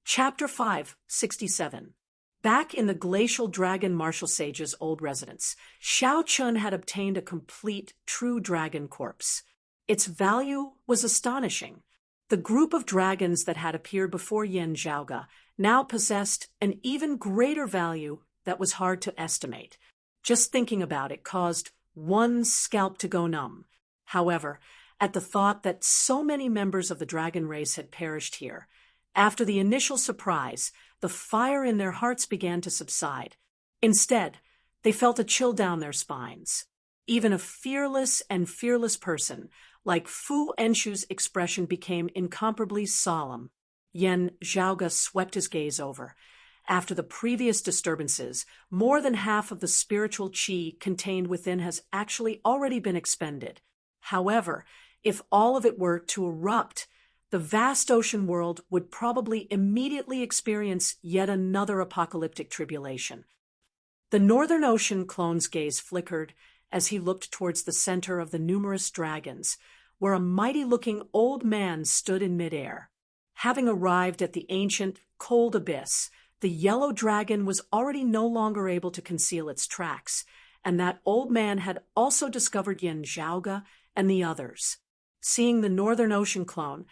Chapter 567. Back in the glacial dragon martial sage's old residence, Xiao Chun had obtained a complete, true dragon corpse. Its value was astonishing. The group of dragons that had appeared before Yen Zhaoge now possessed an even greater value that was hard to estimate. Just thinking about it caused one scalp to go numb. However, at the thought that so many members of the dragon race had perished here, after the initial surprise, the fire in their hearts began to subside. Instead, they felt a chill down their spines. Even a fearless person like Fu Enshu's expression became incomparably solemn. Yen Zhaoge swept his gaze over. After the previous disturbances, more than half of the spiritual qi contained within has actually already been expended. However, if all of it were to erupt, the vast ocean world would probably immediately experience yet another apocalyptic tribulation. The Northern Ocean clone's gaze flickered as he looked towards the center of the numerous dragons, where a mighty-looking old man stood in midair. Having arrived at the ancient, cold abyss, the yellow dragon was already no longer able to conceal its tracks, and that old man had also discovered Yen Zhaoge and the others. Seeing the Northern Ocean clone,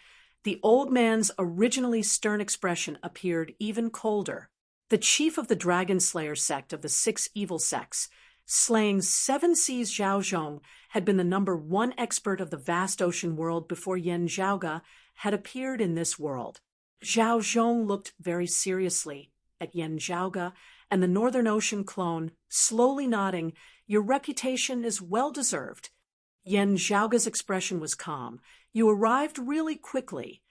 the old man's originally stern expression appeared even colder. The chief of the Dragon Slayer sect of the Six Evil Sects, slaying 7 seas Zhao Zhong, had been the #1 expert of the vast ocean world before Yen Zhaoge had appeared in this world. Zhao Zhong looked very seriously at Yen Zhaoge and the Northern Ocean clone, slowly nodding. "Your reputation is well deserved." Yen Zhaoge's expression was calm. "You arrived really quickly.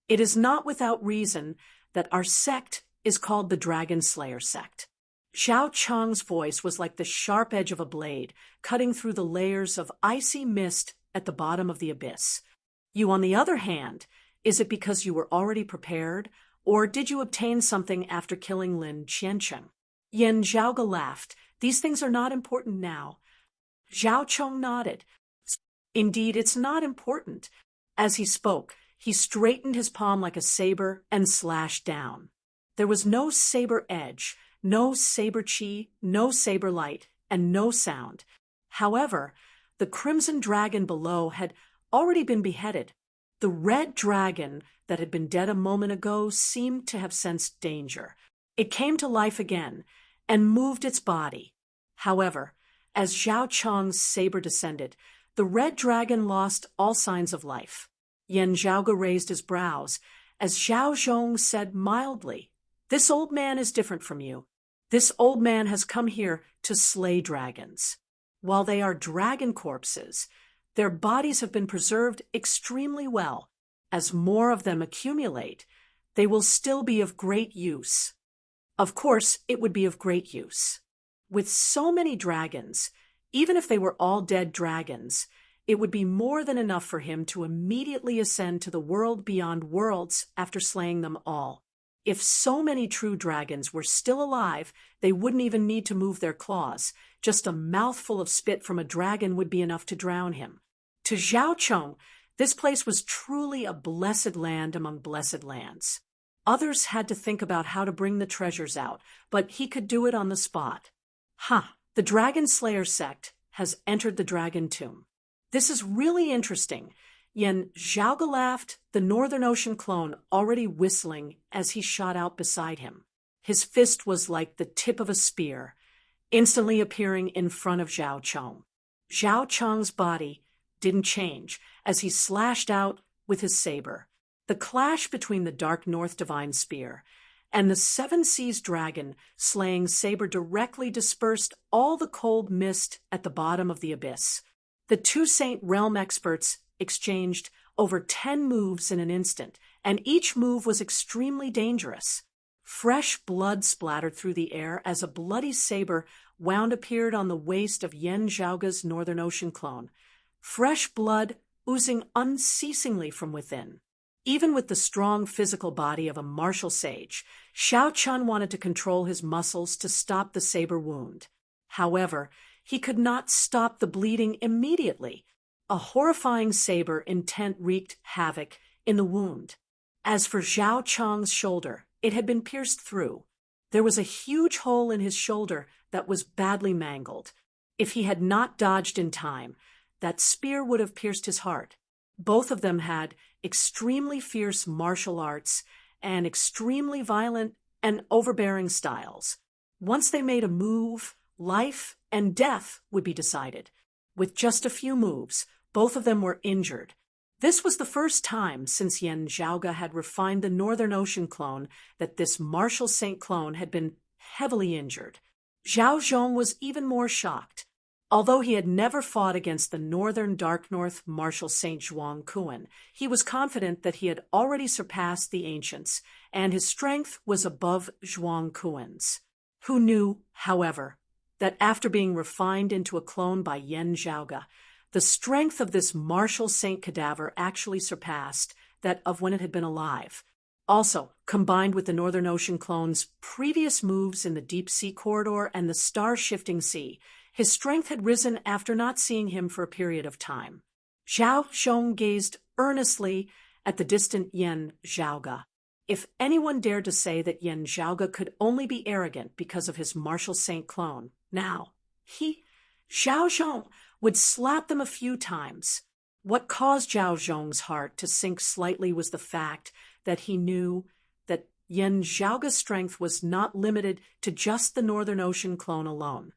It is not without reason that our sect is called the Dragon Slayer sect." Xiao Chang's voice was like the sharp edge of a blade, cutting through the layers of icy mist at the bottom of the abyss. "You, on the other hand, is it because you were already prepared, or did you obtain something after killing Lin Qiancheng?" Yen Zhaoge laughed. "These things are not important now." Zhao Chong nodded. "Indeed, it's not important." As he spoke, he straightened his palm like a saber and slashed down. There was no saber edge, no saber chi, no saber light, and no sound. However, the crimson dragon below had already been beheaded. The red dragon that had been dead a moment ago seemed to have sensed danger. It came to life again and moved its body. However, as Zhao Chang's saber descended, the red dragon lost all signs of life. Yen Zhaoge raised his brows as Zhao Zhong said mildly, "This old man is different from you. This old man has come here to slay dragons. While they are dragon corpses, their bodies have been preserved extremely well. As more of them accumulate, they will still be of great use." Of course, it would be of great use. With so many dragons, even if they were all dead dragons, it would be more than enough for him to immediately ascend to the world beyond worlds after slaying them all. If so many true dragons were still alive, they wouldn't even need to move their claws. Just a mouthful of spit from a dragon would be enough to drown him. To Zhao Chong, this place was truly a blessed land among blessed lands. Others had to think about how to bring the treasures out, but he could do it on the spot. The Dragon Slayer sect has entered the Dragon Tomb. This is really interesting. Yen Zhaoge laughed, the Northern Ocean clone already whistling as he shot out beside him. His fist was like the tip of a spear, instantly appearing in front of Zhao Chong. Zhao Chong's body didn't change as he slashed out with his saber. The clash between the Dark North Divine Spear and the 7 Seas Dragon slaying saber directly dispersed all the cold mist at the bottom of the abyss. The 2 Saint Realm experts exchanged over 10 moves in an instant, and each move was extremely dangerous. Fresh blood splattered through the air as a bloody saber wound appeared on the waist of Yen Zhaoge's Northern Ocean clone. Fresh blood oozing unceasingly from within. Even with the strong physical body of a martial sage, Xiao Chun wanted to control his muscles to stop the saber wound. However, he could not stop the bleeding immediately. A horrifying saber intent wreaked havoc in the wound. As for Zhao Chang's shoulder, it had been pierced through. There was a huge hole in his shoulder that was badly mangled. If he had not dodged in time, that spear would have pierced his heart. Both of them had extremely fierce martial arts and extremely violent and overbearing styles. Once they made a move, life and death would be decided. With just a few moves, both of them were injured. This was the first time since Yen Zhaoge had refined the Northern Ocean clone that this martial saint clone had been heavily injured. Zhao Zhong was even more shocked. Although he had never fought against the Northern Dark North martial saint Zhuang Kuan, he was confident that he had already surpassed the ancients, and his strength was above Zhuang Kuan's. Who knew, however, that after being refined into a clone by Yen Zhaoge, the strength of this martial saint cadaver actually surpassed that of when it had been alive. Also, combined with the Northern Ocean clone's previous moves in the deep sea corridor and the star-shifting sea, his strength had risen after not seeing him for a period of time. Zhao Zhong gazed earnestly at the distant Yen Zhaoge. If anyone dared to say that Yen Zhaoge could only be arrogant because of his martial saint clone, now, Zhao Zhong, would slap them a few times. What caused Zhao Zhong's heart to sink slightly was the fact that he knew that Yen Zhaoge's strength was not limited to just the Northern Ocean clone alone.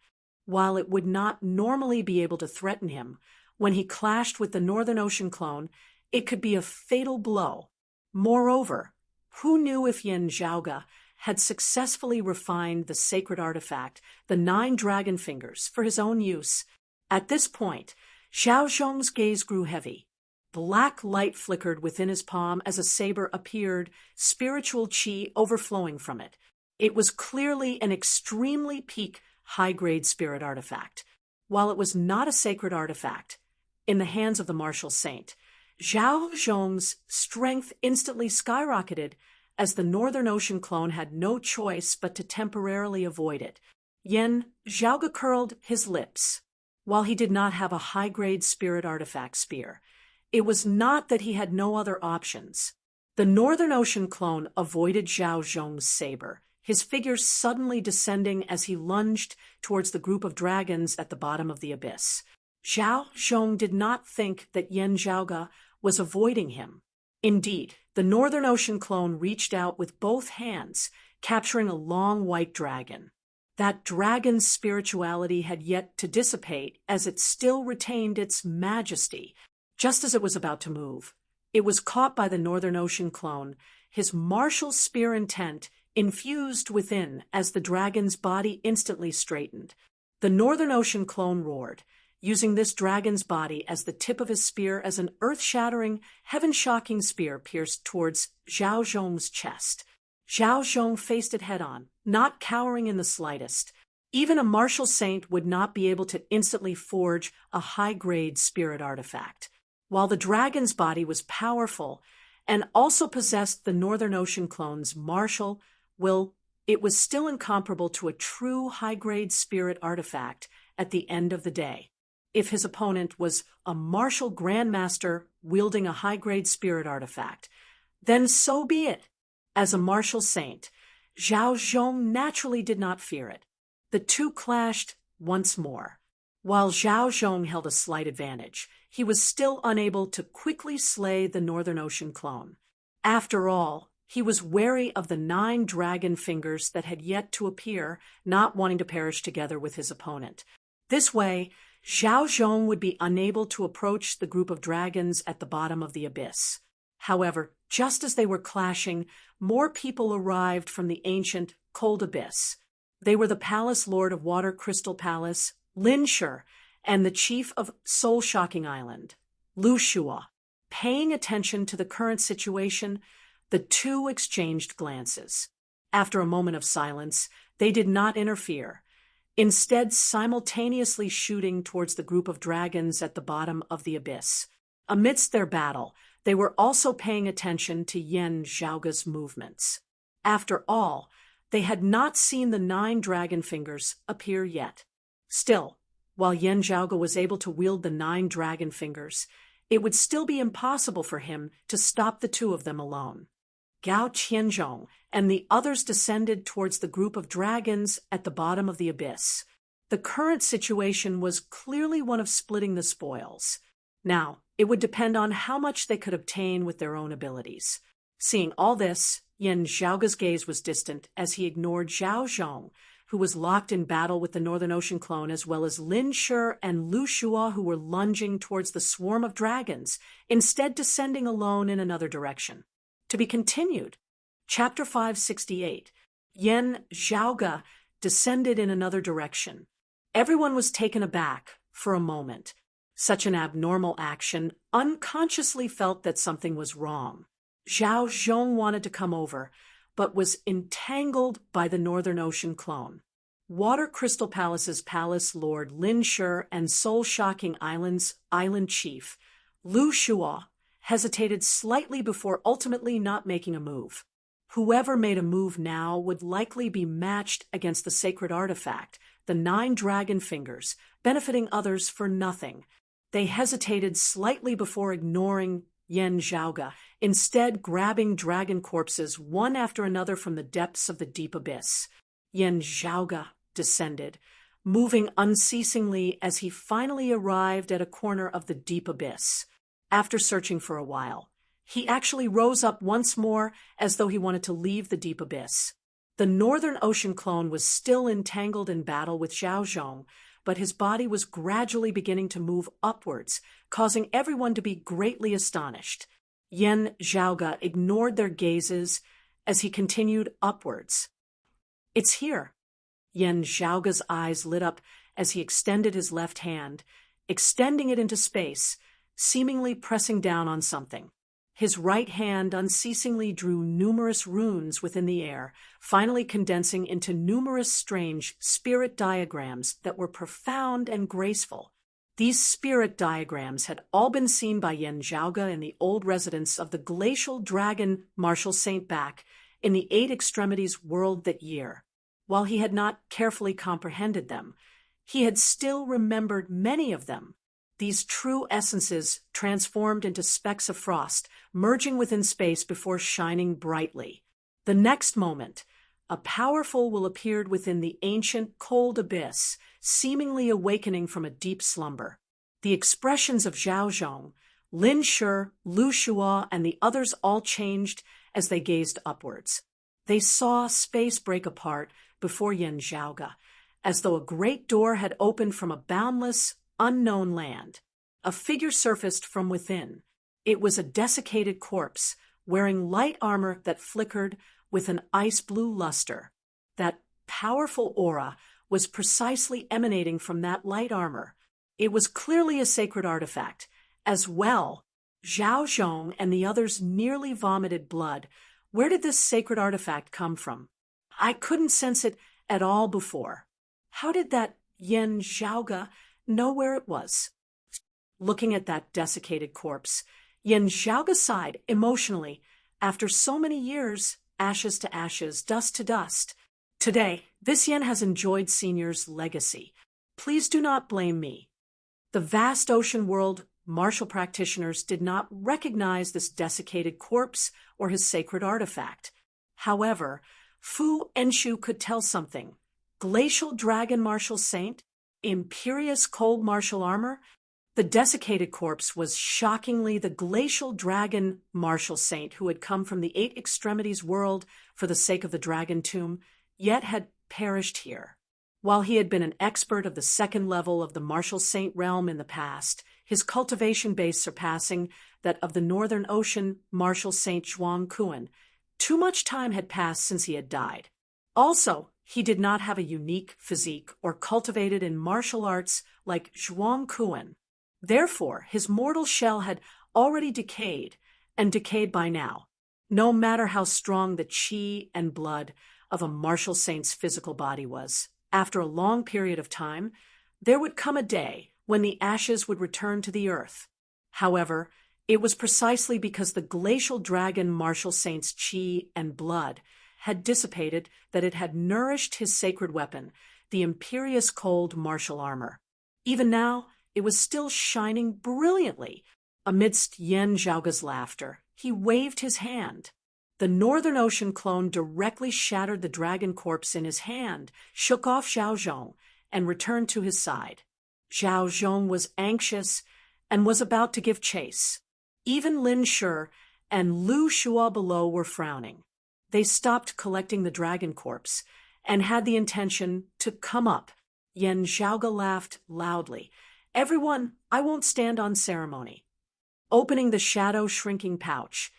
While it would not normally be able to threaten him, when he clashed with the Northern Ocean clone, it could be a fatal blow. Moreover, who knew if Yen Zhaoge had successfully refined the sacred artifact, the 9 dragon fingers, for his own use? At this point, Zhao Zhong's gaze grew heavy. Black light flickered within his palm as a saber appeared, spiritual qi overflowing from it. It was clearly an extremely peak high-grade spirit artifact. While it was not a sacred artifact, in the hands of the martial saint, Zhao Zhong's strength instantly skyrocketed as the Northern Ocean clone had no choice but to temporarily avoid it. Yen Zhaoge curled his lips. While he did not have a high-grade spirit artifact spear, it was not that he had no other options. The Northern Ocean clone avoided Zhao Zhong's saber, his figure suddenly descending as he lunged towards the group of dragons at the bottom of the abyss. Zhao Zhong did not think that Yen Zhaoge was avoiding him. Indeed, the Northern Ocean clone reached out with both hands, capturing a long white dragon. That dragon's spirituality had yet to dissipate as it still retained its majesty. Just as it was about to move, it was caught by the Northern Ocean clone, his martial spear intent infused within as the dragon's body instantly straightened. The Northern Ocean clone roared, using this dragon's body as the tip of his spear as an earth-shattering, heaven-shocking spear pierced towards Zhao Zhong's chest. Zhao Zhong faced it head-on, not cowering in the slightest. Even a martial saint would not be able to instantly forge a high-grade spirit artifact. While the dragon's body was powerful and also possessed the Northern Ocean clone's martial will, it was still incomparable to a true high-grade spirit artifact at the end of the day. If his opponent was a martial grandmaster wielding a high-grade spirit artifact, then so be it. As a martial saint, Zhao Zhong naturally did not fear it. The two clashed once more. While Zhao Zhong held a slight advantage, he was still unable to quickly slay the Northern Ocean clone. After all, he was wary of the 9 dragon fingers that had yet to appear, not wanting to perish together with his opponent. This way, Zhao Zhong would be unable to approach the group of dragons at the bottom of the abyss. However, just as they were clashing, more people arrived from the ancient Cold Abyss. They were the Palace Lord of Water Crystal Palace, Lin Shi, and the Chief of Soul Shocking Island, Lu Shua. Paying attention to the current situation, the two exchanged glances. After a moment of silence, they did not interfere, instead simultaneously shooting towards the group of dragons at the bottom of the abyss. Amidst their battle, they were also paying attention to Yen Zhaoge's movements. After all, they had not seen the 9 dragon fingers appear yet. Still, while Yen Zhaoge was able to wield the 9 dragon fingers, it would still be impossible for him to stop the two of them alone. Gao Qianzhong, and the others descended towards the group of dragons at the bottom of the abyss. The current situation was clearly one of splitting the spoils. Now, it would depend on how much they could obtain with their own abilities. Seeing all this, Yan Zhaoge's gaze was distant as he ignored Zhao Zhong, who was locked in battle with the Northern Ocean clone, as well as Lin Shi and Lu Shua, who were lunging towards the swarm of dragons, instead descending alone in another direction. To be continued. Chapter 568. Yan Zhaoge descended in another direction. Everyone was taken aback for a moment. Such an abnormal action unconsciously felt that something was wrong. Zhao Zhong wanted to come over, but was entangled by the Northern Ocean clone. Water Crystal Palace's Palace Lord Lin Shi and Soul Shocking Island's Island Chief, Lu Shua, hesitated slightly before ultimately not making a move. Whoever made a move now would likely be matched against the sacred artifact, the 9 dragon fingers, benefiting others for nothing. They hesitated slightly before ignoring Yan Zhaoge, instead grabbing dragon corpses one after another from the depths of the deep abyss. Yan Zhaoge descended, moving unceasingly as he finally arrived at a corner of the deep abyss. After searching for a while, he actually rose up once more as though he wanted to leave the deep abyss. The Northern Ocean clone was still entangled in battle with Zhao Zhong, but his body was gradually beginning to move upwards, causing everyone to be greatly astonished. Yan Zhaoge ignored their gazes as he continued upwards. "It's here." Yan Zhaoge's eyes lit up as he extended his left hand, extending it into space, seemingly pressing down on something. His right hand unceasingly drew numerous runes within the air, finally condensing into numerous strange spirit diagrams that were profound and graceful. These spirit diagrams had all been seen by Yan Zhaoge in the old residence of the glacial dragon Marshal Saint back in the 8 Extremities world that year. While he had not carefully comprehended them, he had still remembered many of them. These true essences transformed into specks of frost, merging within space before shining brightly. The next moment, a powerful will appeared within the ancient cold abyss, seemingly awakening from a deep slumber. The expressions of Zhao Zhong, Lin Shi, Lu Shua, and the others all changed as they gazed upwards. They saw space break apart before Yan Zhaoge, as though a great door had opened from a boundless, unknown land. A figure surfaced from within. It was a desiccated corpse, wearing light armor that flickered with an ice-blue luster. That powerful aura was precisely emanating from that light armor. It was clearly a sacred artifact. As well, Zhao Zhong and the others nearly vomited blood. Where did this sacred artifact come from? I couldn't sense it at all before. How did that Yan Zhaoge know where it was? Looking at that desiccated corpse, Yan Zhaoge sighed emotionally. After so many years, ashes to ashes, dust to dust. Today, this Yan has enjoyed Senior's legacy. Please do not blame me. The vast ocean world martial practitioners did not recognize this desiccated corpse or his sacred artifact. However, Fu Enshu could tell something. Glacial Dragon Martial Saint? Imperious Cold Martial Armor? The desiccated corpse was shockingly the Glacial Dragon Martial Saint who had come from the 8 Extremities world for the sake of the Dragon Tomb, yet had perished here. While he had been an expert of the 2nd level of the Martial Saint realm in the past, his cultivation base surpassing that of the Northern Ocean Martial Saint Zhuang Kuan, too much time had passed since he had died. Also, he did not have a unique physique or cultivated in martial arts like Zhuang Kuan. Therefore, his mortal shell had already decayed, and decayed by now. No matter how strong the qi and blood of a martial saint's physical body was, after a long period of time, there would come a day when the ashes would return to the earth. However, it was precisely because the glacial dragon martial saint's qi and blood had dissipated that it had nourished his sacred weapon, the imperious cold martial armor. Even now, it was still shining brilliantly. Amidst Yan Zhaoge's laughter, he waved his hand. The Northern Ocean clone directly shattered the dragon corpse in his hand, shook off Zhao Zhong, and returned to his side. Zhao Zhong was anxious and was about to give chase. Even Lin Shi and Lu Shua below were frowning. They stopped collecting the dragon corpse and had the intention to come up. Yan Zhaoge laughed loudly. "Everyone, I won't stand on ceremony." Opening the shadow-shrinking pouch,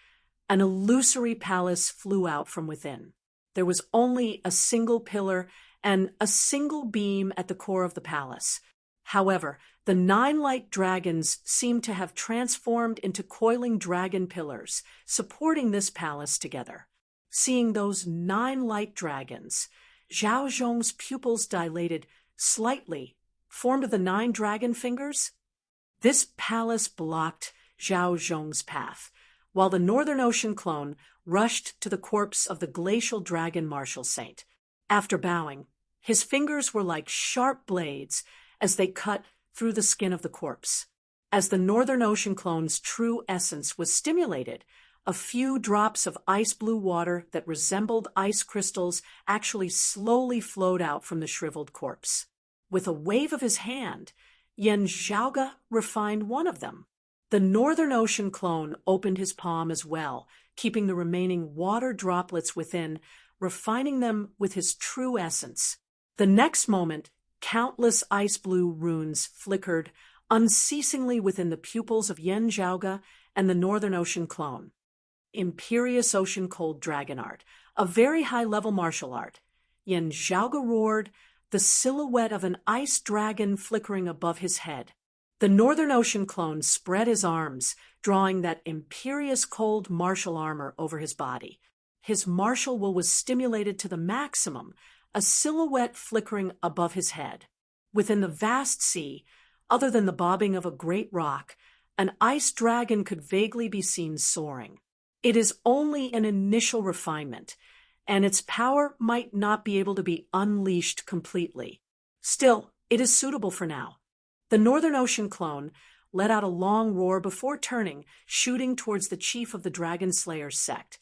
an illusory palace flew out from within. There was only a single pillar and a single beam at the core of the palace. However, the 9 light dragons seemed to have transformed into coiling dragon pillars, supporting this palace together. Seeing those 9 light dragons, Zhao Zhong's pupils dilated slightly, formed the 9 dragon fingers. This palace blocked Zhao Zhong's path, while the Northern Ocean clone rushed to the corpse of the glacial dragon martial saint. After bowing, his fingers were like sharp blades as they cut through the skin of the corpse. As the Northern Ocean clone's true essence was stimulated, a few drops of ice-blue water that resembled ice crystals actually slowly flowed out from the shriveled corpse. With a wave of his hand, Yan Zhaoge refined one of them. The Northern Ocean clone opened his palm as well, keeping the remaining water droplets within, refining them with his true essence. The next moment, countless ice-blue runes flickered unceasingly within the pupils of Yan Zhaoge and the Northern Ocean clone. Imperious Ocean Cold Dragon Art, a very high-level martial art. Yan Zhaoge roared, the silhouette of an ice dragon flickering above his head. The Northern Ocean clone spread his arms, drawing that imperious cold martial armor over his body. His martial will was stimulated to the maximum, a silhouette flickering above his head. Within the vast sea, other than the bobbing of a great rock, an ice dragon could vaguely be seen soaring. It is only an initial refinement, and its power might not be able to be unleashed completely. Still, it is suitable for now. The Northern Ocean clone let out a long roar before turning, shooting towards the chief of the Dragon Slayers sect,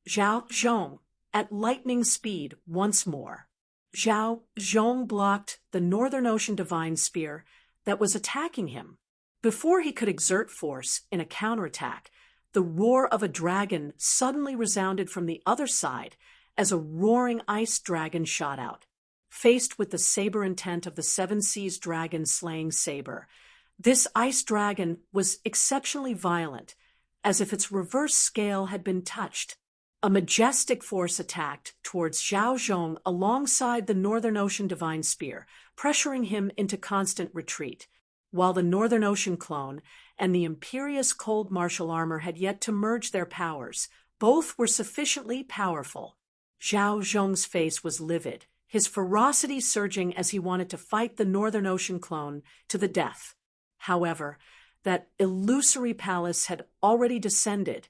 Zhao Zhong, at lightning speed once more. Zhao Zhong blocked the Northern Ocean Divine Spear that was attacking him. Before he could exert force in a counterattack, the roar of a dragon suddenly resounded from the other side as a roaring ice dragon shot out. Faced with the saber intent of the Seven Seas dragon slaying saber, this ice dragon was exceptionally violent, as if its reverse scale had been touched. A majestic force attacked towards Zhao Zhong alongside the Northern Ocean Divine Spear, pressuring him into constant retreat. While the Northern Ocean clone and the Imperious Cold Martial Armor had yet to merge their powers, both were sufficiently powerful. Zhao Zhong's face was livid, his ferocity surging as he wanted to fight the Northern Ocean clone to the death. However, that illusory palace had already descended,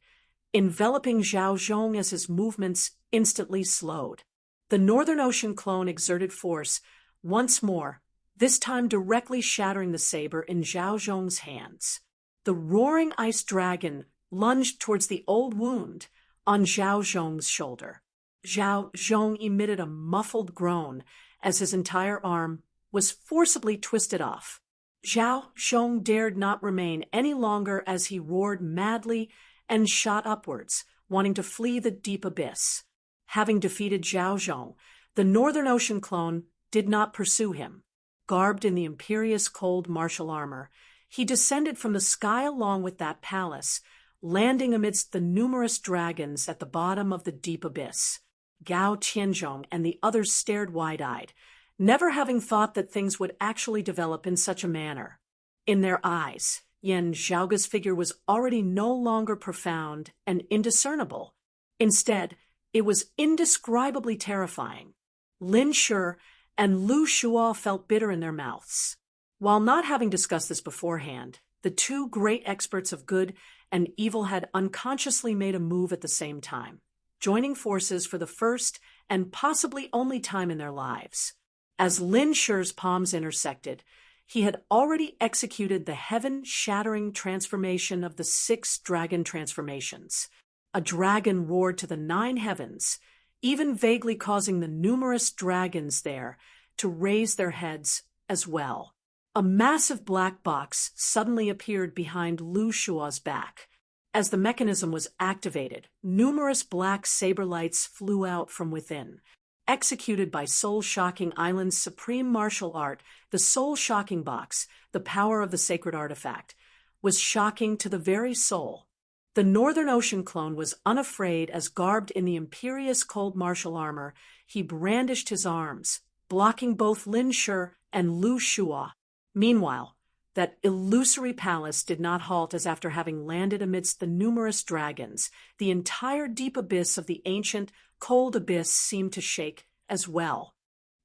enveloping Zhao Zhong as his movements instantly slowed. The Northern Ocean clone exerted force once more, this time directly shattering the saber in Zhao Zhong's hands. The roaring ice dragon lunged towards the old wound on Zhao Zhong's shoulder. Zhao Zhong emitted a muffled groan as his entire arm was forcibly twisted off. Zhao Zhong dared not remain any longer as he roared madly and shot upwards, wanting to flee the deep abyss. Having defeated Zhao Zhong, the Northern Ocean clone did not pursue him. Garbed in the imperious cold martial armor, he descended from the sky along with that palace, landing amidst the numerous dragons at the bottom of the deep abyss. Gao Tianzhong and the others stared wide-eyed, never having thought that things would actually develop in such a manner. In their eyes, Yan Zhaoge's figure was already no longer profound and indiscernible. Instead, it was indescribably terrifying. Lin Shi and Lu Shua felt bitter in their mouths. While not having discussed this beforehand, the two great experts of good and evil had unconsciously made a move at the same time, joining forces for the first and possibly only time in their lives. As Lin Shi's palms intersected, he had already executed the heaven-shattering transformation of the 6 dragon transformations. a dragon roared to the 9 heavens, even vaguely causing the numerous dragons there to raise their heads as well. A massive black box suddenly appeared behind Lu Shua's back. As the mechanism was activated, numerous black saber lights flew out from within. Executed by Soul-Shocking Island's supreme martial art, the Soul-Shocking Box, the power of the sacred artifact, was shocking to the very soul. The Northern Ocean clone was unafraid as, garbed in the imperious cold martial armor, he brandished his arms, blocking both Lin Shi and Lu Shua. Meanwhile, that illusory palace did not halt, as after having landed amidst the numerous dragons, the entire deep abyss of the ancient, cold abyss seemed to shake as well.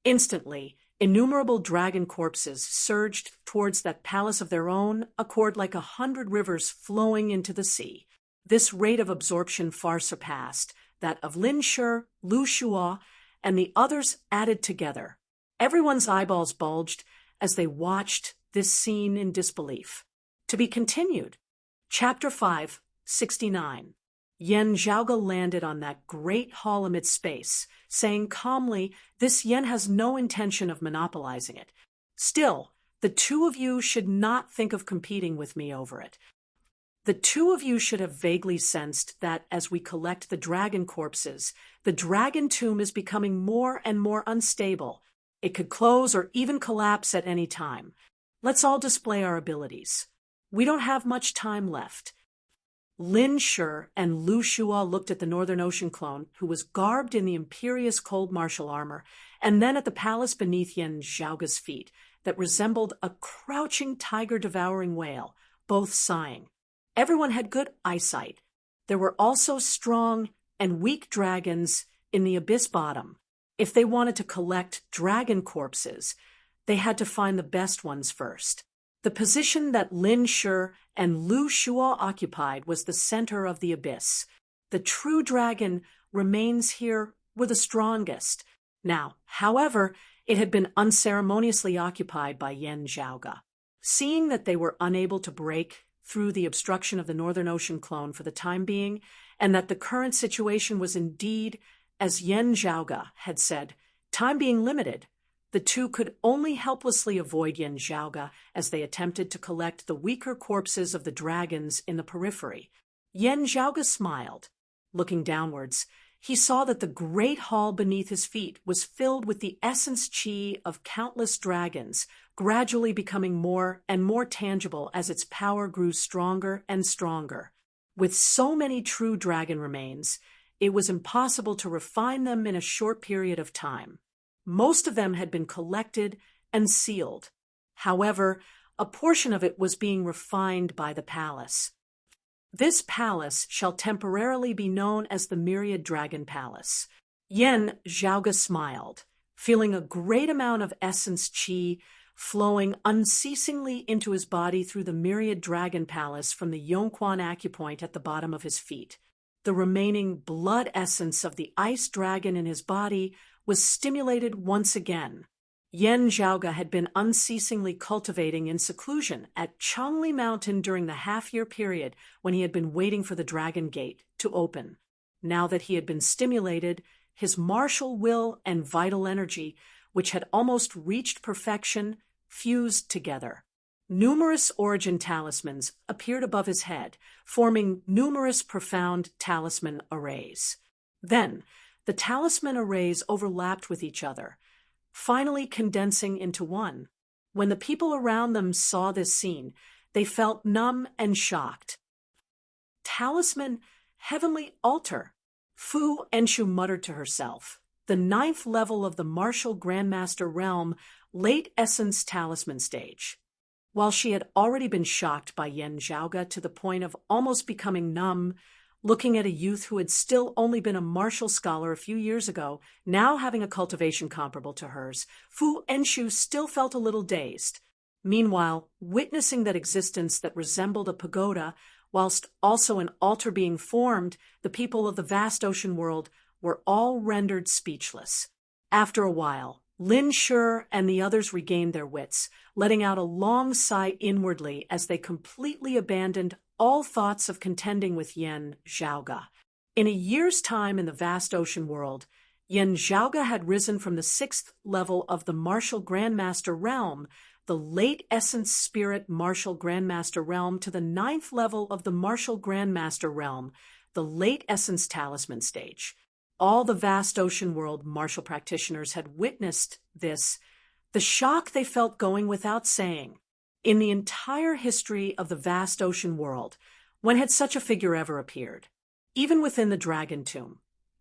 Instantly, innumerable dragon corpses surged towards that palace of their own accord like 100 rivers flowing into the sea. This rate of absorption far surpassed that of Lin Shi, Lu Shua, and the others added together. Everyone's eyeballs bulged as they watched this scene in disbelief. To be continued. Chapter 5, 69. Yen Zhaoge landed on that great hall amid space, saying calmly, "This Yen has no intention of monopolizing it. Still, the two of you should not think of competing with me over it. The two of you should have vaguely sensed that as we collect the dragon corpses, the dragon tomb is becoming more and more unstable. It could close or even collapse at any time. Let's all display our abilities. We don't have much time left." Lin Shi and Lu Shua looked at the Northern Ocean clone, who was garbed in the imperious cold martial armor, and then at the palace beneath Yen Zhaoge's feet that resembled a crouching tiger-devouring whale, both sighing. Everyone had good eyesight. There were also strong and weak dragons in the abyss bottom. If they wanted to collect dragon corpses, they had to find the best ones first. The position that Lin Shi and Lu Shua occupied was the center of the abyss. The true dragon remains here were the strongest. Now, however, it had been unceremoniously occupied by Yen Zhaoge. Seeing that they were unable to break through the obstruction of the Northern Ocean clone for the time being, and that the current situation was indeed, as Yen Zhaoge had said, time being limited, the two could only helplessly avoid Yen Zhaoge as they attempted to collect the weaker corpses of the dragons in the periphery. Yen Zhaoge smiled. Looking downwards, he saw that the great hall beneath his feet was filled with the essence qi of countless dragons, gradually becoming more and more tangible as its power grew stronger and stronger. With so many true dragon remains, it was impossible to refine them in a short period of time. Most of them had been collected and sealed. However, a portion of it was being refined by the palace. This palace shall temporarily be known as the Myriad Dragon Palace. Yen Zhaoge smiled, feeling a great amount of essence qi flowing unceasingly into his body through the Myriad Dragon Palace from the Yongquan acupoint at the bottom of his feet. The remaining blood essence of the ice dragon in his body was stimulated once again. Yen Zhaoge had been unceasingly cultivating in seclusion at Changli Mountain during the half-year period when he had been waiting for the Dragon Gate to open. Now that he had been stimulated, his martial will and vital energy, which had almost reached perfection, fused together. Numerous origin talismans appeared above his head, forming numerous profound talisman arrays. Then, the talisman arrays overlapped with each other, finally condensing into one. When the people around them saw this scene, they felt numb and shocked. "Talisman, heavenly altar," Fu Enshu muttered to herself. The 9th level of the martial Grandmaster realm, late essence talisman stage. While she had already been shocked by Yen Zhaoge to the point of almost becoming numb, looking at a youth who had still only been a martial scholar a few years ago, now having a cultivation comparable to hers, Fu Enshu still felt a little dazed. Meanwhile, witnessing that existence that resembled a pagoda, whilst also an altar being formed, the people of the vast ocean world were all rendered speechless. After a while, Lin Shi and the others regained their wits, letting out a long sigh inwardly as they completely abandoned all thoughts of contending with Yen Zhaoge. In a year's time in the vast ocean world, Yen Zhaoge had risen from the 6th level of the Martial Grandmaster realm, the late Essence Spirit Martial Grandmaster realm, to the 9th level of the Martial Grandmaster realm, the late Essence Talisman stage. All the vast ocean world martial practitioners had witnessed this, the shock they felt going without saying. In the entire history of the vast ocean world, when had such a figure ever appeared? Even within the Dragon Tomb,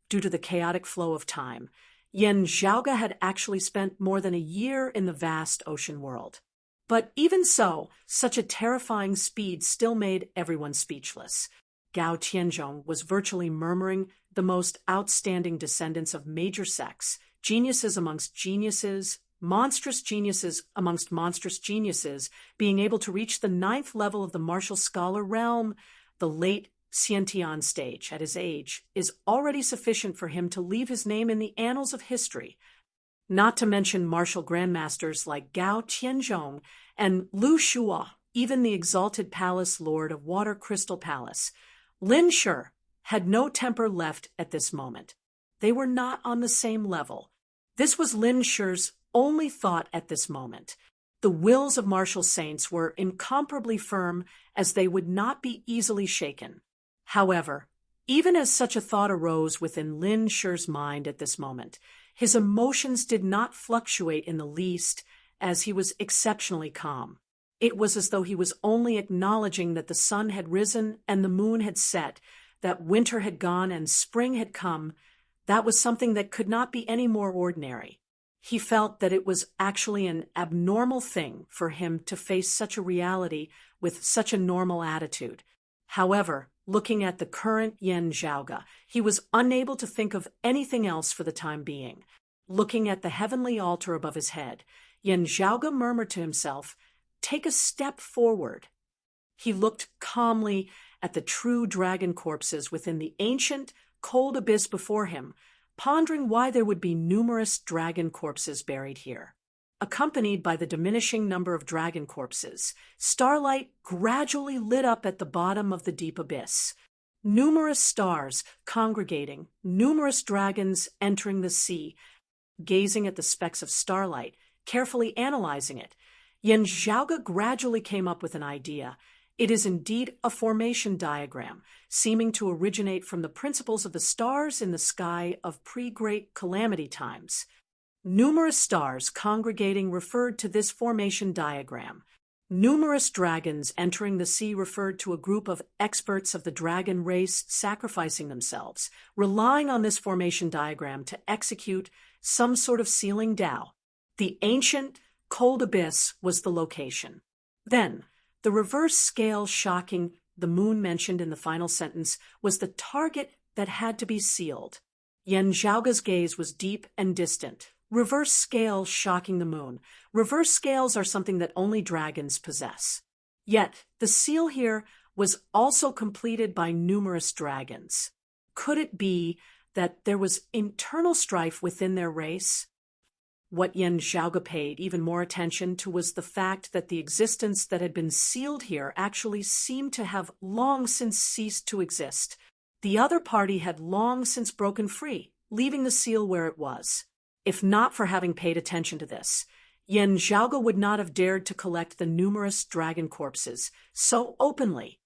due to the chaotic flow of time, Yen Zhaoge had actually spent more than a year in the vast ocean world. But even so, such a terrifying speed still made everyone speechless. Gao Tianzhong was virtually murmuring, the most outstanding descendants of major sects, geniuses amongst geniuses, monstrous geniuses amongst monstrous geniuses, being able to reach the 9th level of the martial scholar realm, the late Xiantian stage at his age, is already sufficient for him to leave his name in the annals of history, not to mention martial grandmasters like Gao Tianzhong and Lu Shua, even the exalted palace lord of Water Crystal Palace. Lin Shi had no temper left at this moment. They were not on the same level. This was Lin Shi's only thought at this moment. The wills of martial saints were incomparably firm, as they would not be easily shaken. However, even as such a thought arose within Lin Shi's mind at this moment, his emotions did not fluctuate in the least, as he was exceptionally calm. It was as though he was only acknowledging that the sun had risen and the moon had set, that winter had gone and spring had come. That was something that could not be any more ordinary. He felt that it was actually an abnormal thing for him to face such a reality with such a normal attitude. However, looking at the current Yen Zhaoge, he was unable to think of anything else for the time being. Looking at the heavenly altar above his head, Yen Zhaoge murmured to himself, "Take a step forward." He looked calmly at the true dragon corpses within the ancient, cold abyss before him, pondering why there would be numerous dragon corpses buried here. Accompanied by the diminishing number of dragon corpses, starlight gradually lit up at the bottom of the deep abyss. Numerous stars congregating, numerous dragons entering the sea, gazing at the specks of starlight, carefully analyzing it. Yen Zhaoge gradually came up with an idea. It is indeed a formation diagram, seeming to originate from the principles of the stars in the sky of pre-great calamity times. Numerous stars congregating referred to this formation diagram. Numerous dragons entering the sea referred to a group of experts of the dragon race sacrificing themselves, relying on this formation diagram to execute some sort of sealing Tao. The ancient, cold abyss was the location. Then, the reverse scale shocking the moon mentioned in the final sentence was the target that had to be sealed. Yen Zhaoge's gaze was deep and distant. Reverse scale shocking the moon. Reverse scales are something that only dragons possess. Yet, the seal here was also completed by numerous dragons. Could it be that there was internal strife within their race? What Yen Zhaoge paid even more attention to was the fact that the existence that had been sealed here actually seemed to have long since ceased to exist. The other party had long since broken free, leaving the seal where it was. If not for having paid attention to this, Yen Zhaoge would not have dared to collect the numerous dragon corpses so openly.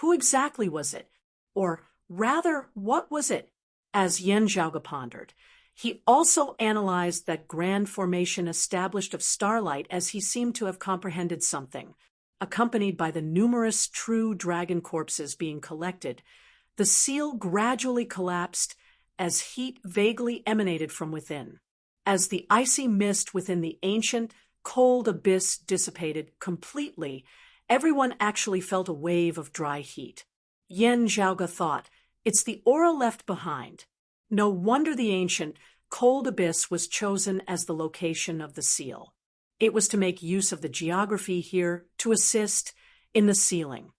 Who exactly was it? Or rather, what was it? As Yen Zhaoge pondered, he also analyzed that grand formation established of starlight, as he seemed to have comprehended something. Accompanied by the numerous true dragon corpses being collected, the seal gradually collapsed as heat vaguely emanated from within. As the icy mist within the ancient, cold abyss dissipated completely, everyone actually felt a wave of dry heat. Yen Zhaoge thought, "It's the aura left behind." No wonder the ancient, cold abyss was chosen as the location of the seal. It was to make use of the geography here to assist in the sealing.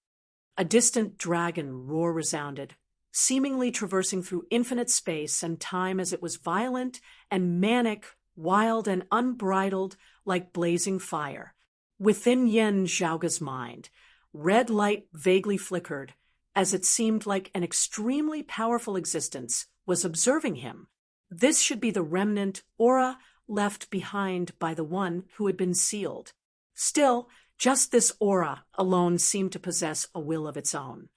A distant dragon roar resounded, seemingly traversing through infinite space and time as it was violent and manic, wild and unbridled like blazing fire. Within Yen Zhaoge's mind, red light vaguely flickered, as it seemed like an extremely powerful existence was observing him. This should be the remnant aura left behind by the one who had been sealed. Still, just this aura alone seemed to possess a will of its own.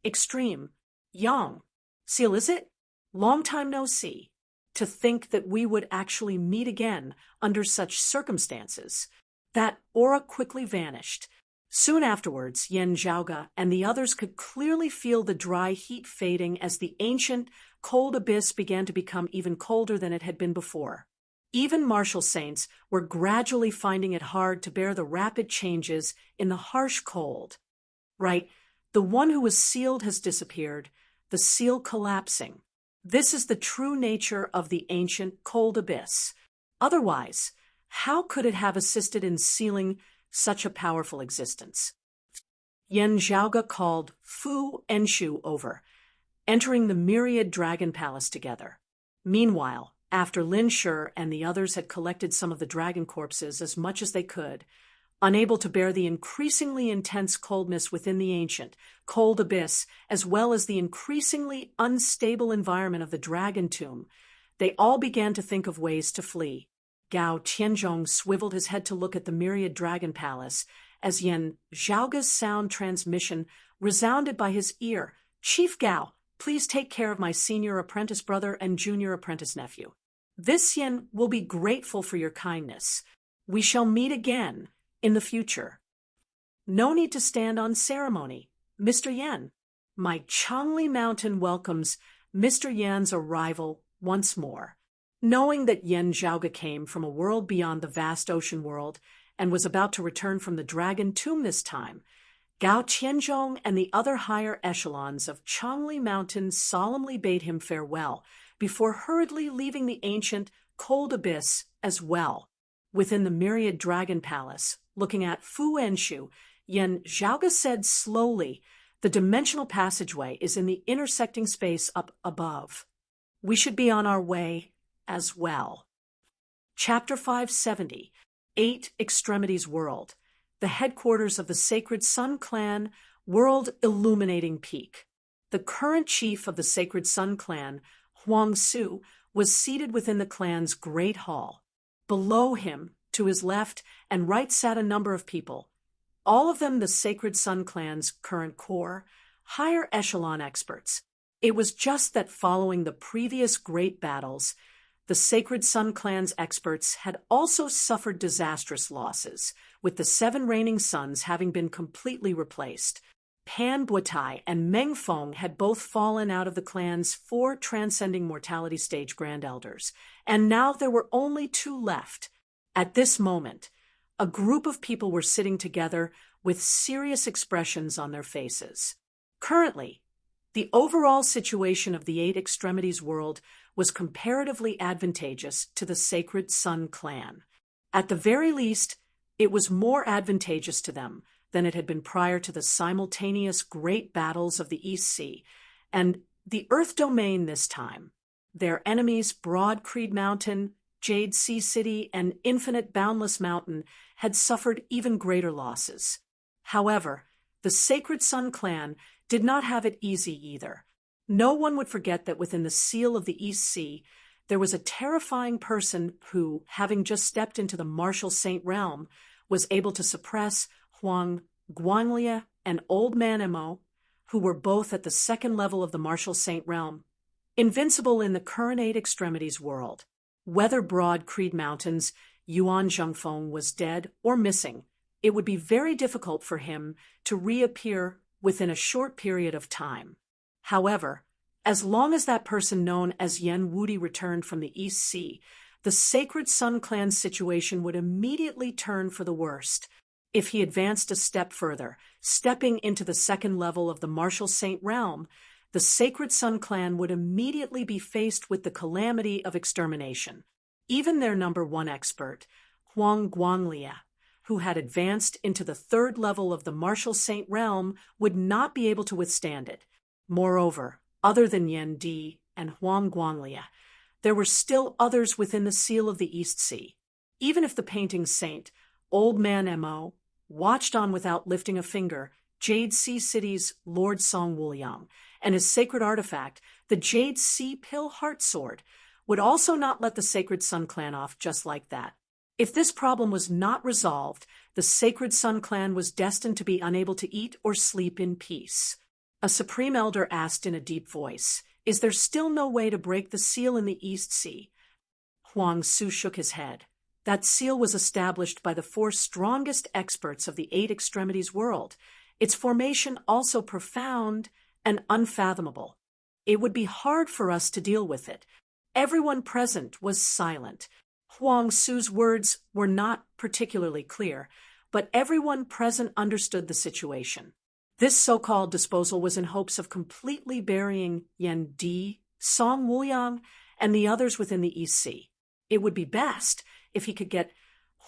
Extreme. Yang. Seal, is it? Long time no see. To think that we would actually meet again under such circumstances. That aura quickly vanished. Soon afterwards, Yen Zhaoge and the others could clearly feel the dry heat fading as the ancient, cold abyss began to become even colder than it had been before. Even martial saints were gradually finding it hard to bear the rapid changes in the harsh cold. Right, the one who was sealed has disappeared, the seal collapsing. This is the true nature of the ancient cold abyss. Otherwise, how could it have assisted in sealing such a powerful existence? Yen Zhaoge called Fu Enshu over, entering the myriad dragon palace together. Meanwhile, after Lin Shi and the others had collected some of the dragon corpses as much as they could, unable to bear the increasingly intense coldness within the ancient, cold abyss, as well as the increasingly unstable environment of the dragon tomb, they all began to think of ways to flee. Gao Tianzhong swiveled his head to look at the myriad dragon palace as Yen Zhaoge's sound transmission resounded by his ear. "Chief Gao, please take care of my senior apprentice brother and junior apprentice nephew. This Yen will be grateful for your kindness. We shall meet again in the future." "No need to stand on ceremony, Mr. Yen. My Changli Mountain welcomes Mr. Yan's arrival once more." Knowing that Yen Zhaoge came from a world beyond the vast ocean world and was about to return from the dragon tomb this time, Gao Tianzhong and the other higher echelons of Changli Mountain solemnly bade him farewell before hurriedly leaving the ancient, cold abyss as well. Within the myriad dragon palace, looking at Fu Enshu, Yen Zhaoge said slowly, "The dimensional passageway is in the intersecting space up above. We should be on our way as well." Chapter 570, 8 Extremities World, the headquarters of the Sacred Sun Clan, World Illuminating Peak. The current chief of the Sacred Sun Clan, Huang Su, was seated within the clan's great hall. Below him, to his left and right, sat a number of people, all of them the Sacred Sun Clan's current core, higher echelon experts. It was just that following the previous great battles, the Sacred Sun Clan's experts had also suffered disastrous losses, with the 7 reigning suns having been completely replaced. Pan Buotai and Meng Feng had both fallen out of the clan's 4 transcending mortality stage grand elders, and now there were only 2 left. At this moment, a group of people were sitting together with serious expressions on their faces. Currently, the overall situation of the 8 Extremities world was comparatively advantageous to the Sacred Sun Clan. At the very least, it was more advantageous to them than it had been prior to the simultaneous great battles of the East Sea, and the Earth Domain this time. Their enemies, Broad Creed Mountain, Jade Sea City, and Infinite Boundless Mountain, had suffered even greater losses. However, the Sacred Sun Clan did not have it easy either. No one would forget that within the seal of the East Sea, there was a terrifying person who, having just stepped into the martial saint realm, was able to suppress Huang Guanglia and Old Man Emo, who were both at the 2nd level of the martial saint realm, invincible in the current 8 Extremities world. Whether Broad Creed Mountain's Yuan Zhengfeng was dead or missing, it would be very difficult for him to reappear within a short period of time. However, as long as that person known as Yen Wudi returned from the East Sea, the Sacred Sun Clan's situation would immediately turn for the worst. If he advanced a step further, stepping into the 2nd level of the martial saint realm, the Sacred Sun Clan would immediately be faced with the calamity of extermination. Even their number 1 expert, Huang Guanglia, who had advanced into the 3rd level of the martial saint realm, would not be able to withstand it. Moreover, other than Yen Di and Huang Guanglia, there were still others within the seal of the East Sea. Even if the painting saint, Old Man Mo, watched on without lifting a finger, Jade Sea City's Lord Song Wuliang, and his sacred artifact, the Jade Sea Pill Heart Sword, would also not let the Sacred Sun Clan off just like that. If this problem was not resolved, the Sacred Sun Clan was destined to be unable to eat or sleep in peace. A Supreme Elder asked in a deep voice, "Is there still no way to break the seal in the East Sea?" Huang Su shook his head. That seal was established by the 4 strongest experts of the 8 extremities world. Its formation also profound and unfathomable. It would be hard for us to deal with it. Everyone present was silent. Huang Su's words were not particularly clear, but everyone present understood the situation. This so-called disposal was in hopes of completely burying Yan Di, Song Wuliang, and the others within the East Sea. It would be best if he could get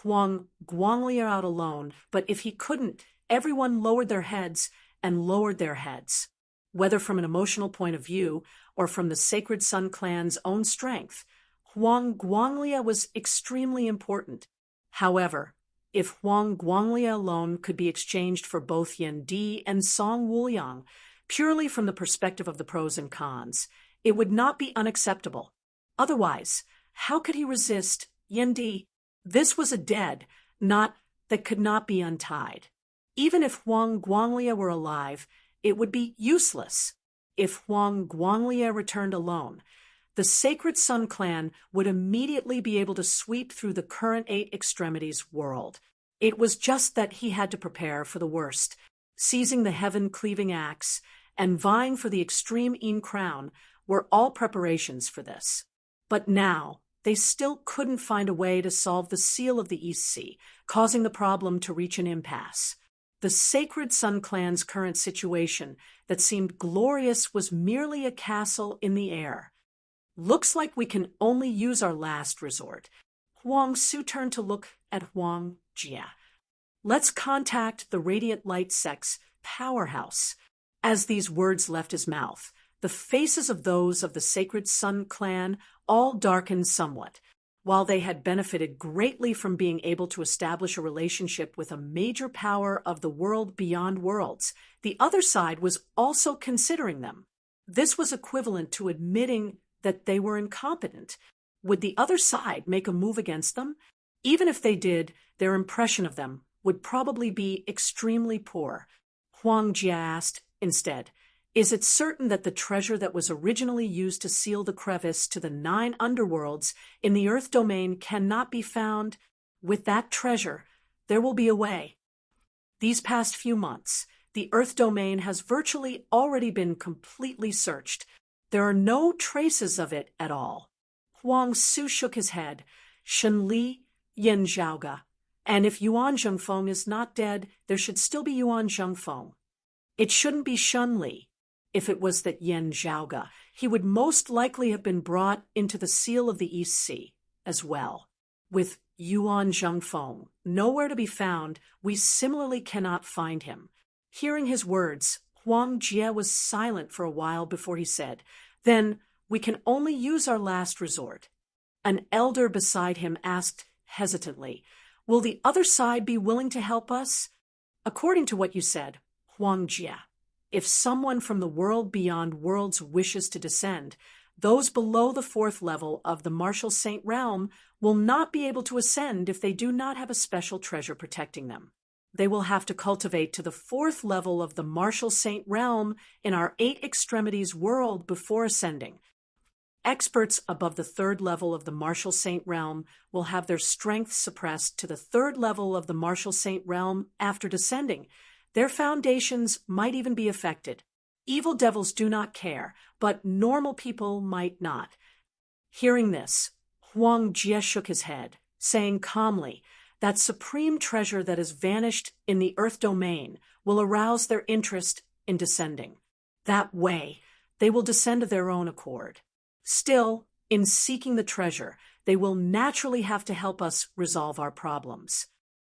Huang Guanglia out alone, but if he couldn't, everyone lowered their heads and lowered their heads. Whether from an emotional point of view or from the Sacred Sun Clan's own strength, Huang Guanglia was extremely important. However, if Huang Guanglia alone could be exchanged for both Yan Di and Song Wuliang, purely from the perspective of the pros and cons, it would not be unacceptable. Otherwise, how could he resist Yan Di? This was a dead knot that could not be untied. Even if Huang Guanglia were alive, it would be useless. If Huang Guanglia returned alone, the Sacred Sun Clan would immediately be able to sweep through the current 8 extremities world. It was just that he had to prepare for the worst. Seizing the heaven-cleaving axe and vying for the extreme Yin crown were all preparations for this. But now, they still couldn't find a way to solve the seal of the East Sea, causing the problem to reach an impasse. The Sacred Sun Clan's current situation that seemed glorious was merely a castle in the air. Looks like we can only use our last resort. Huang Su turned to look at Huang Jia. Let's contact the Radiant Light Sect's powerhouse. As these words left his mouth, the faces of those of the Sacred Sun Clan all darkened somewhat. While they had benefited greatly from being able to establish a relationship with a major power of the world beyond worlds, the other side was also considering them. This was equivalent to admitting that they were incompetent. Would the other side make a move against them? Even if they did, their impression of them would probably be extremely poor. Huang Jia asked, instead, "Is it certain that the treasure that was originally used to seal the crevice to the 9 underworlds in the Earth domain cannot be found? With that treasure, there will be a way." These past few months, the Earth domain has virtually already been completely searched. There are no traces of it at all. Huang Su shook his head. "Shen Li, Yin Zhaoga. And if Yuan Zhengfeng is not dead, there should still be Yuan Zhengfeng. It shouldn't be Shen Li. If it was that Yin Zhaoga, he would most likely have been brought into the seal of the East Sea as well. With Yuan Zhengfeng nowhere to be found, we similarly cannot find him." Hearing his words, Huang Jie was silent for a while before he said, "Then we can only use our last resort." An elder beside him asked hesitantly, "Will the other side be willing to help us?" "According to what you said, Huang Jie, if someone from the world beyond worlds wishes to descend, those below the 4th level of the Martial Saint realm will not be able to ascend if they do not have a special treasure protecting them. They will have to cultivate to the 4th level of the Martial Saint realm in our 8 extremities world before ascending. Experts above the 3rd level of the Martial Saint realm will have their strength suppressed to the 3rd level of the Martial Saint realm after descending. Their foundations might even be affected. Evil devils do not care, but normal people might not." Hearing this, Huang Jie shook his head, saying calmly, "That supreme treasure that has vanished in the Earth domain will arouse their interest in descending. That way, they will descend of their own accord. Still, in seeking the treasure, they will naturally have to help us resolve our problems."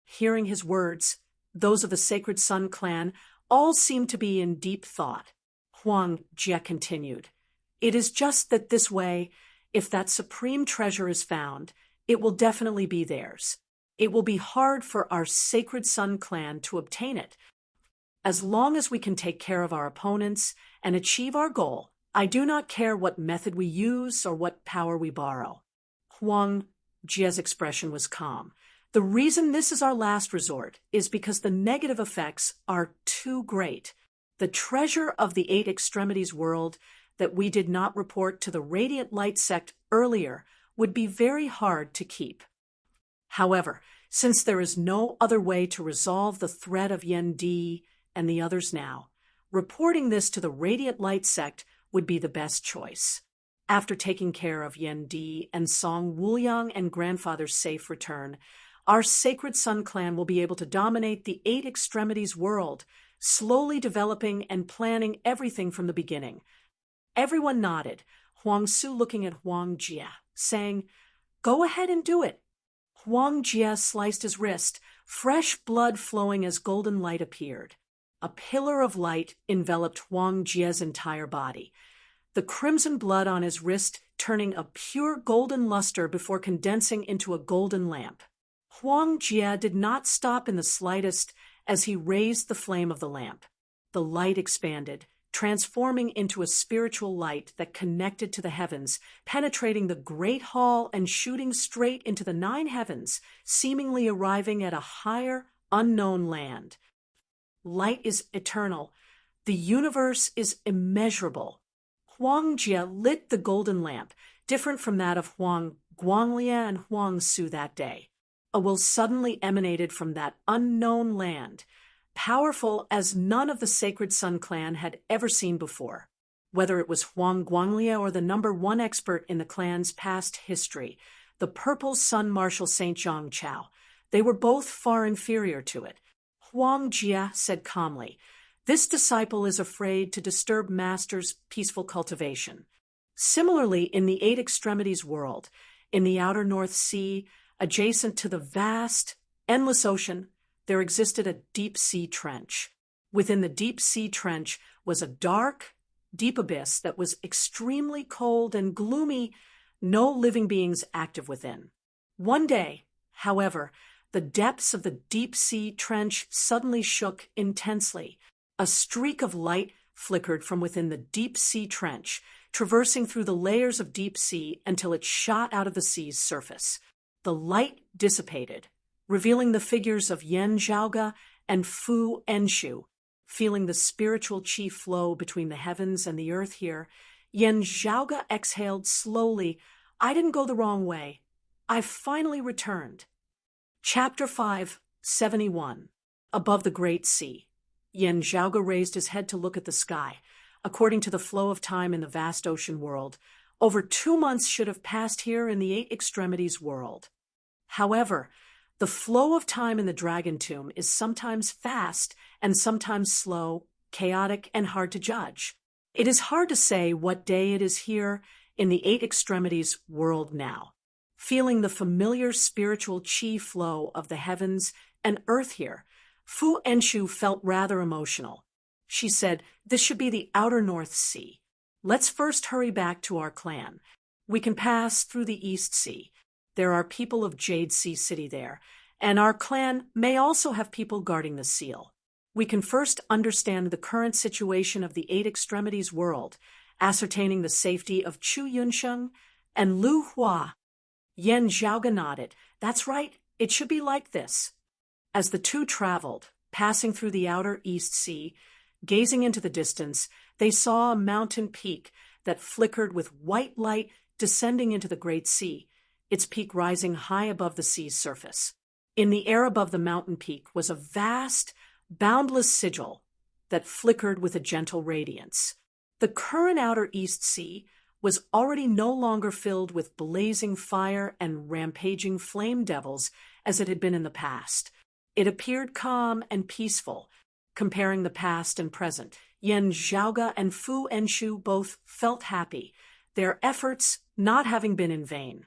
Hearing his words, those of the Sacred Sun Clan all seemed to be in deep thought. Huang Jie continued, "It is just that this way, if that supreme treasure is found, it will definitely be theirs. It will be hard for our Sacred Sun Clan to obtain it. As long as we can take care of our opponents and achieve our goal, I do not care what method we use or what power we borrow. Huang Jie's expression was calm. The reason this is our last resort is because the negative effects are too great. The treasure of the Eight Extremities world that we did not report to the Radiant Light sect earlier would be very hard to keep. However, since there is no other way to resolve the threat of Yen Di and the others now, reporting this to the Radiant Light sect would be the best choice. After taking care of Yen Di and Song Wuliang and grandfather's safe return, our Sacred Sun clan will be able to dominate the Eight Extremities world, slowly developing and planning everything from the beginning. Everyone nodded, Huang Su looking at Huang Jie, saying, "Go ahead and do it." Huang Jie sliced his wrist, fresh blood flowing as golden light appeared. A pillar of light enveloped Huang Jie's entire body, the crimson blood on his wrist turning a pure golden luster before condensing into a golden lamp. Huang Jie did not stop in the slightest as he raised the flame of the lamp. The light expanded, transforming into a spiritual light that connected to the heavens, penetrating the great hall and shooting straight into the 9 heavens, seemingly arriving at a higher, unknown land. Light is eternal. The universe is immeasurable. Huang Jie lit the golden lamp, different from that of Huang Guanglie and Huang Su that day. A will suddenly emanated from that unknown land, powerful as none of the Sacred Sun clan had ever seen before. Whether it was Huang Guanglie or the #1 expert in the clan's past history, the Purple Sun Marshal Saint Zhang Chao, they were both far inferior to it. Huang Jie said calmly, "This disciple is afraid to disturb Master's peaceful cultivation." Similarly, in the Eight Extremities world, in the outer North Sea, adjacent to the vast, endless ocean, there existed a deep-sea trench. Within the deep-sea trench was a dark, deep abyss that was extremely cold and gloomy, no living beings active within. One day, however, the depths of the deep-sea trench suddenly shook intensely. A streak of light flickered from within the deep-sea trench, traversing through the layers of deep sea until it shot out of the sea's surface. The light dissipated, revealing the figures of Yen Zhaoga and Fu Enshu. Feeling the spiritual chi flow between the heavens and the earth here, Yen Zhaoga exhaled slowly. "I didn't go the wrong way. I've finally returned." Chapter 5, 71. Above the Great Sea. Yen Zhaoga raised his head to look at the sky. According to the flow of time in the vast ocean world, over 2 months should have passed here in the Eight Extremities world. However, the flow of time in the Dragon Tomb is sometimes fast and sometimes slow, chaotic, and hard to judge. It is hard to say what day it is here in the Eight Extremities world now. Feeling the familiar spiritual chi flow of the heavens and earth here, Fu Enshu felt rather emotional. She said, "This should be the outer North Sea. Let's first hurry back to our clan. We can pass through the East Sea. There are people of Jade Sea City there, and our clan may also have people guarding the seal. We can first understand the current situation of the Eight Extremities world, ascertaining the safety of Chu Yunsheng and Lu Hua." Yen Zhaoga nodded. "That's right. It should be like this." As the two traveled, passing through the outer East Sea, gazing into the distance, they saw a mountain peak that flickered with white light descending into the Great Sea, its peak rising high above the sea's surface. In the air above the mountain peak was a vast, boundless sigil that flickered with a gentle radiance. The current outer East Sea was already no longer filled with blazing fire and rampaging flame devils as it had been in the past. It appeared calm and peaceful. Comparing the past and present, Yen Zhaoga and Fu Enshu both felt happy, their efforts not having been in vain.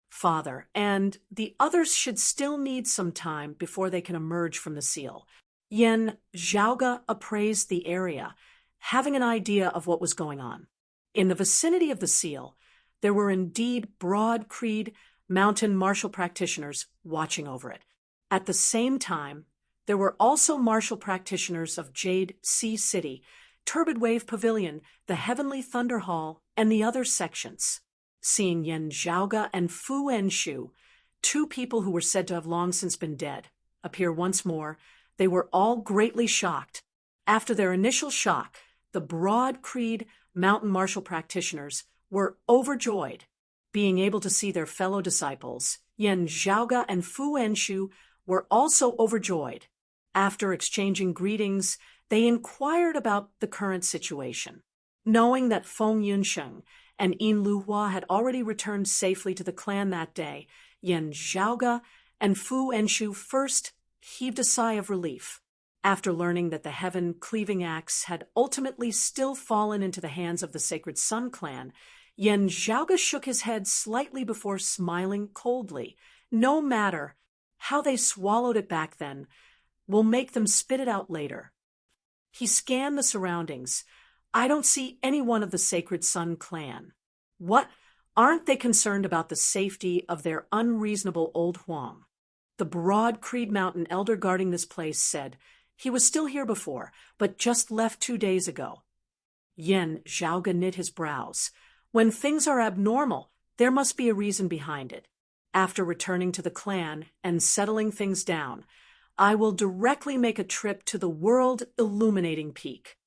Father, and the others should still need some time before they can emerge from the seal. Yen Zhaoga appraised the area, having an idea of what was going on. In the vicinity of the seal, there were indeed broad-creed mountain martial practitioners watching over it. At the same time, There were also martial practitioners of Jade Sea City, Turbid Wave Pavilion, the Heavenly Thunder Hall, and the other sections. Seeing Yan Zhaoge and Fu Enshu, two people who were said to have long since been dead, appear once more, they were all greatly shocked. After their initial shock, the Broad Creed mountain martial practitioners were overjoyed. Being able to see their fellow disciples, Yan Zhaoge and Fu Enshu were also overjoyed. After exchanging greetings, they inquired about the current situation. Knowing that Feng Yunsheng and Yin Luhua had already returned safely to the clan that day, Yan Zhaoge and Fu Enshu first heaved a sigh of relief. After learning that the heaven-cleaving axe had ultimately still fallen into the hands of the Sacred Sun clan, Yan Zhaoge shook his head slightly before smiling coldly. No matter how they swallowed it back then, we'll make them spit it out later. He scanned the surroundings. I don't see anyone of the Sacred Sun clan. What? Aren't they concerned about the safety of their unreasonable old Huang? The Broad Creed Mountain elder guarding this place said, he was still here before, but just left 2 days ago. Yan Zhaoge knit his brows. When things are abnormal, there must be a reason behind it. After returning to the clan and settling things down, I will directly make a trip to the world illuminating peak.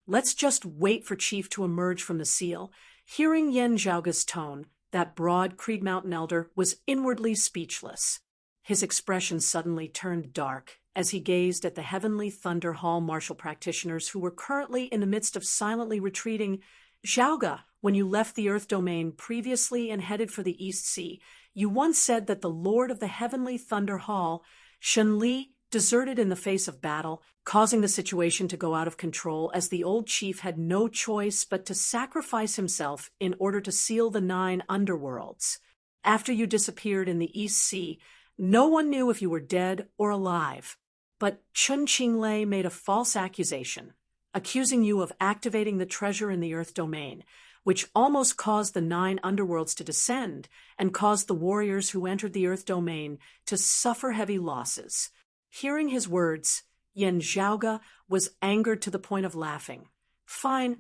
Let's just wait for Chief to emerge from the seal. Hearing Yan Zhaoge's tone, that Broad Creed Mountain elder was inwardly speechless. His expression suddenly turned dark as he gazed at the Heavenly Thunder Hall martial practitioners who were currently in the midst of silently retreating. Zhaoge, when you left the Earth Domain previously and headed for the East Sea, you once said that the Lord of the Heavenly Thunder Hall, Shen Li, deserted in the face of battle, causing the situation to go out of control as the old chief had no choice but to sacrifice himself in order to seal the 9 underworlds. After you disappeared in the East Sea, no one knew if you were dead or alive. But Chun Qinglei made a false accusation, accusing you of activating the treasure in the Earth Domain, which almost caused the 9 underworlds to descend and caused the warriors who entered the Earth Domain to suffer heavy losses. Hearing his words, Yan Zhaoge was angered to the point of laughing. Fine,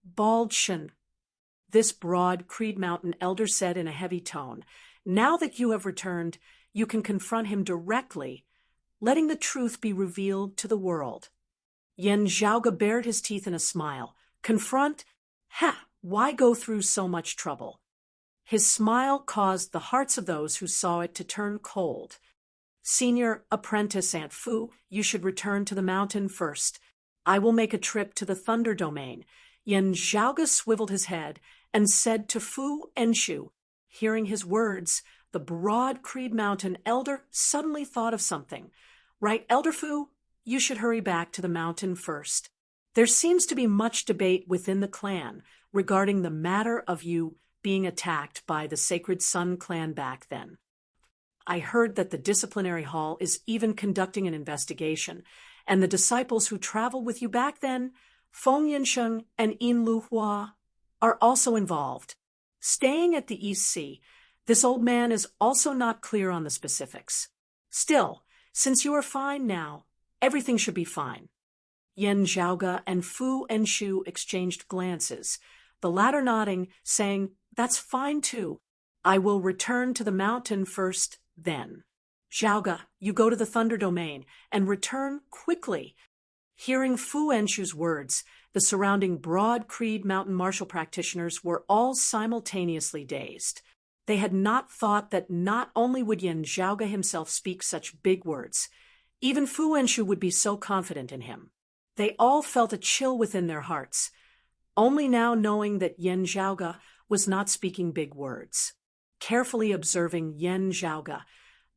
bald Shen. This Broad Creed Mountain elder said in a heavy tone, now that you have returned, you can confront him directly, letting the truth be revealed to the world. Yan Zhaoge bared his teeth in a smile. Confront? Ha! Why go through so much trouble? His smile caused the hearts of those who saw it to turn cold. Senior Apprentice Aunt Fu, you should return to the mountain first. I will make a trip to the Thunder Domain. Yan Zhaoge swiveled his head and said to Fu Enshu. Hearing his words, the Broad Creed Mountain elder suddenly thought of something. Right, Elder Fu? You should hurry back to the mountain first. There seems to be much debate within the clan regarding the matter of you being attacked by the Sacred Sun clan back then. I heard that the disciplinary hall is even conducting an investigation, and the disciples who traveled with you back then, Feng Yunsheng and Yin Luhua, are also involved. Staying at the East Sea, this old man is also not clear on the specifics. Still, since you are fine now, everything should be fine. Yan Zhaoge and Fu Enshu exchanged glances, the latter nodding, saying, that's fine too. I will return to the mountain first, then. Zhaoge, you go to the Thunder Domain and return quickly. Hearing Fu Enshu's words, the surrounding Broad Creed Mountain martial practitioners were all simultaneously dazed. They had not thought that not only would Yan Zhaoge himself speak such big words, even Fu Enshu would be so confident in him. They all felt a chill within their hearts, only now knowing that Yan Zhaoge was not speaking big words. Carefully observing Yan Zhaoge,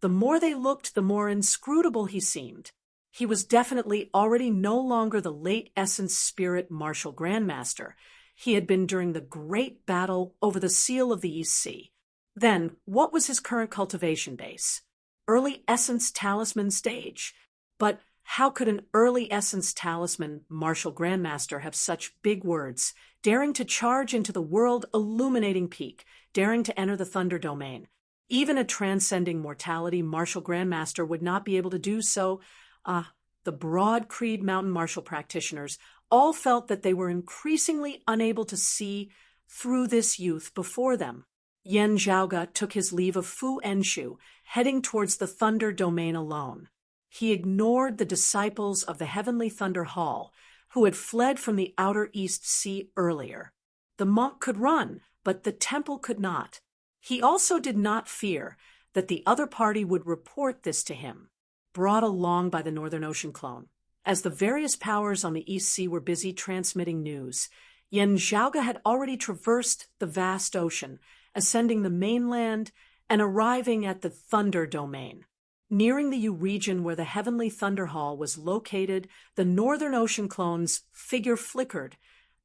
the more they looked, the more inscrutable he seemed. He was definitely already no longer the late Essence Spirit Martial Grandmaster he had been during the great battle over the Seal of the East Sea. Then, what was his current cultivation base? Early Essence Talisman stage. But how could an early Essence Talisman Martial Grandmaster have such big words, daring to charge into the world illuminating peak, daring to enter the Thunder Domain? Even a transcending mortality Martial Grandmaster would not be able to do so. The Broad Creed mountain martial practitioners all felt that they were increasingly unable to see through this youth before them. Yen Zhaoge took his leave of Fu Enshu, heading towards the Thunder Domain alone. He ignored the disciples of the Heavenly Thunder Hall, who had fled from the Outer East Sea earlier. The monk could run, but the temple could not. He also did not fear that the other party would report this to him, brought along by the Northern Ocean clone. As the various powers on the East Sea were busy transmitting news, Yen Zhaoge had already traversed the vast ocean, ascending the mainland and arriving at the Thunder Domain. Nearing the U region where the Heavenly Thunder Hall was located, the Northern Ocean clone's figure flickered,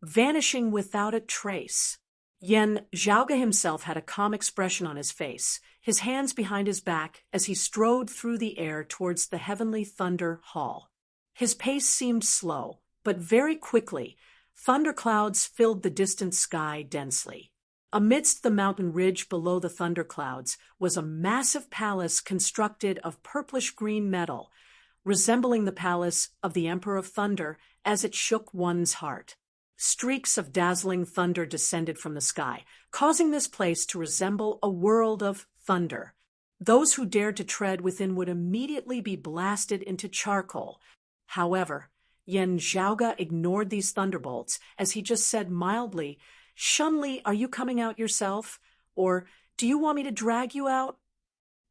vanishing without a trace. Yen Zhaoge himself had a calm expression on his face, his hands behind his back as he strode through the air towards the Heavenly Thunder Hall. His pace seemed slow, but very quickly, thunderclouds filled the distant sky densely. Amidst the mountain ridge below the thunderclouds was a massive palace constructed of purplish-green metal, resembling the palace of the Emperor of Thunder as it shook one's heart. Streaks of dazzling thunder descended from the sky, causing this place to resemble a world of thunder. Those who dared to tread within would immediately be blasted into charcoal. However, Yen Zhaoge ignored these thunderbolts as he just said mildly, "Shunli, are you coming out yourself? Or do you want me to drag you out?"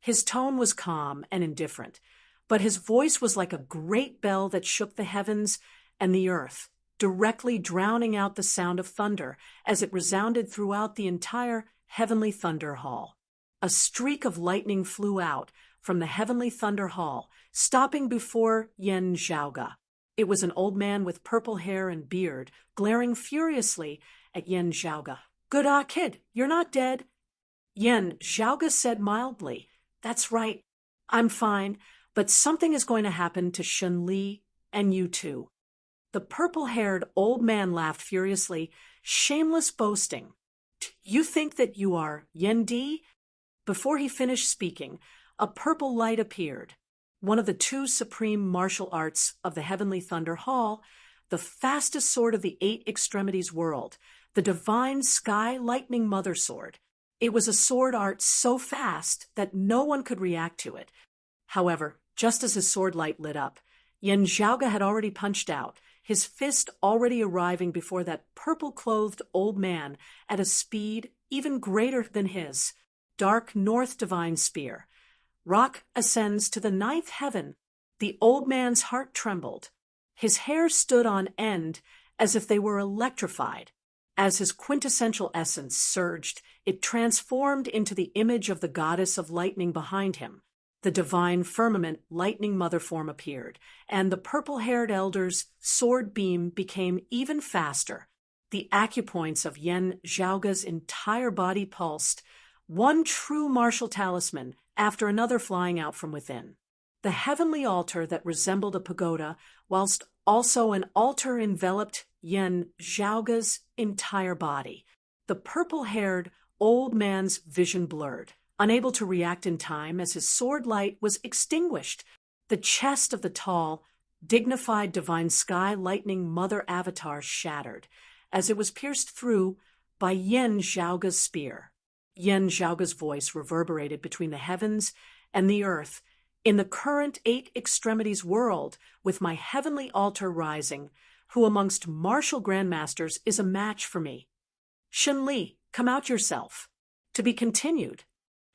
His tone was calm and indifferent, but his voice was like a great bell that shook the heavens and the earth, directly drowning out the sound of thunder as it resounded throughout the entire Heavenly Thunder Hall. A streak of lightning flew out from the Heavenly Thunder Hall, stopping before Yen Zhaoge. It was an old man with purple hair and beard, glaring furiously at Yen Zhaoge. "Good kid, you're not dead." Yen Zhaoge said mildly, "That's right, I'm fine, but something is going to happen to Shunli and you too." The purple-haired old man laughed furiously, shameless boasting. "You think that you are Yen Di?" Before he finished speaking, a purple light appeared, one of the two supreme martial arts of the Heavenly Thunder Hall, the fastest sword of the Eight Extremities world, the divine Sky Lightning Mother Sword. It was a sword art so fast that no one could react to it. However, just as his sword light lit up, Yen Zhaoge had already punched out, his fist already arriving before that purple-clothed old man at a speed even greater than his. Dark North Divine Spear. Rock ascends to the ninth heaven. The old man's heart trembled. His hair stood on end as if they were electrified. As his quintessential essence surged, it transformed into the image of the goddess of lightning behind him. The divine firmament lightning mother form appeared, and the purple-haired elder's sword beam became even faster. The acupoints of Yen Zhaoge's entire body pulsed, one true martial talisman after another flying out from within. The heavenly altar that resembled a pagoda, whilst also an altar enveloped Yen Zhaoge's entire body. The purple-haired old man's vision blurred, unable to react in time as his sword light was extinguished. The chest of the tall, dignified divine Sky Lightning Mother Avatar shattered, as it was pierced through by Yen Zhaoge's spear. Yen Zhaoge's voice reverberated between the heavens and the earth. "In the current Eight Extremities world, with my heavenly altar rising, who amongst martial grandmasters is a match for me? Shunli, come out yourself." To be continued.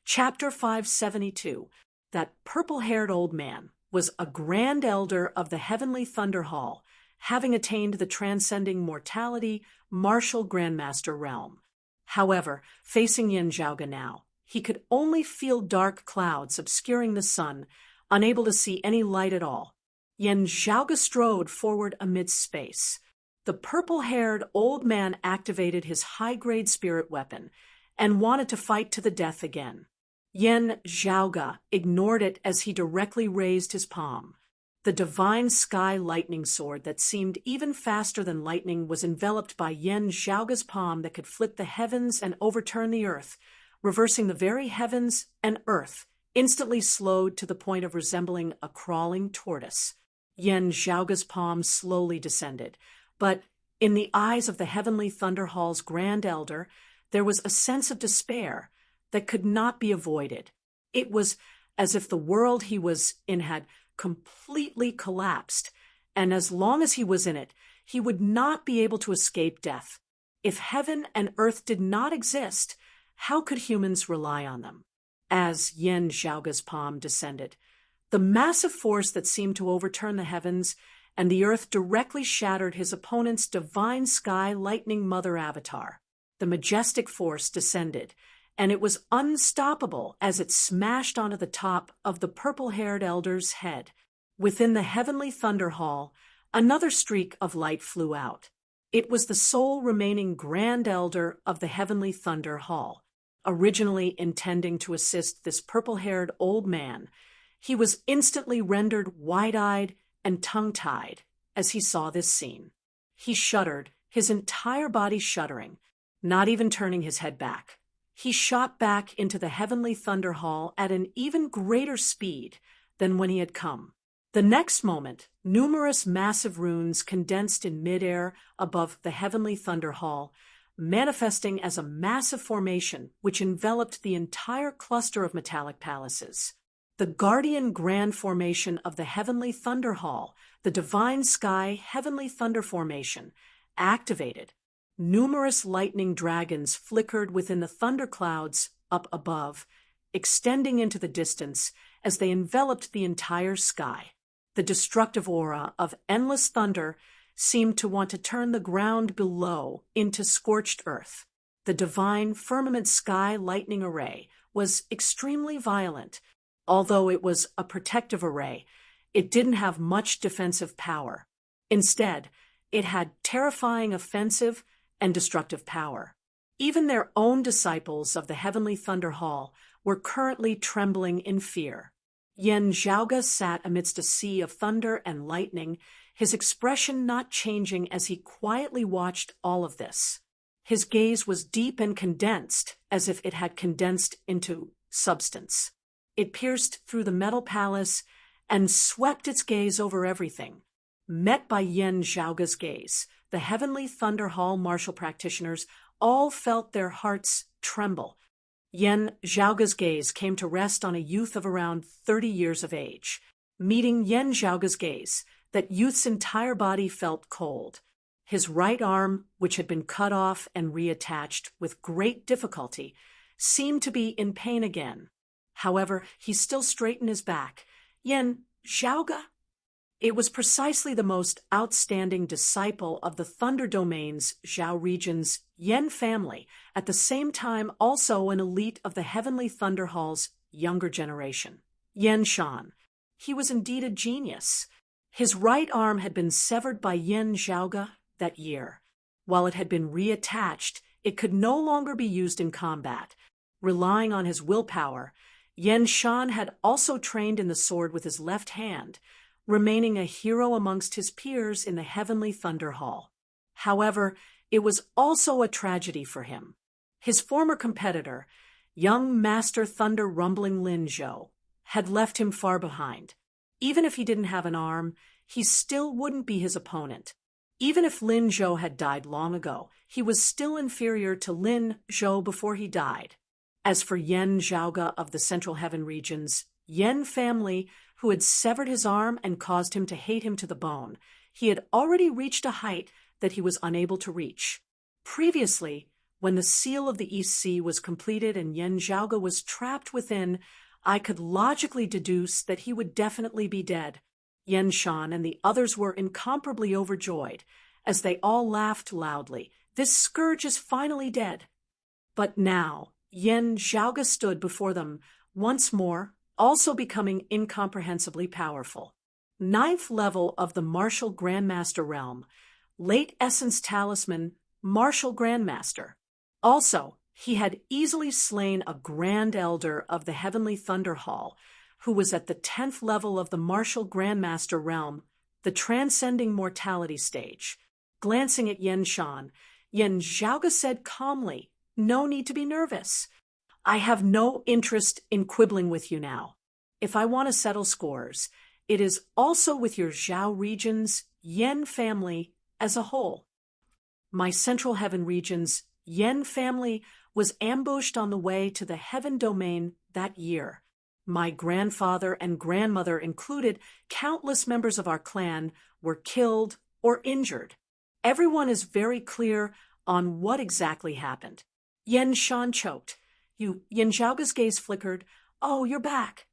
Chapter 572. That purple-haired old man was a grand elder of the Heavenly Thunder Hall, having attained the transcending mortality martial grandmaster realm. However, facing Yen Zhaoge now, he could only feel dark clouds obscuring the sun, unable to see any light at all. Yen Zhaoge strode forward amidst space. The purple-haired old man activated his high-grade spirit weapon and wanted to fight to the death again. Yen Zhaoge ignored it as he directly raised his palm. The divine Sky Lightning Sword that seemed even faster than lightning was enveloped by Yen Zhaoge's palm that could flip the heavens and overturn the earth, reversing the very heavens and earth, instantly slowed to the point of resembling a crawling tortoise. Yen Zhaoge's palm slowly descended, but in the eyes of the Heavenly Thunder Hall's Grand Elder, there was a sense of despair that could not be avoided. It was as if the world he was in had completely collapsed, and as long as he was in it, he would not be able to escape death. If heaven and earth did not exist, how could humans rely on them? As Yen Zhaoge's palm descended, the massive force that seemed to overturn the heavens and the earth directly shattered his opponent's divine sky lightning mother avatar. The majestic force descended, and it was unstoppable as it smashed onto the top of the purple-haired elder's head. Within the Heavenly Thunder Hall, another streak of light flew out. It was the sole remaining Grand Elder of the Heavenly Thunder Hall. Originally intending to assist this purple-haired old man, he was instantly rendered wide-eyed and tongue-tied as he saw this scene. He shuddered, his entire body shuddering, not even turning his head back. He shot back into the Heavenly Thunder Hall at an even greater speed than when he had come. The next moment, numerous massive runes condensed in midair above the Heavenly Thunder Hall, manifesting as a massive formation which enveloped the entire cluster of metallic palaces. The Guardian Grand Formation of the Heavenly Thunder Hall, the Divine Sky Heavenly Thunder Formation, activated. Numerous lightning dragons flickered within the thunderclouds up above, extending into the distance as they enveloped the entire sky. The destructive aura of endless thunder seemed to want to turn the ground below into scorched earth. The divine firmament sky lightning array was extremely violent. Although it was a protective array, it didn't have much defensive power. Instead, it had terrifying offensive and destructive power. Even their own disciples of the Heavenly Thunder Hall were currently trembling in fear. Yen Zhaoge sat amidst a sea of thunder and lightning, his expression not changing as he quietly watched all of this. His gaze was deep and condensed, as if it had condensed into substance. It pierced through the metal palace and swept its gaze over everything. Met by Yen Zhaoge's gaze, the Heavenly Thunder Hall martial practitioners all felt their hearts tremble. Yen Zhaoge's gaze came to rest on a youth of around 30 years of age. Meeting Yen Zhaoge's gaze, that youth's entire body felt cold. His right arm, which had been cut off and reattached with great difficulty, seemed to be in pain again. However, he still straightened his back. Yen Zhaoge? It was precisely the most outstanding disciple of the Thunder Domain's Zhao region's Yen family, at the same time also an elite of the Heavenly Thunder Hall's younger generation. Yen Shan. He was indeed a genius. His right arm had been severed by Yen Zhaoge that year. While it had been reattached, it could no longer be used in combat. Relying on his willpower, Yen Shan had also trained in the sword with his left hand, remaining a hero amongst his peers in the Heavenly Thunder Hall. However, it was also a tragedy for him. His former competitor, young Master Thunder Rumbling Lin Zhou, had left him far behind. Even if he didn't have an arm, he still wouldn't be his opponent. Even if Lin Zhou had died long ago, he was still inferior to Lin Zhou before he died. As for Yen Zhaoge of the Central Heaven region's Yen family, who had severed his arm and caused him to hate him to the bone, he had already reached a height that he was unable to reach. Previously, when the seal of the East Sea was completed and Yen Zhaoge was trapped within, I could logically deduce that he would definitely be dead. Yen Shan and the others were incomparably overjoyed, as they all laughed loudly. This scourge is finally dead. But now, Yen Zhaoge stood before them once more, also becoming incomprehensibly powerful. 9th level of the Martial Grandmaster realm, late Essence Talisman, Martial Grandmaster. Also, he had easily slain a Grand Elder of the Heavenly Thunder Hall, who was at the 10th level of the Martial Grandmaster realm, the Transcending Mortality stage. Glancing at Yen Shan, Yen Zhaoge said calmly, "No need to be nervous. I have no interest in quibbling with you now. If I want to settle scores, It is also with your Zhao region's Yen family as a whole. My Central Heaven region's Yen family was ambushed on the way to the Heaven Domain that year. My grandfather and grandmother included, countless members of our clan were killed or injured. Everyone is very clear on what exactly happened. Yen Shan choked. Yen Zhaoga's gaze flickered. Oh, you're back.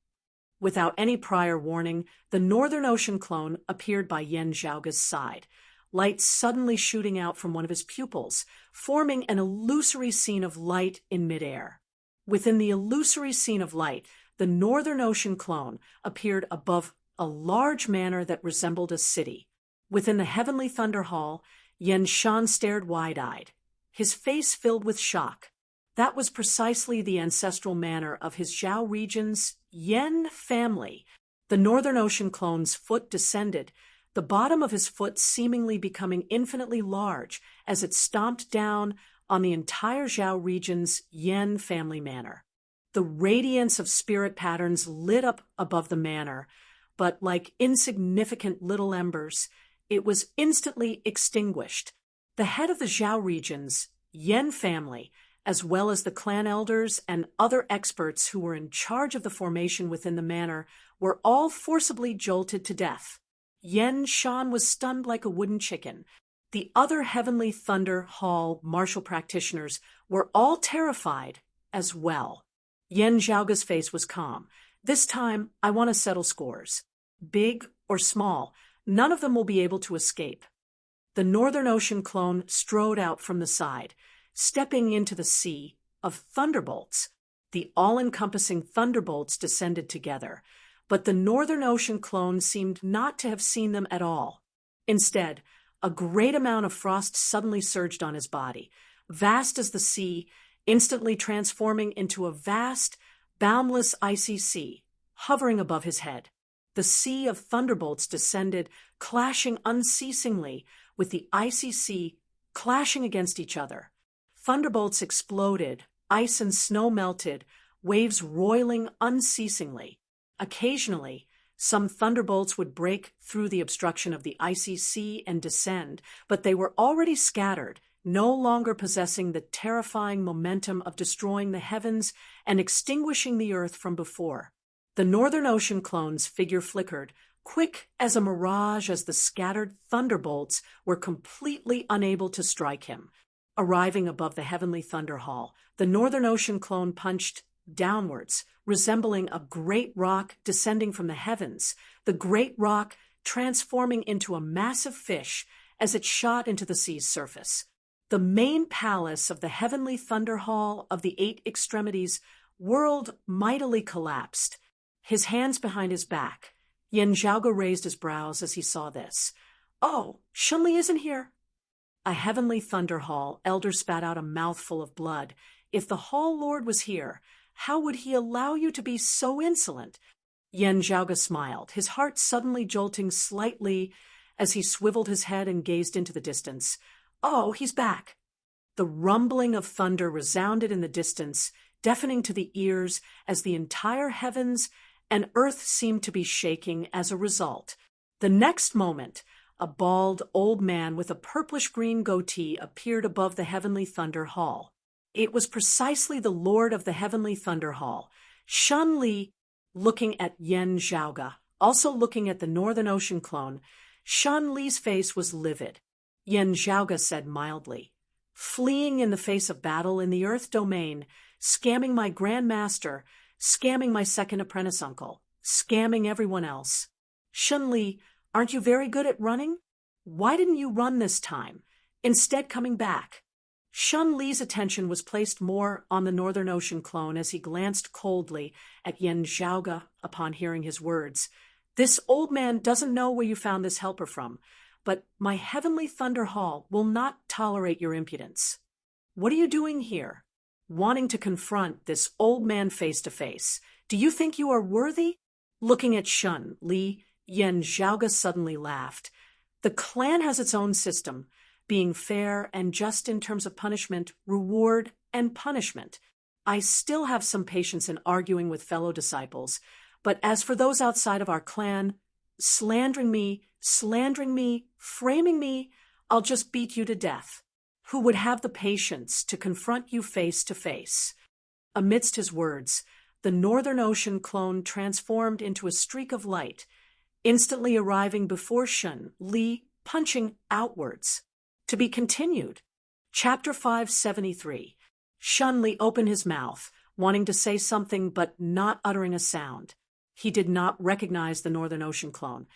Without any prior warning, the Northern Ocean clone appeared by Yen Zhaoga's side, light suddenly shooting out from one of his pupils, forming an illusory scene of light in midair. Within the illusory scene of light, the Northern Ocean clone appeared above a large manor that resembled a city. Within the Heavenly Thunder Hall, Yen Shan stared wide-eyed, his face filled with shock. That was precisely the ancestral manor of his Zhao region's Yen family. The Northern Ocean clone's foot descended, the bottom of his foot seemingly becoming infinitely large as it stomped down on the entire Zhao region's Yen family manor. The radiance of spirit patterns lit up above the manor, but like insignificant little embers, it was instantly extinguished. The head of the Zhao region's Yen family, as well as the clan elders and other experts who were in charge of the formation within the manor, were all forcibly jolted to death. Yen Shan was stunned like a wooden chicken. The other Heavenly Thunder Hall martial practitioners were all terrified as well. Yen Zhaoga's face was calm. This time, I want to settle scores. Big or small, none of them will be able to escape. The Northern Ocean clone strode out from the side, stepping into the sea of thunderbolts. The all-encompassing thunderbolts descended together, but the Northern Ocean clone seemed not to have seen them at all. Instead, a great amount of frost suddenly surged on his body, vast as the sea, instantly transforming into a vast, boundless icy sea, hovering above his head. The sea of thunderbolts descended, clashing unceasingly, with the icy sea clashing against each other. Thunderbolts exploded, ice and snow melted, waves roiling unceasingly. Occasionally, some thunderbolts would break through the obstruction of the icy sea and descend, but they were already scattered, no longer possessing the terrifying momentum of destroying the heavens and extinguishing the earth from before. The Northern Ocean clone's figure flickered, quick as a mirage as the scattered thunderbolts were completely unable to strike him. Arriving above the Heavenly Thunder Hall, the Northern Ocean clone punched downwards, resembling a great rock descending from the heavens, the great rock transforming into a massive fish as it shot into the sea's surface. The main palace of the Heavenly Thunder Hall of the Eight Extremities whirled mightily collapsed, his hands behind his back. Yen Zhaoga raised his brows as he saw this. Oh, Shunli isn't here. A Heavenly Thunder Hall elder spat out a mouthful of blood. If the Hall Lord was here, how would he allow you to be so insolent? Yen Zhaoga smiled, his heart suddenly jolting slightly as he swiveled his head and gazed into the distance. Oh, he's back. The rumbling of thunder resounded in the distance, deafening to the ears as the entire heavens and earth seemed to be shaking as a result. The next moment, a bald old man with a purplish-green goatee appeared above the Heavenly Thunder Hall. It was precisely the Lord of the Heavenly Thunder Hall, Shunli, looking at Yen Zhaoga, also looking at the Northern Ocean clone. Shunli's face was livid. Yen Zhaoga said mildly, fleeing in the face of battle in the Earth domain, scamming my grandmaster, scamming my second apprentice uncle, scamming everyone else. Shunli, aren't you very good at running? Why didn't you run this time, instead coming back? Shunli's attention was placed more on the Northern Ocean clone as he glanced coldly at Yen Zhaoga upon hearing his words. This old man doesn't know where you found this helper from, but my Heavenly Thunder Hall will not tolerate your impudence. What are you doing here? Wanting to confront this old man face to face. Do you think you are worthy? Looking at Shunli, Yen Zhaoga suddenly laughed. The clan has its own system, being fair and just in terms of punishment, reward, and punishment. I still have some patience in arguing with fellow disciples, but as for those outside of our clan, slandering me, framing me, I'll just beat you to death. Who would have the patience to confront you face to face? Amidst his words, the Northern Ocean clone transformed into a streak of light, instantly arriving before Shun Li, punching outwards. To be continued. Chapter 573. Shun Li opened his mouth, wanting to say something but not uttering a sound. He did not recognize the Northern Ocean clone,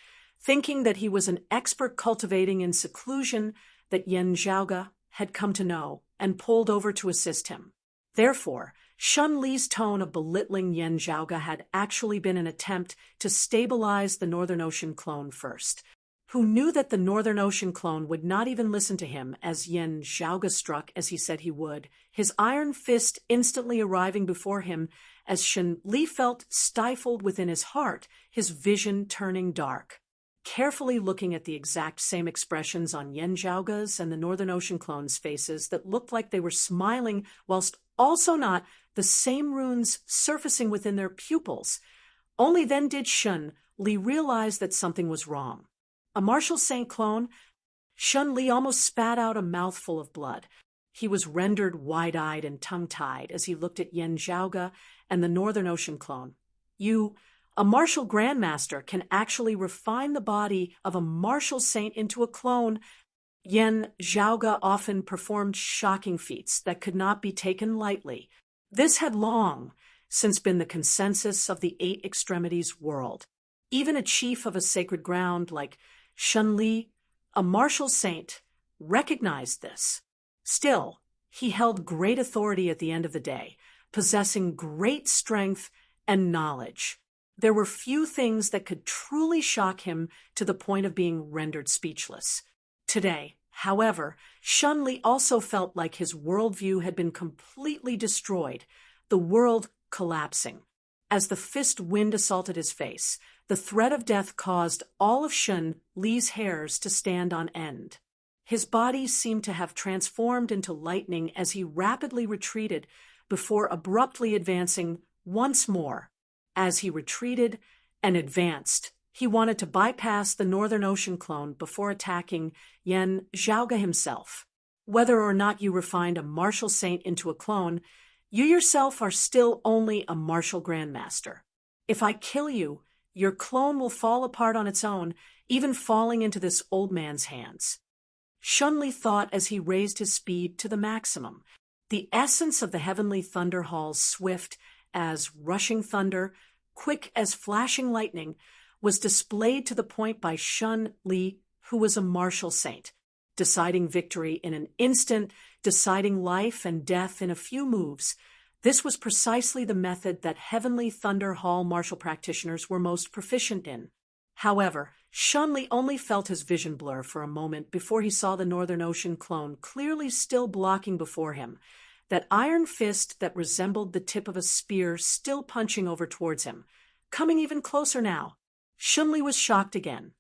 thinking that he was an expert cultivating in seclusion that Yen Zhaoge had come to know and pulled over to assist him. Therefore, Shun Li's tone of belittling Yen Zhaoge had actually been an attempt to stabilize the Northern Ocean clone first, who knew that the Northern Ocean clone would not even listen to him as Yen Zhaoge struck as he said he would, his iron fist instantly arriving before him as Shun Li felt stifled within his heart, his vision turning dark. Carefully looking at the exact same expressions on Yen Zhaoge's and the Northern Ocean clone's faces that looked like they were smiling whilst also not, the same runes surfacing within their pupils. Only then did Shun Li realize that something was wrong. A Martial Saint clone? Shun Li almost spat out a mouthful of blood. He was rendered wide-eyed and tongue-tied as he looked at Yen Zhaoge and the Northern Ocean clone. A martial grandmaster, can actually refine the body of a martial saint into a clone. Yen Zhaoge often performed shocking feats that could not be taken lightly. This had long since been the consensus of the Eight Extremities world. Even a chief of a sacred ground like Shun Li, a martial saint, recognized this. Still, he held great authority at the end of the day, possessing great strength and knowledge. There were few things that could truly shock him to the point of being rendered speechless. Today, however, Shun Li also felt like his worldview had been completely destroyed, the world collapsing. As the fist wind assaulted his face, the threat of death caused all of Shun Li's hairs to stand on end. His body seemed to have transformed into lightning as he rapidly retreated before abruptly advancing once more. As he retreated and advanced, he wanted to bypass the Northern Ocean clone before attacking Yen Zhaoge himself. Whether or not you refined a martial saint into a clone, you yourself are still only a martial grandmaster. If I kill you, your clone will fall apart on its own, even falling into this old man's hands. Shun Li thought as he raised his speed to the maximum. The essence of the heavenly thunder halls, swift as rushing thunder, quick as flashing lightning, was displayed to the point by Shun Li, who was a martial saint, deciding victory in an instant, deciding life and death in a few moves. This was precisely the method that heavenly thunder hall martial practitioners were most proficient in. However, Shun Li only felt his vision blur for a moment before he saw the Northern Ocean clone clearly still blocking before him, that iron fist that resembled the tip of a spear still punching over towards him, coming even closer now. Shun Li was shocked again.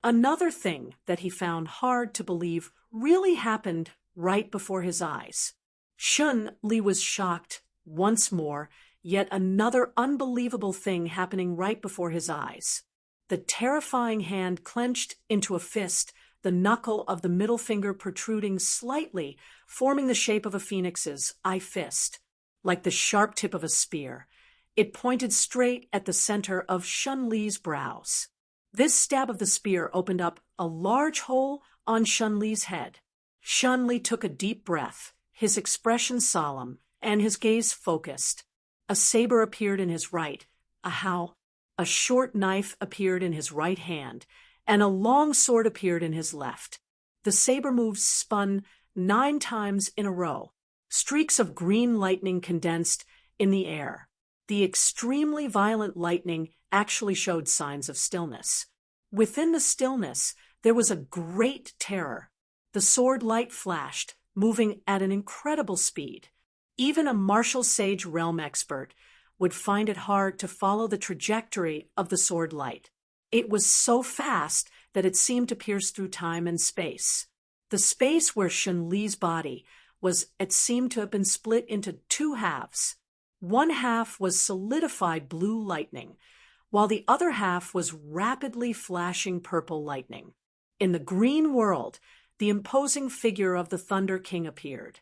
Another thing that he found hard to believe really happened right before his eyes. Shun Li was shocked once more, yet another unbelievable thing happening right before his eyes. The terrifying hand clenched into a fist, the knuckle of the middle finger protruding slightly, forming the shape of a phoenix's eye fist. Like the sharp tip of a spear, it pointed straight at the center of Shun Li's brows. This stab of the spear opened up a large hole on Shun Li's head. Shun Li took a deep breath, his expression solemn, and his gaze focused. A saber appeared in his right, a short knife appeared in his right hand, and a long sword appeared in his left. The saber moves spun 9 times in a row. Streaks of green lightning condensed in the air. The extremely violent lightning actually showed signs of stillness. Within the stillness, there was a great terror. The sword light flashed, moving at an incredible speed. Even a martial sage realm expert would find it hard to follow the trajectory of the sword light. It was so fast that it seemed to pierce through time and space. The space where Shun Li's body was, it seemed to have been split into 2 halves. One half was solidified blue lightning, while the other half was rapidly flashing purple lightning. In the green world, the imposing figure of the Thunder King appeared.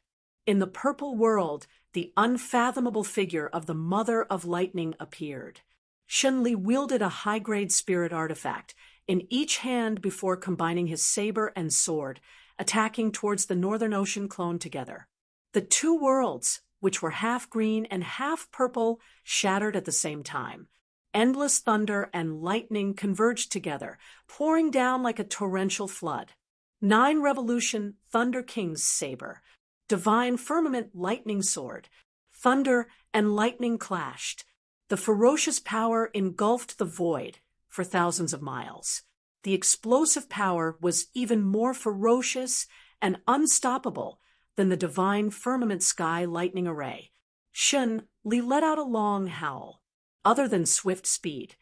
In the purple world, the unfathomable figure of the Mother of Lightning appeared. Shunli wielded a high-grade spirit artifact in each hand before combining his saber and sword, attacking towards the Northern Ocean clone together. The two worlds, which were half green and half purple, shattered at the same time. Endless thunder and lightning converged together, pouring down like a torrential flood. 9 Revolution Thunder King's saber, Divine Firmament Lightning Sword. Thunder and lightning clashed. The ferocious power engulfed the void for thousands of miles. The explosive power was even more ferocious and unstoppable than the Divine Firmament Sky Lightning Array. Shun Li let out a long howl. Other than swift speed,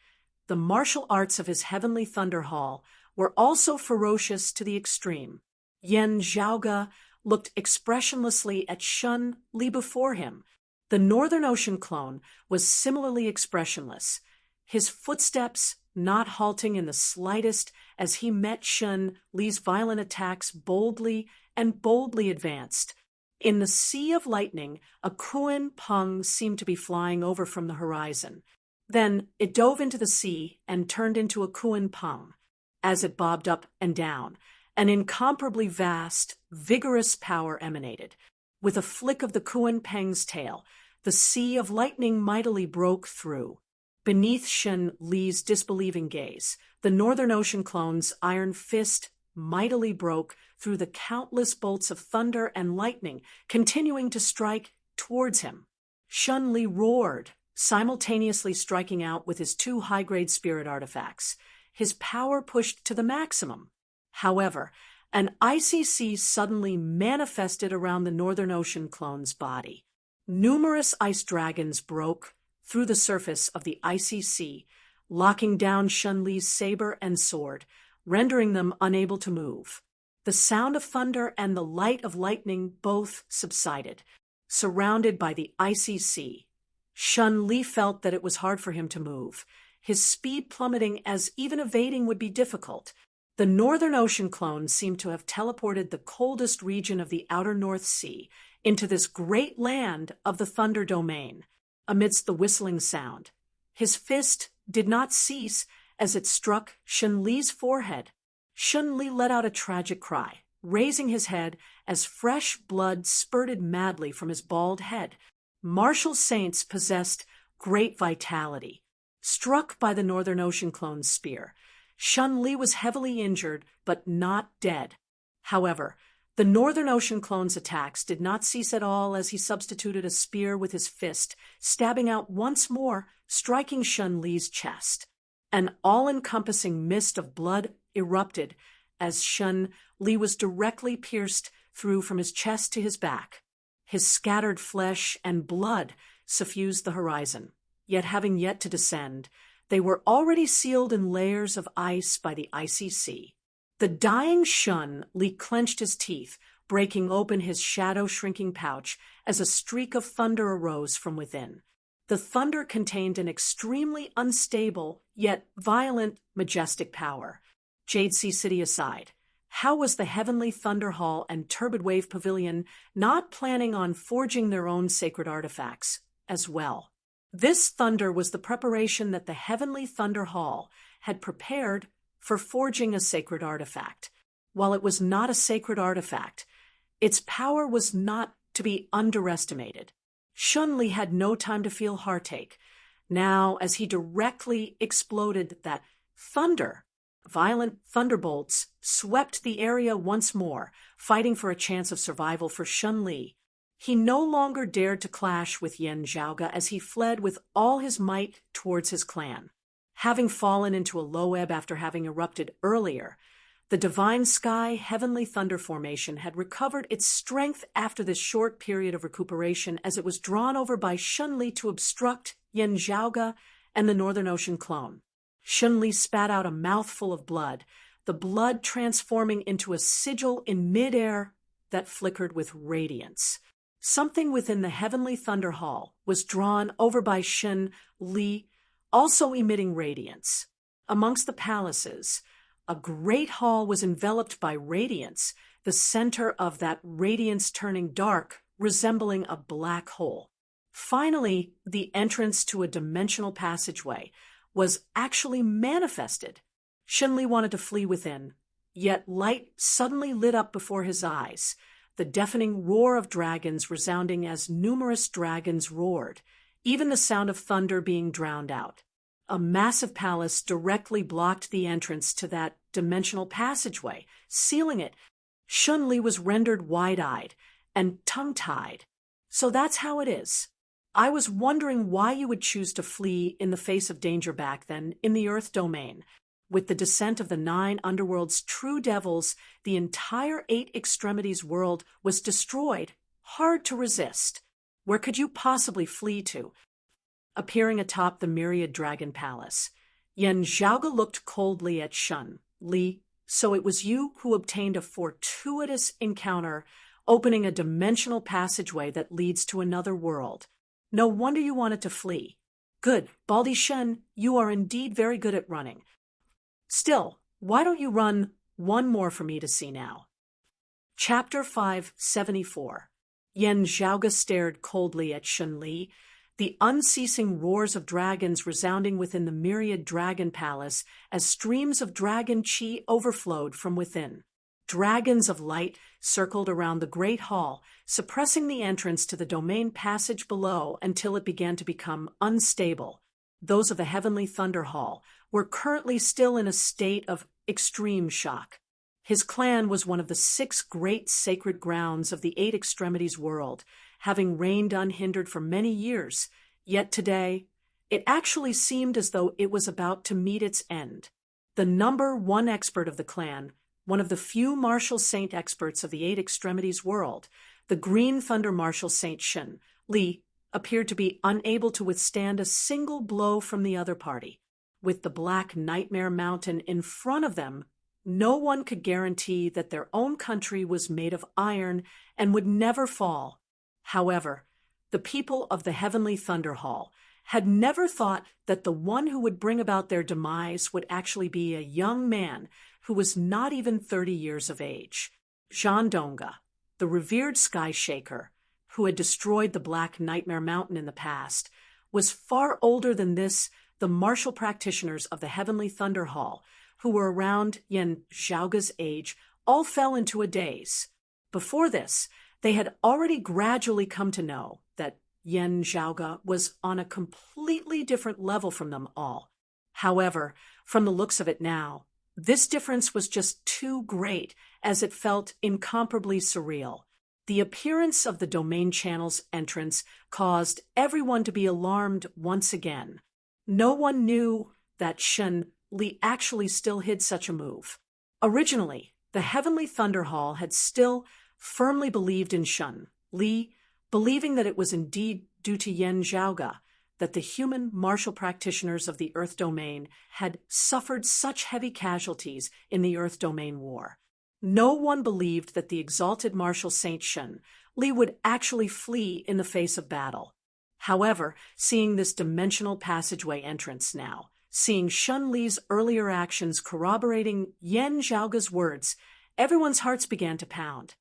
the martial arts of his heavenly Thunder Hall were also ferocious to the extreme. Yen Zhaoge looked expressionlessly at Shun Li before him. The Northern Ocean clone was similarly expressionless, his footsteps not halting in the slightest as he met Shun Li's violent attacks boldly advanced. In the sea of lightning, a Kuan Peng seemed to be flying over from the horizon. Then it dove into the sea and turned into a Kuan Peng. As it bobbed up and down, an incomparably vast, vigorous power emanated. With a flick of the Kuan Peng's tail, the sea of lightning mightily broke through. Beneath Shun Li's disbelieving gaze, the Northern Ocean clone's iron fist mightily broke through the countless bolts of thunder and lightning, continuing to strike towards him. Shun Li roared, simultaneously striking out with his 2 high-grade spirit artifacts, his power pushed to the maximum. However, an icy sea suddenly manifested around the Northern Ocean clone's body. Numerous ice dragons broke through the surface of the icy sea, locking down Shun Li's saber and sword, rendering them unable to move. The sound of thunder and the light of lightning both subsided, surrounded by the icy sea. Shun Li felt that it was hard for him to move, his speed plummeting as even evading would be difficult. The Northern Ocean clone seemed to have teleported the coldest region of the outer North Sea into this great land of the Thunder Domain. Amidst the whistling sound, his fist did not cease as it struck Shun Li's forehead. Shun Li let out a tragic cry, raising his head as fresh blood spurted madly from his bald head. Martial saints possessed great vitality. Struck by the Northern Ocean clone's spear, Shun Li was heavily injured but not dead. However, the Northern Ocean clone's attacks did not cease at all as he substituted a spear with his fist, stabbing out once more, striking Shun Li's chest. An all-encompassing mist of blood erupted as Shun Li was directly pierced through from his chest to his back. His scattered flesh and blood suffused the horizon, yet having yet to descend, they were already sealed in layers of ice by the icy sea. The dying Shun Li clenched his teeth, breaking open his shadow-shrinking pouch as a streak of thunder arose from within. The thunder contained an extremely unstable, yet violent, majestic power. Jade Sea City aside, how was the Heavenly Thunder Hall and Turbid Wave Pavilion not planning on forging their own sacred artifacts as well? This thunder was the preparation that the Heavenly Thunder Hall had prepared for forging a sacred artifact. While it was not a sacred artifact, its power was not to be underestimated. Shun Li had no time to feel heartache. Now, as he directly exploded that thunder, violent thunderbolts swept the area once more, fighting for a chance of survival for Shun Li. He no longer dared to clash with Yen Zhaoge as he fled with all his might towards his clan. Having fallen into a low ebb after having erupted earlier, the Divine Sky Heavenly Thunder Formation had recovered its strength after this short period of recuperation as it was drawn over by Shun Li to obstruct Yen Zhaoge and the Northern Ocean clone. Shun Li spat out a mouthful of blood, the blood transforming into a sigil in midair that flickered with radiance. Something within the Heavenly Thunder Hall was drawn over by Shun Li also emitting radiance. Amongst the palaces, a great hall was enveloped by radiance, the center of that radiance turning dark, resembling a black hole. Finally, the entrance to a dimensional passageway was actually manifested. Shenli wanted to flee within, yet light suddenly lit up before his eyes, the deafening roar of dragons resounding as numerous dragons roared, even the sound of thunder being drowned out. A massive palace directly blocked the entrance to that dimensional passageway, sealing it. Shunli was rendered wide-eyed and tongue-tied. So that's how it is. I was wondering why you would choose to flee in the face of danger back then in the Earth domain. With the descent of the 9 underworld's true devils, the entire 8 extremities world was destroyed. Hard to resist. Where could you possibly flee to? Appearing atop the myriad dragon palace, Yen Zhaoge looked coldly at Shun Li. So it was you who obtained a fortuitous encounter, opening a dimensional passageway that leads to another world. No wonder you wanted to flee. Good, Baldi Shen, you are indeed very good at running. Still, why don't you run one more for me to see now? Chapter 574. Yen Zhaoge stared coldly at Shun Li, the unceasing roars of dragons resounding within the myriad dragon palace as streams of dragon chi overflowed from within. Dragons of light circled around the great hall, suppressing the entrance to the domain passage below until it began to become unstable. Those of the Heavenly Thunder Hall were currently still in a state of extreme shock. His clan was one of the 6 great sacred grounds of the 8 extremities world, having reigned unhindered for many years, yet today, it actually seemed as though it was about to meet its end. The number 1 expert of the clan, one of the few martial saint experts of the 8 extremities world, the Green Thunder Martial Saint Shen Li, appeared to be unable to withstand a single blow from the other party. With the Black Nightmare Mountain in front of them, no one could guarantee that their own country was made of iron and would never fall. However, the people of the Heavenly Thunder Hall had never thought that the one who would bring about their demise would actually be a young man who was not even 30 years of age. Zhan Donga, the revered Sky Shaker, who had destroyed the Black Nightmare Mountain in the past, was far older than this. The martial practitioners of the Heavenly Thunder Hall, who were around Yen Zhaoge's age, all fell into a daze. Before this, they had already gradually come to know that Yen Zhaoge was on a completely different level from them all. However, from the looks of it now, this difference was just too great, as it felt incomparably surreal. The appearance of the domain channel's entrance caused everyone to be alarmed once again. No one knew that Shen Li actually still hid such a move. Originally, the Heavenly Thunder Hall had still firmly believed in Shen Li, believing that it was indeed due to Yen Zhaoge that the human martial practitioners of the Earth Domain had suffered such heavy casualties in the Earth Domain War. No one believed that the exalted martial saint Shen Li would actually flee in the face of battle. However, seeing this dimensional passageway entrance now, seeing Shun Li's earlier actions corroborating Yen Zhaoge's words, everyone's hearts began to pound.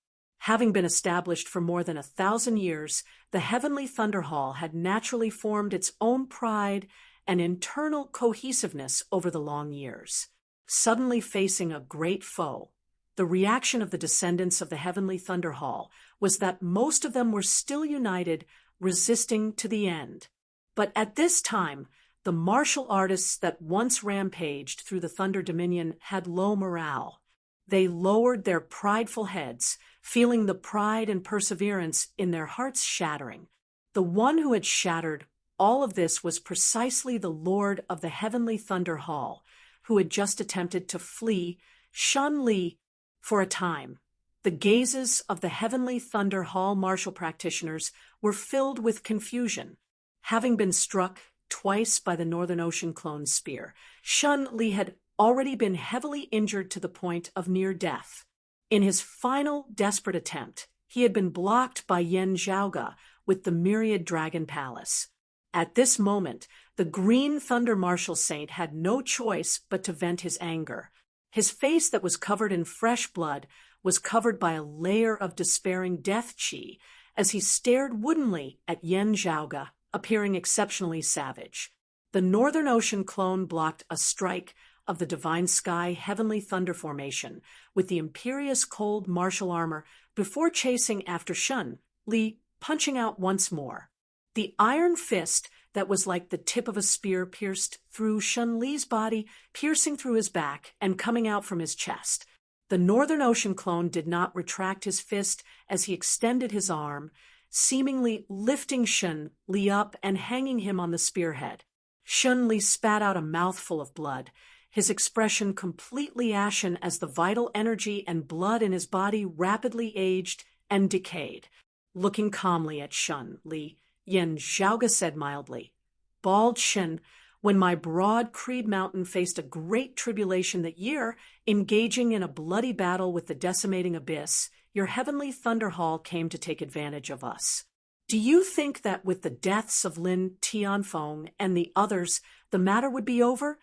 Having been established for more than 1,000 years, the Heavenly Thunder Hall had naturally formed its own pride and internal cohesiveness over the long years. Suddenly facing a great foe, the reaction of the descendants of the Heavenly Thunder Hall was that most of them were still united, resisting to the end. But at this time, the martial artists that once rampaged through the Thunder Dominion had low morale. They lowered their prideful heads, feeling the pride and perseverance in their hearts shattering. The one who had shattered all of this was precisely the Lord of the Heavenly Thunder Hall, who had just attempted to flee Shun Li. For a time, the gazes of the Heavenly Thunder Hall martial practitioners were filled with confusion. Having been struck twice by the Northern Ocean clone spear, Shun Li had already been heavily injured to the point of near death. In his final desperate attempt, he had been blocked by Yen Zhaoge with the Myriad Dragon Palace. At this moment, the Green Thunder Martial Saint had no choice but to vent his anger. His face that was covered in fresh blood was covered by a layer of despairing death chi as he stared woodenly at Yen Zhaoga, appearing exceptionally savage. The Northern Ocean clone blocked a strike of the Divine Sky Heavenly Thunder Formation with the imperious cold martial armor before chasing after Shun Li, punching out once more. The iron fist that was like the tip of a spear pierced through Shun Li's body, piercing through his back and coming out from his chest. The Northern Ocean clone did not retract his fist as he extended his arm, seemingly lifting Shun Li up and hanging him on the spearhead. Shun Li spat out a mouthful of blood, his expression completely ashen as the vital energy and blood in his body rapidly aged and decayed. Looking calmly at Shun Li, Yen Zhaoga said mildly, "Bald Shin, when my broad Creed Mountain faced a great tribulation that year, engaging in a bloody battle with the decimating abyss, your heavenly Thunder Hall came to take advantage of us. Do you think that with the deaths of Lin Tianfeng and the others, the matter would be over?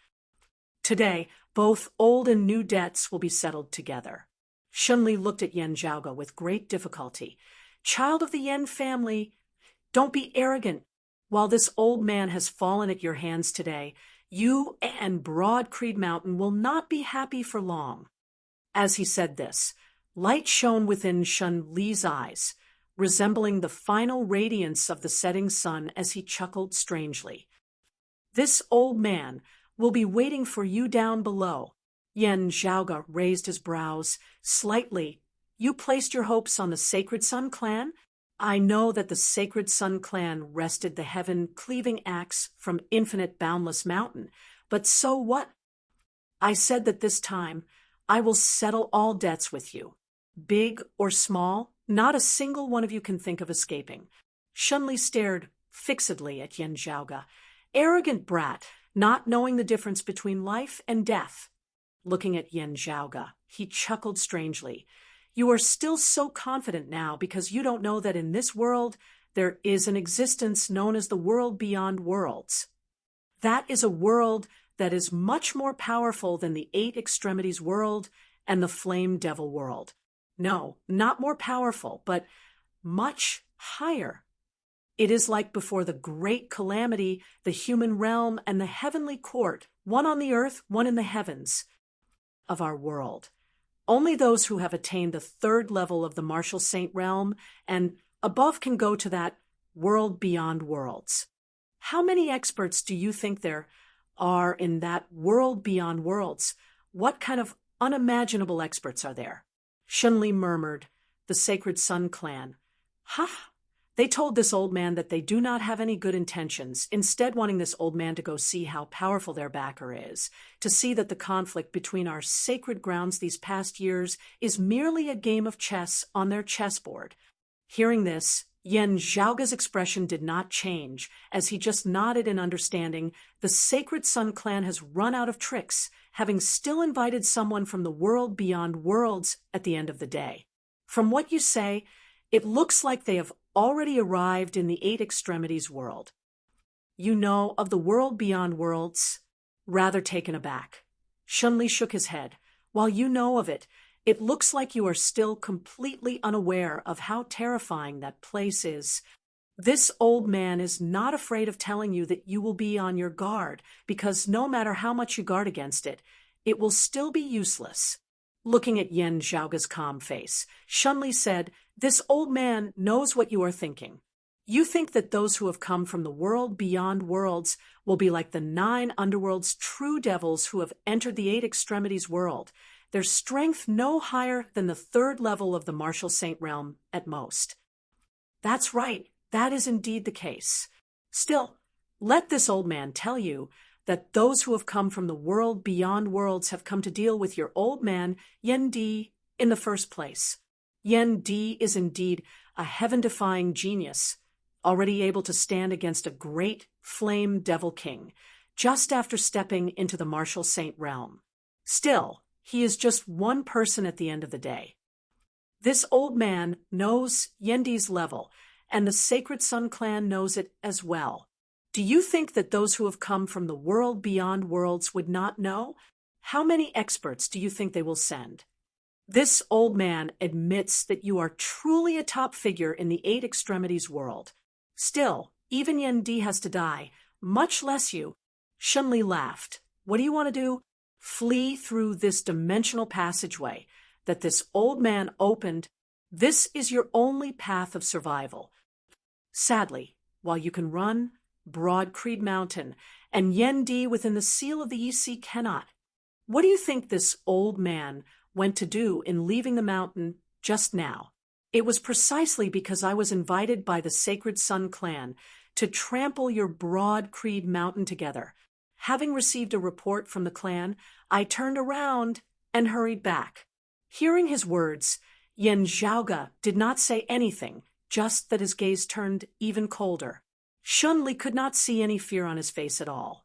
Today, both old and new debts will be settled together." Shunli looked at Yen Zhaoga with great difficulty. "Child of the Yen family, don't be arrogant. While this old man has fallen at your hands today, you and Broad Creed Mountain will not be happy for long." As he said this, light shone within Shun Li's eyes, resembling the final radiance of the setting sun as he chuckled strangely. "This old man will be waiting for you down below." Yen Zhaoga raised his brows slightly. "You placed your hopes on the Sacred Sun clan? I know that the Sacred Sun clan wrested the heaven-cleaving axe from infinite boundless mountain, but so what? I said that this time I will settle all debts with you. Big or small, not a single one of you can think of escaping." Shunli stared fixedly at Yen Zhaoga. Arrogant brat, not knowing the difference between life and death. Looking at Yen Zhaoga, he chuckled strangely. "You are still so confident now because you don't know that in this world there is an existence known as the world beyond worlds. That is a world that is much more powerful than the Eight Extremities world and the Flame Devil world. No, not more powerful, but much higher. It is like before the great calamity, the human realm and the heavenly court, one on the earth, one in the heavens, of our world. Only those who have attained the third level of the Martial Saint realm and above can go to that world beyond worlds. How many experts do you think there are in that world beyond worlds? What kind of unimaginable experts are there?" Shunli murmured, "The Sacred Sun clan. Ha! They told this old man that they do not have any good intentions, instead wanting this old man to go see how powerful their backer is, to see that the conflict between our sacred grounds these past years is merely a game of chess on their chessboard." Hearing this, Yen Zhaoga's expression did not change, as he just nodded in understanding. The Sacred Sun clan has run out of tricks, having still invited someone from the world beyond worlds at the end of the day. From what you say, it looks like they have already arrived in the Eight Extremities world. You know of the world beyond worlds? Rather taken aback, Shunli shook his head. While you know of it, it looks like you are still completely unaware of how terrifying that place is. This old man is not afraid of telling you that you will be on your guard, because no matter how much you guard against it, it will still be useless. Looking at Yen Zhaoga's calm face, Shunli said, "This old man knows what you are thinking. You think that those who have come from the world beyond worlds will be like the 9 underworld's true devils who have entered the Eight Extremities world, their strength no higher than the 3rd level of the Martial Saint realm at most." That's right, that is indeed the case. Still, let this old man tell you that those who have come from the world beyond worlds have come to deal with your old man, Yen Di, in the first place. Yen Di is indeed a heaven-defying genius, already able to stand against a great flame devil king, just after stepping into the Martial Saint realm. Still, he is just one person at the end of the day. This old man knows Yen Di's level, and the Sacred Sun clan knows it as well. Do you think that those who have come from the world beyond worlds would not know? How many experts do you think they will send? This old man admits that you are truly a top figure in the eight extremities world. Still, even Yen Di has to die, much less you. Shunli laughed. What do you want to do? Flee through this dimensional passageway that this old man opened. This is your only path of survival. Sadly, while you can run, Broad Creed Mountain and Yen Di within the seal of the EC cannot. What do you think this old man went to do in leaving the mountain just now? It was precisely because I was invited by the Sacred Sun clan to trample your Broad Creed Mountain together. Having received a report from the clan, I turned around and hurried back. Hearing his words, Yen Zhaoga did not say anything, just that his gaze turned even colder. Shun Li could not see any fear on his face at all.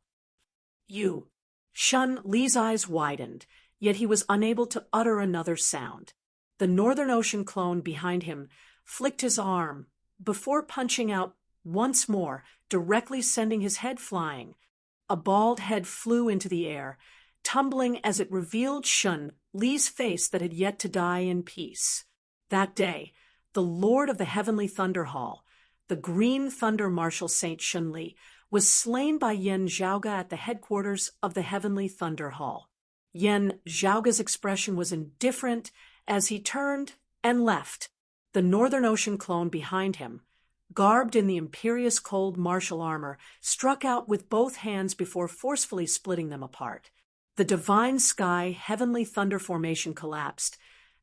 You. Shun Li's eyes widened, yet he was unable to utter another sound. The Northern Ocean clone behind him flicked his arm before punching out once more, directly sending his head flying. A bald head flew into the air, tumbling as it revealed Shun Li's face that had yet to die in peace. That day, the Lord of the Heavenly Thunder Hall, the Green Thunder Marshal Saint Shun Li, was slain by Yen Zhaoga at the headquarters of the Heavenly Thunder Hall. Yen Zhaoga's expression was indifferent as he turned and left. The Northern Ocean clone behind him, garbed in the imperious cold martial armor, struck out with both hands before forcefully splitting them apart. The divine sky heavenly thunder formation collapsed,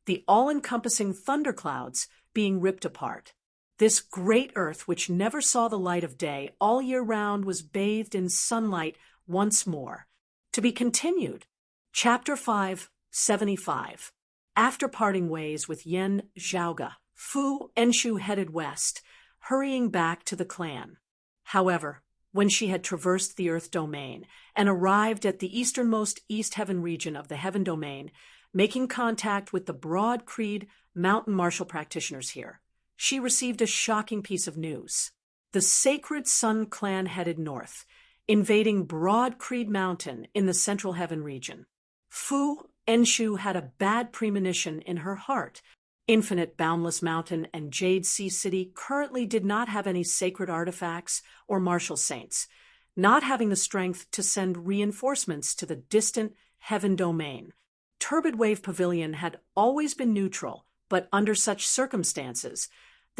the all-encompassing thunderclouds being ripped apart. This great earth, which never saw the light of day all year round, was bathed in sunlight once more. To be continued. Chapter 5, 75. After parting ways with Yen Zhaoga, Fu Enshu headed west, hurrying back to the clan. However, when she had traversed the Earth domain and arrived at the easternmost East Heaven region of the Heaven domain, making contact with the Broad Creed Mountain Martial practitioners here, she received a shocking piece of news. The Sacred Sun clan headed north, invading Broad Creed Mountain in the Central Heaven region. Fu Enshu had a bad premonition in her heart. Infinite Boundless Mountain and Jade Sea City currently did not have any sacred artifacts or martial saints, not having the strength to send reinforcements to the distant Heaven domain. Turbid Wave Pavilion had always been neutral, but under such circumstances,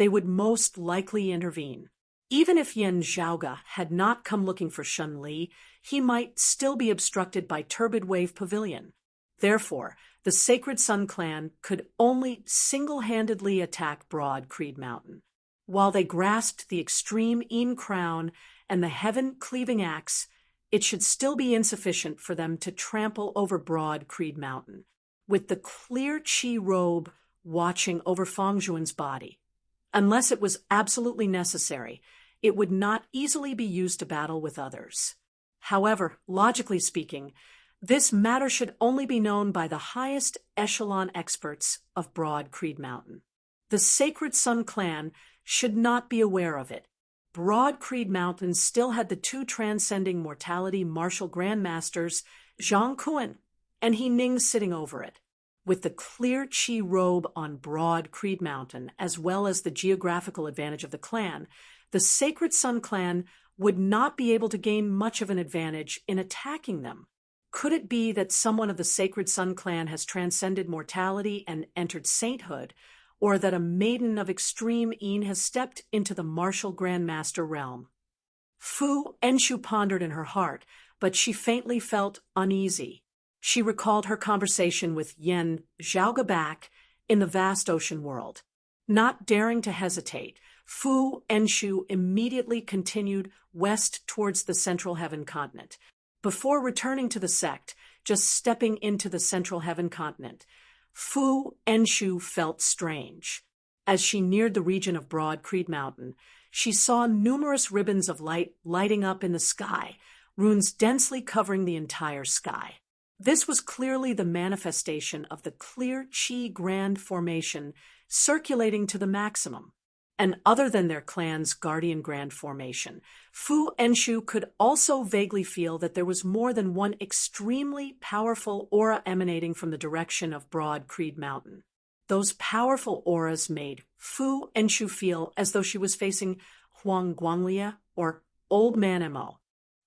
they would most likely intervene. Even if Yen Zhaoga had not come looking for Shun Li, he might still be obstructed by Turbid Wave Pavilion. Therefore, the Sacred Sun clan could only single-handedly attack Broad Creed Mountain. While they grasped the extreme Een Crown and the heaven-cleaving axe, it should still be insufficient for them to trample over Broad Creed Mountain, with the clear Qi robe watching over Feng Zhuan's body. Unless it was absolutely necessary, it would not easily be used to battle with others. However, logically speaking, this matter should only be known by the highest echelon experts of Broad Creed Mountain. The Sacred Sun clan should not be aware of it. Broad Creed Mountain still had the two transcending mortality martial grandmasters, Zhang Kuan and He Ning, sitting over it. With the clear Qi robe on Broad Creed Mountain, as well as the geographical advantage of the clan, the Sacred Sun clan would not be able to gain much of an advantage in attacking them. Could it be that someone of the Sacred Sun clan has transcended mortality and entered sainthood, or that a maiden of extreme Een has stepped into the martial grandmaster realm? Fu Enshu pondered in her heart, but she faintly felt uneasy. She recalled her conversation with Yen Zhaoga back in the vast ocean world. Not daring to hesitate, Fu Enshu immediately continued west towards the Central Heaven continent. Before returning to the sect, just stepping into the Central Heaven continent, Fu Enshu felt strange. As she neared the region of Broad Creed Mountain, she saw numerous ribbons of light lighting up in the sky, runes densely covering the entire sky. This was clearly the manifestation of the clear Qi Grand formation circulating to the maximum. and other than their clan's guardian grand formation, Fu Enshu could also vaguely feel that there was more than one extremely powerful aura emanating from the direction of Broad Creed Mountain. Those powerful auras made Fu Enshu feel as though she was facing Huang Guanglia, or Old Man Mo.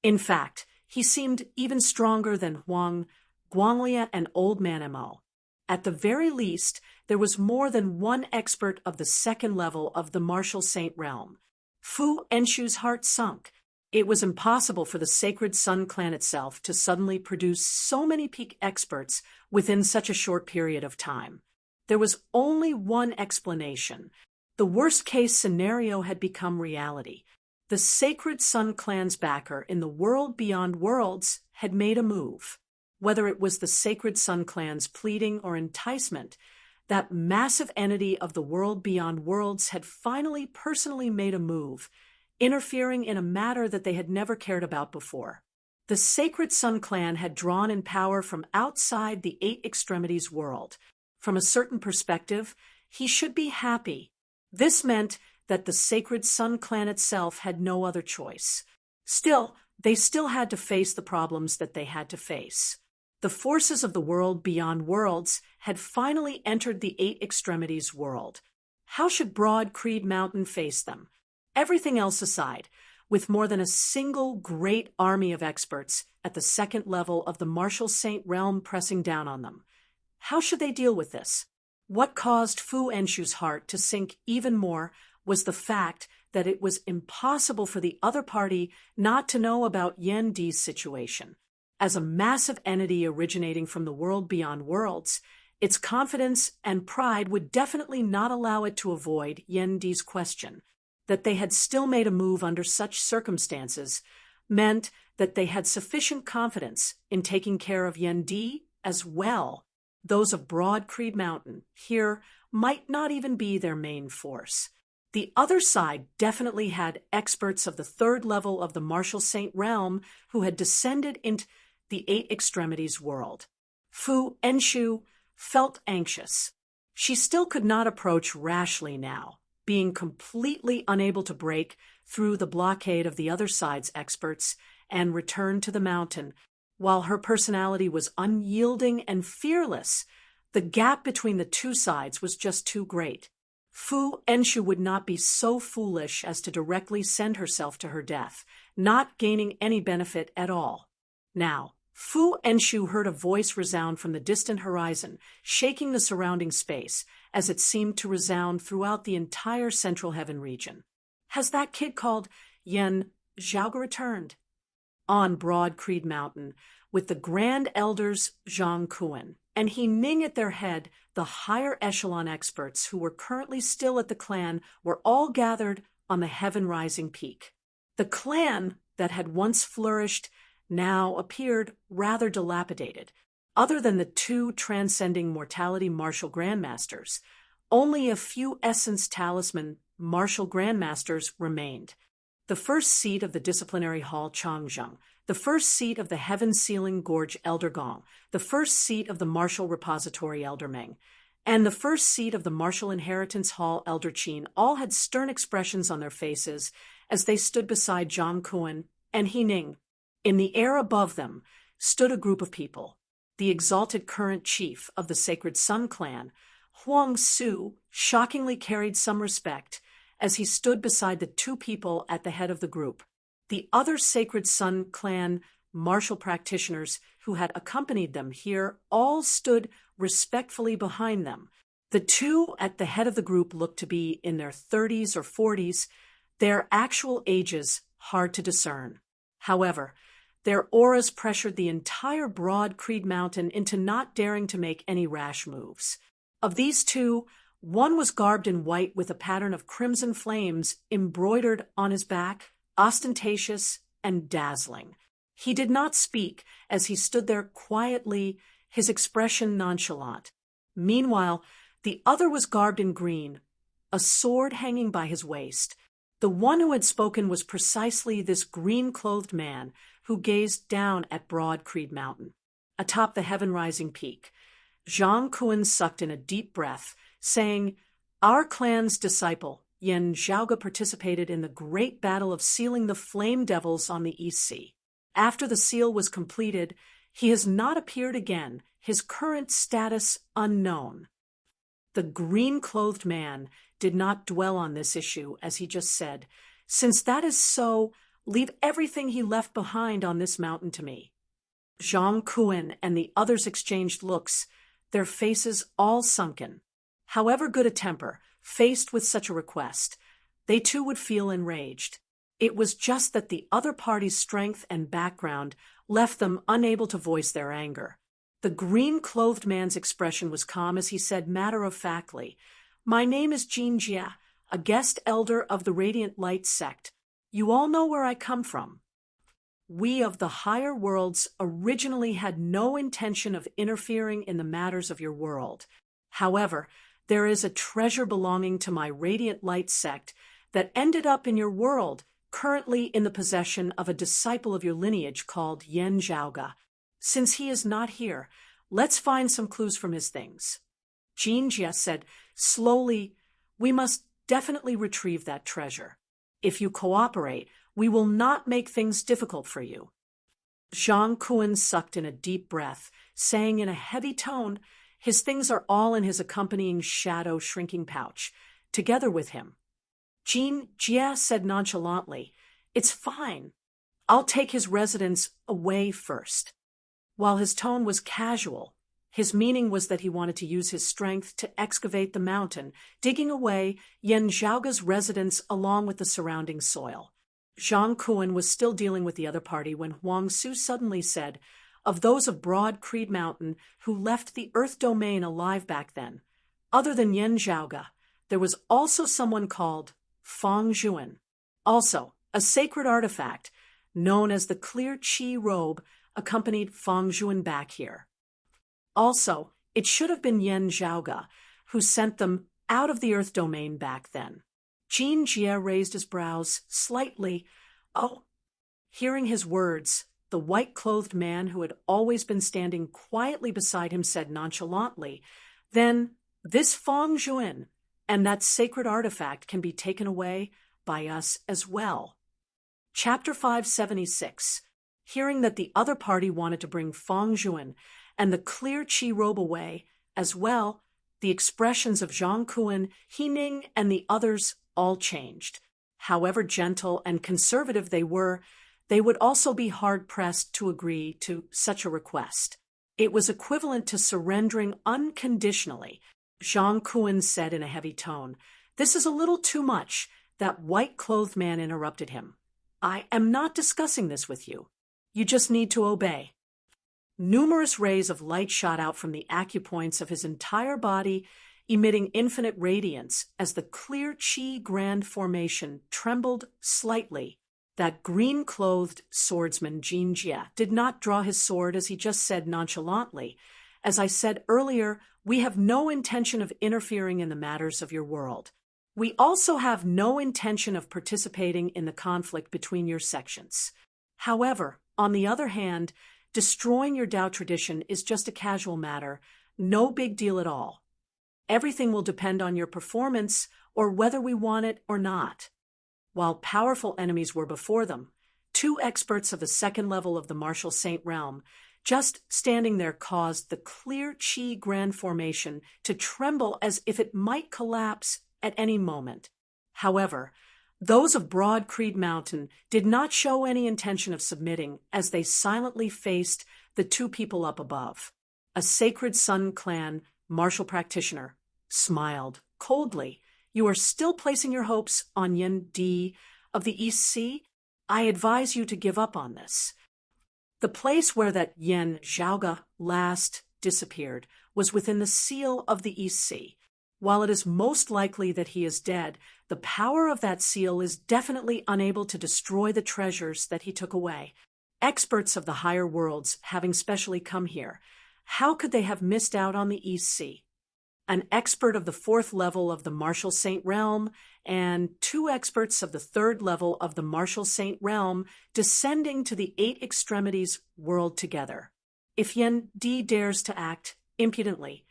In fact, he seemed even stronger than Huang Guanglia and Old Man Mo. At the very least, there was more than one expert of the second level of the Martial Saint realm. Fu Enshu's heart sunk. It was impossible for the Sacred Sun clan itself to suddenly produce so many peak experts within such a short period of time. There was only one explanation. The worst-case scenario had become reality. The Sacred Sun clan's backer in the world beyond worlds had made a move. Whether it was the Sacred Sun clan's pleading or enticement, that massive entity of the world beyond worlds had finally personally made a move, interfering in a matter that they had never cared about before. The Sacred Sun clan had drawn in power from outside the Eight Extremities world. From a certain perspective, he should be happy. This meant that the Sacred Sun clan itself had no other choice. Still, they still had to face the problems that they had to face. The forces of the world beyond worlds had finally entered the Eight Extremities world. How should Broad Creed Mountain face them? Everything else aside, with more than a single great army of experts at the second level of the Martial Saint realm pressing down on them, how should they deal with this? What caused Fu Enshu's heart to sink even more was the fact that it was impossible for the other party not to know about Yan Di's situation. As a massive entity originating from the world beyond worlds, its confidence and pride would definitely not allow it to avoid Yan Di's question. That they had still made a move under such circumstances meant that they had sufficient confidence in taking care of Yan Di as well. Those of Broad Creed Mountain here might not even be their main force. The other side definitely had experts of the third level of the Martial Saint realm who had descended into the Eight Extremities world. Fu Enshu felt anxious. She still could not approach rashly now, being completely unable to break through the blockade of the other side's experts and return to the mountain. While her personality was unyielding and fearless, the gap between the two sides was just too great. Fu Enshu would not be so foolish as to directly send herself to her death, not gaining any benefit at all. Now, Fu Enshu heard a voice resound from the distant horizon, shaking the surrounding space, as it seemed to resound throughout the entire Central Heaven region. Has that kid called Yan Zhaoge returned? On Broad Creed Mountain, with the Grand Elders Zhang Kuan and He Ning at their head, the higher echelon experts who were currently still at the clan were all gathered on the heaven-rising peak. The clan that had once flourished now appeared rather dilapidated. Other than the two transcending mortality martial grandmasters, only a few essence talisman martial grandmasters remained. The first seat of the disciplinary hall Changzheng, the first seat of the Heaven Sealing Gorge Elder Gong, the first seat of the Martial Repository Elder Meng, and the first seat of the Martial Inheritance Hall Elder Qin all had stern expressions on their faces as they stood beside Zhang Kuan and He Ning. In the air above them stood a group of people. The exalted current chief of the Sacred Sun clan, Huang Su, shockingly carried some respect as he stood beside the two people at the head of the group. The other Sacred Sun clan martial practitioners who had accompanied them here all stood respectfully behind them. The two at the head of the group looked to be in their 30s or 40s, their actual ages hard to discern. However, their auras pressured the entire Broad Creed Mountain into not daring to make any rash moves. Of these two, one was garbed in white with a pattern of crimson flames embroidered on his back, ostentatious and dazzling. He did not speak as he stood there quietly, his expression nonchalant. Meanwhile, the other was garbed in green, a sword hanging by his waist. The one who had spoken was precisely this green-clothed man who gazed down at Broad Creed Mountain. Atop the heaven-rising peak, Zhang Kuan sucked in a deep breath, saying, "Our clan's disciple, Yen Zhaoga participated in the great battle of sealing the Flame Devils on the East Sea. After the seal was completed, he has not appeared again, his current status unknown. The green-clothed man did not dwell on this issue, as he just said. Since that is so, leave everything he left behind on this mountain to me. Zhang Kuan and the others exchanged looks, their faces all sunken. However good a temper, faced with such a request, they too would feel enraged. It was just that the other party's strength and background left them unable to voice their anger. The green-clothed man's expression was calm as he said matter-of-factly, "My name is Jin Jia, a guest elder of the Radiant Light sect. You all know where I come from. We of the higher worlds originally had no intention of interfering in the matters of your world. However, there is a treasure belonging to my Radiant Light sect that ended up in your world, currently in the possession of a disciple of your lineage called Yen Zhaoga. Since he is not here, let's find some clues from his things." Jin Jia said, slowly, "We must definitely retrieve that treasure. If you cooperate, we will not make things difficult for you." Zhang Kuan sucked in a deep breath, saying in a heavy tone, "His things are all in his accompanying shadow shrinking pouch, together with him." Jin Jia said nonchalantly, "It's fine. I'll take his residence away first." While his tone was casual, his meaning was that he wanted to use his strength to excavate the mountain, digging away Yen Zhaoga's residence along with the surrounding soil. Zhang Kuan was still dealing with the other party when Huang Su suddenly said, "Of those of Broad Creed Mountain who left the Earth domain alive back then, other than Yen Zhaoga, there was also someone called Fang Zhuan. Also, a sacred artifact, known as the Clear Qi Robe, accompanied Fang Zhuan back here. Also, it should have been Yen Zhaoga who sent them out of the Earth domain back then." Jin Jia raised his brows slightly. "Oh." Hearing his words, the white-clothed man who had always been standing quietly beside him said nonchalantly, "Then this Fang Zhuan and that sacred artifact can be taken away by us as well." Chapter 576. Hearing that the other party wanted to bring Fang Zhuan and the Clear Qi Robe away as well, the expressions of Zhang Kuan, He Ning, and the others all changed. However gentle and conservative they would also be hard-pressed to agree to such a request. It was equivalent to surrendering unconditionally. Zhang Kuan said in a heavy tone, "This is a little too much." That white-clothed man interrupted him. "I am not discussing this with you. You just need to obey." Numerous rays of light shot out from the acupoints of his entire body, emitting infinite radiance as the Clear Qi Grand Formation trembled slightly. That green-clothed swordsman Jin Jia did not draw his sword as he just said nonchalantly, "As I said earlier, we have no intention of interfering in the matters of your world. We also have no intention of participating in the conflict between your sections. However, on the other hand, destroying your Tao tradition is just a casual matter, no big deal at all. Everything will depend on your performance or whether we want it or not." While powerful enemies were before them, two experts of the second level of the Martial Saint realm, just standing there caused the Clear Qi Grand Formation to tremble as if it might collapse at any moment. However, those of Broad Creed Mountain did not show any intention of submitting as they silently faced the two people up above. A Sacred Sun Clan martial practitioner smiled coldly. "You are still placing your hopes on Yen Di of the East Sea? I advise you to give up on this." The place where that Yen Zhaoga last disappeared was within the seal of the East Sea. While it is most likely that he is dead, the power of that seal is definitely unable to destroy the treasures that he took away. Experts of the higher worlds having specially come here, how could they have missed out on the East Sea? An expert of the fourth level of the Martial Saint realm and two experts of the third level of the Martial Saint realm descending to the eight extremities world together. If Yen Di dares to act impudently,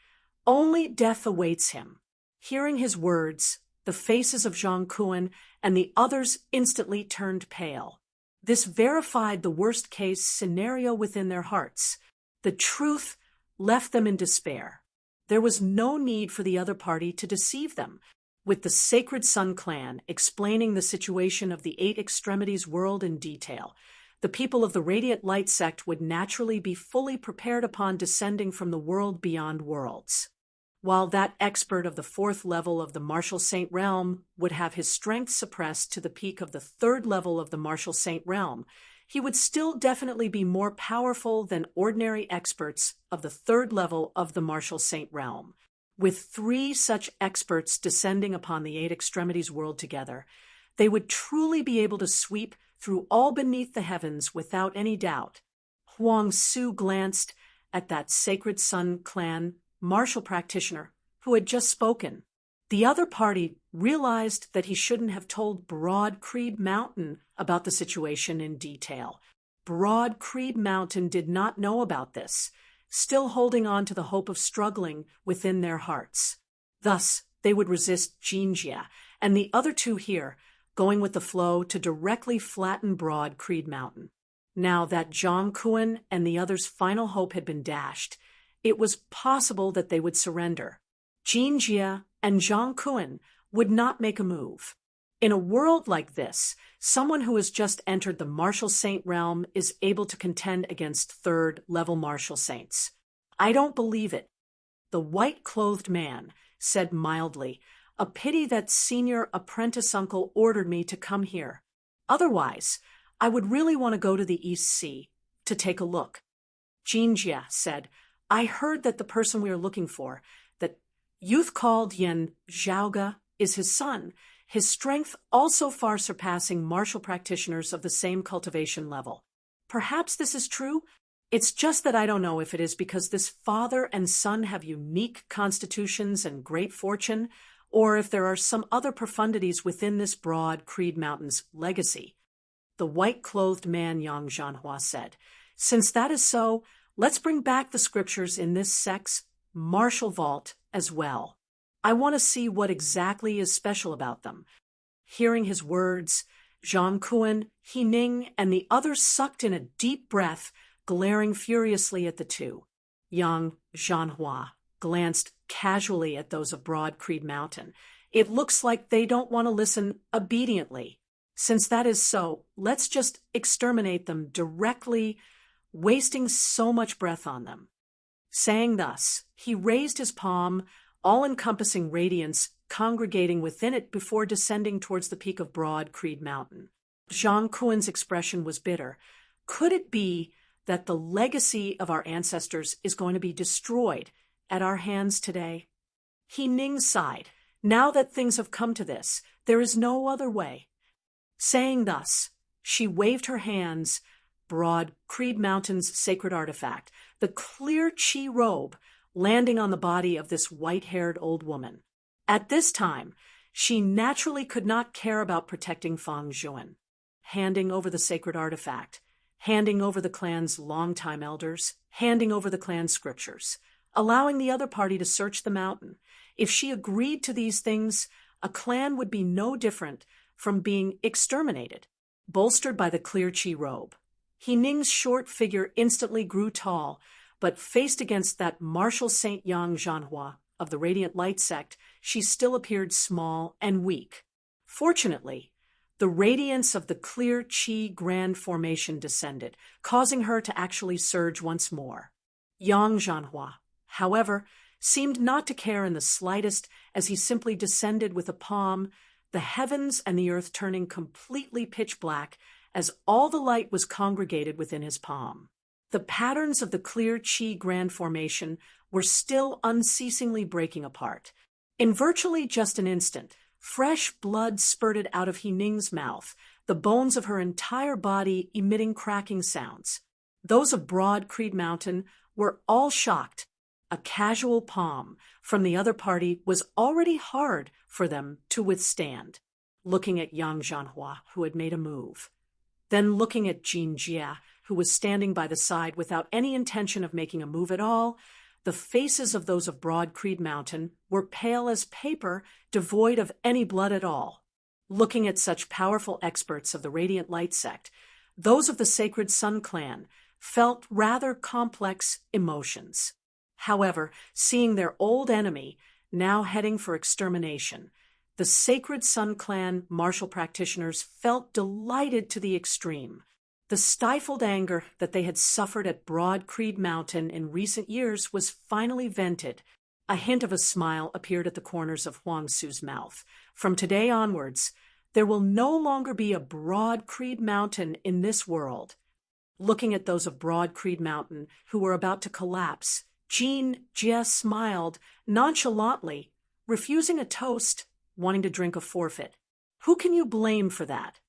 only death awaits him. Hearing his words, The faces of Zhang Kuan and the others instantly turned pale. This verified the worst-case scenario within their hearts. The truth left them in despair. There was no need for the other party to deceive them. With the Sacred Sun clan explaining the situation of the Eight Extremities world in detail, the people of the Radiant Light sect would naturally be fully prepared upon descending from the world beyond worlds. While that expert of the 4th level of the Martial Saint realm would have his strength suppressed to the peak of the 3rd level of the Martial Saint realm, he would still definitely be more powerful than ordinary experts of the 3rd level of the Martial Saint realm. With 3 such experts descending upon the Eight Extremities world together, they would truly be able to sweep through all beneath the heavens without any doubt. Huang Su glanced at that Sacred Sun clan martial practitioner who had just spoken. The other party realized that he shouldn't have told Broad Creed Mountain about the situation in detail. Broad Creed Mountain did not know about this, still holding on to the hope of struggling within their hearts. Thus, they would resist Jinjia and the other 2 here, going with the flow to directly flatten Broad Creed Mountain. Now that Zhang Kuan and the others' final hope had been dashed, it was possible that they would surrender. Jinjia and Zhang Kuan would not make a move. In a world like this, someone who has just entered the Martial Saint realm is able to contend against 3rd-level Martial Saints. I don't believe it. The white-clothed man said mildly, "A pity that senior apprentice uncle ordered me to come here. Otherwise, I would really want to go to the East Sea to take a look." Jinjia said, "I heard that the person we are looking for, that youth called Yen Zhaoga, is his son, his strength also far surpassing martial practitioners of the same cultivation level. Perhaps this is true. It's just that I don't know if it is because this father and son have unique constitutions and great fortune, or if there are some other profundities within this Broad Creed Mountain's legacy." The white-clothed man Yang Zhanhua said, "Since that is so, let's bring back the scriptures in this sect's martial vault as well. I want to see what exactly is special about them." Hearing his words, Zhang Kuan, He Ning, and the others sucked in a deep breath, glaring furiously at the 2. Yang Zhanhua glanced casually at those of Broad Creed Mountain. "It looks like they don't want to listen obediently. Since that is so, let's just exterminate them directly, wasting so much breath on them." Saying thus, he raised his palm, all-encompassing radiance congregating within it before descending towards the peak of Broad Creed Mountain. Zhang Kuan's expression was bitter. Could it be that the legacy of our ancestors is going to be destroyed at our hands today? He Ning sighed. Now that things have come to this, there is no other way. Saying thus, she waved her hands. Broad Creed Mountain's sacred artifact, the clear chi robe, landing on the body of this white-haired old woman. At this time, she naturally could not care about protecting Fang Zhuan. Handing over the sacred artifact, handing over the clan's longtime elders, handing over the clan's scriptures, allowing the other party to search the mountain. If she agreed to these things, a clan would be no different from being exterminated. Bolstered by the clear chi robe, He Ning's short figure instantly grew tall, but faced against that martial Saint Yang Zhanhua of the Radiant Light sect, she still appeared small and weak. Fortunately, the radiance of the clear chi grand formation descended, causing her to actually surge once more. Yang Zhanhua, however, seemed not to care in the slightest as he simply descended with a palm, the heavens and the earth turning completely pitch black as all the light was congregated within his palm. The patterns of the clear chi grand formation were still unceasingly breaking apart. In virtually just an instant, fresh blood spurted out of He Ning's mouth, the bones of her entire body emitting cracking sounds. Those of Broad Creed Mountain were all shocked. A casual palm from the other party was already hard for them to withstand. Looking at Yang Zhanhua, who had made a move. Then looking at Jinjia, who was standing by the side without any intention of making a move at all, the faces of those of Broad Creed Mountain were pale as paper, devoid of any blood at all. Looking at such powerful experts of the Radiant Light sect, those of the Sacred Sun clan felt rather complex emotions. However, seeing their old enemy now heading for extermination, the Sacred Sun clan martial practitioners felt delighted to the extreme. The stifled anger that they had suffered at Broad Creed Mountain in recent years was finally vented. A hint of a smile appeared at the corners of Huang Su's mouth. From today onwards, there will no longer be a Broad Creed Mountain in this world. Looking at those of Broad Creed Mountain who were about to collapse, Jean Jie smiled nonchalantly, refusing a toast, wanting to drink a forfeit. Who can you blame for that?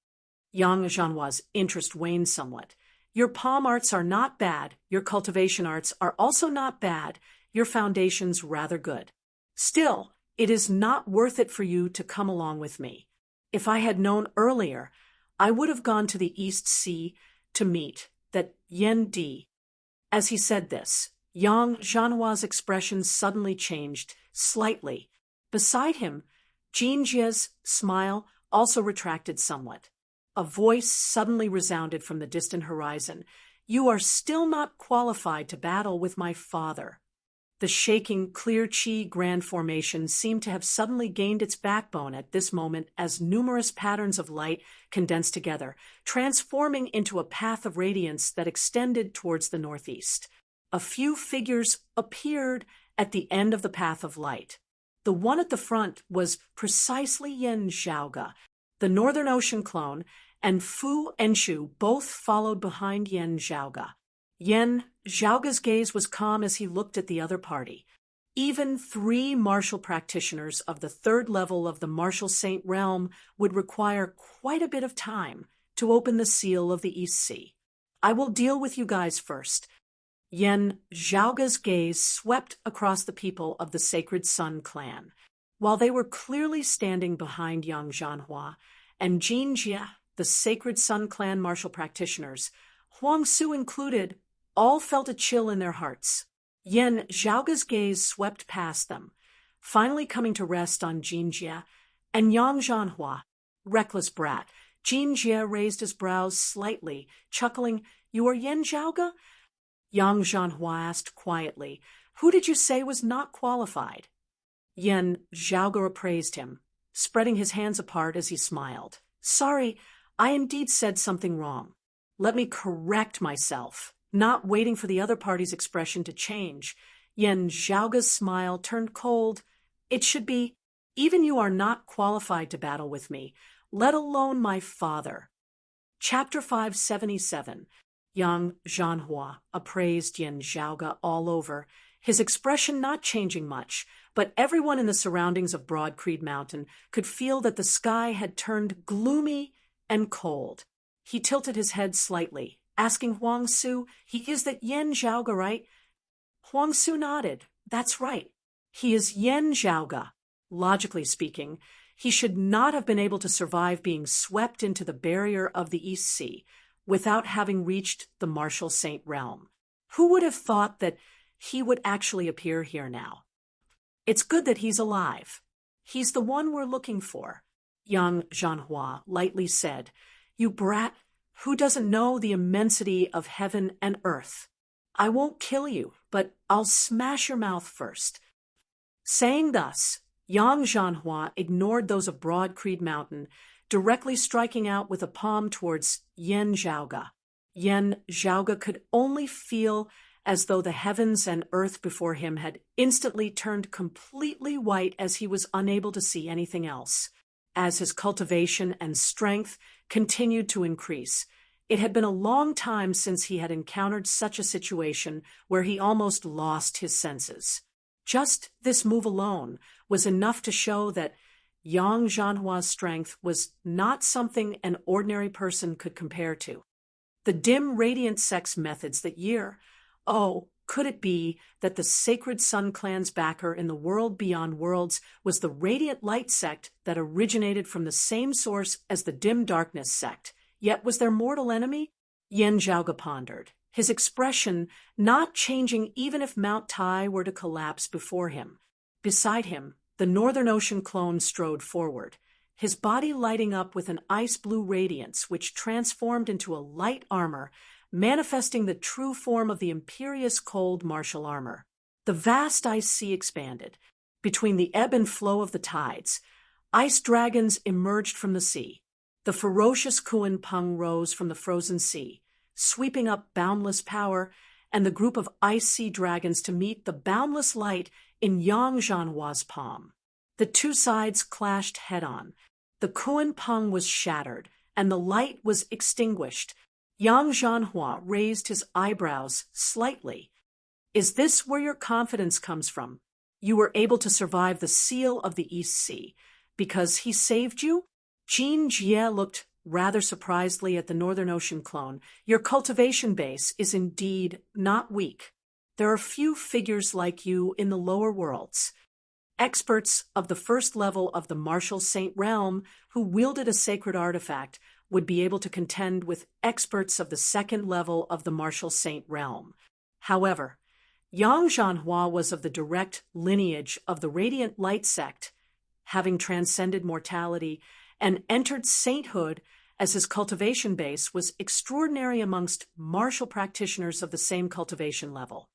Yang Zhanhua's interest waned somewhat. Your palm arts are not bad, your cultivation arts are also not bad, your foundation's rather good. Still, it is not worth it for you to come along with me. If I had known earlier, I would have gone to the East Sea to meet that Yen Di. As he said this, Yang Zhanhua's expression suddenly changed, slightly. Beside him, Jean Jie's smile also retracted somewhat. A voice suddenly resounded from the distant horizon. You are still not qualified to battle with my father. The shaking, clear chi grand formation seemed to have suddenly gained its backbone at this moment as numerous patterns of light condensed together, transforming into a path of radiance that extended towards the northeast. A few figures appeared at the end of the path of light. The one at the front was precisely Yen Zhaoge, the Northern Ocean clone, and Fu Enshu both followed behind Yen Zhaoge. Yen Zhaoge's gaze was calm as he looked at the other party. Even 3 martial practitioners of the 3rd level of the Martial Saint realm would require quite a bit of time to open the seal of the East Sea. I will deal with you guys first. Yen Zhaoge's gaze swept across the people of the Sacred Sun clan. While they were clearly standing behind Yang Zhanhua and Jean Jie, the Sacred Sun clan martial practitioners, Huang Su included, all felt a chill in their hearts. Yen Zhaoge's gaze swept past them, finally coming to rest on Jean Jie and Yang Zhanhua. Reckless brat, Jean Jie raised his brows slightly, chuckling, You are Yen Zhaoge? Yang Zhanhua asked quietly, Who did you say was not qualified? Yen Zhaoge appraised him, spreading his hands apart as he smiled. Sorry, I indeed said something wrong. Let me correct myself. Not waiting for the other party's expression to change, Yen Zhaoge's smile turned cold. It should be, even you are not qualified to battle with me, let alone my father. Chapter 577. Yang Zhanhua appraised Yen Zhaoge all over, his expression not changing much, but everyone in the surroundings of Broad Creed Mountain could feel that the sky had turned gloomy and cold. He tilted his head slightly, asking Huang Su, Is that Yen Zhaoge, right? Huang Su nodded. That's right. He is Yen Zhaoge. Logically speaking, he should not have been able to survive being swept into the barrier of the East Sea without having reached the Martial Saint realm. Who would have thought that he would actually appear here now? It's good that he's alive. He's the one we're looking for, Yang Zhanhua lightly said. You brat, who doesn't know the immensity of heaven and earth? I won't kill you, but I'll smash your mouth first. Saying thus, Yang Zhanhua ignored those of Broad Creed Mountain, directly striking out with a palm towards Yen Zhaoge. Yen Zhaoge could only feel as though the heavens and earth before him had instantly turned completely white as he was unable to see anything else. As his cultivation and strength continued to increase, it had been a long time since he had encountered such a situation where he almost lost his senses. Just this move alone was enough to show that Yang Zhanhua's strength was not something an ordinary person could compare to. The dim radiant sex methods that year, could it be that the Sacred Sun clan's backer in the world beyond worlds was the Radiant Light sect that originated from the same source as the Dim Darkness sect, yet was their mortal enemy? Yen Zhaoge pondered, his expression not changing even if Mount Tai were to collapse before him. Beside him, the Northern Ocean clone strode forward, his body lighting up with an ice-blue radiance which transformed into a light armor, manifesting the true form of the imperious cold martial armor. The vast ice sea expanded. Between the ebb and flow of the tides, ice dragons emerged from the sea. The ferocious Kuan Peng rose from the frozen sea, sweeping up boundless power and the group of ice sea dragons to meet the boundless light in Yang Zhanhua's palm. The two sides clashed head-on. The Kuan Peng was shattered, and the light was extinguished. Yang Zhanhua raised his eyebrows slightly. "Is this where your confidence comes from? You were able to survive the seal of the East Sea because he saved you?" Jin Jie looked rather surprisedly at the Northern Ocean clone. "Your cultivation base is indeed not weak. There are few figures like you in the lower worlds. Experts of the first level of the Martial Saint realm who wielded a sacred artifact would be able to contend with experts of the second level of the Martial Saint realm. However, Yang Zhanhua was of the direct lineage of the Radiant Light sect, having transcended mortality and entered sainthood as his cultivation base was extraordinary amongst martial practitioners of the same cultivation level.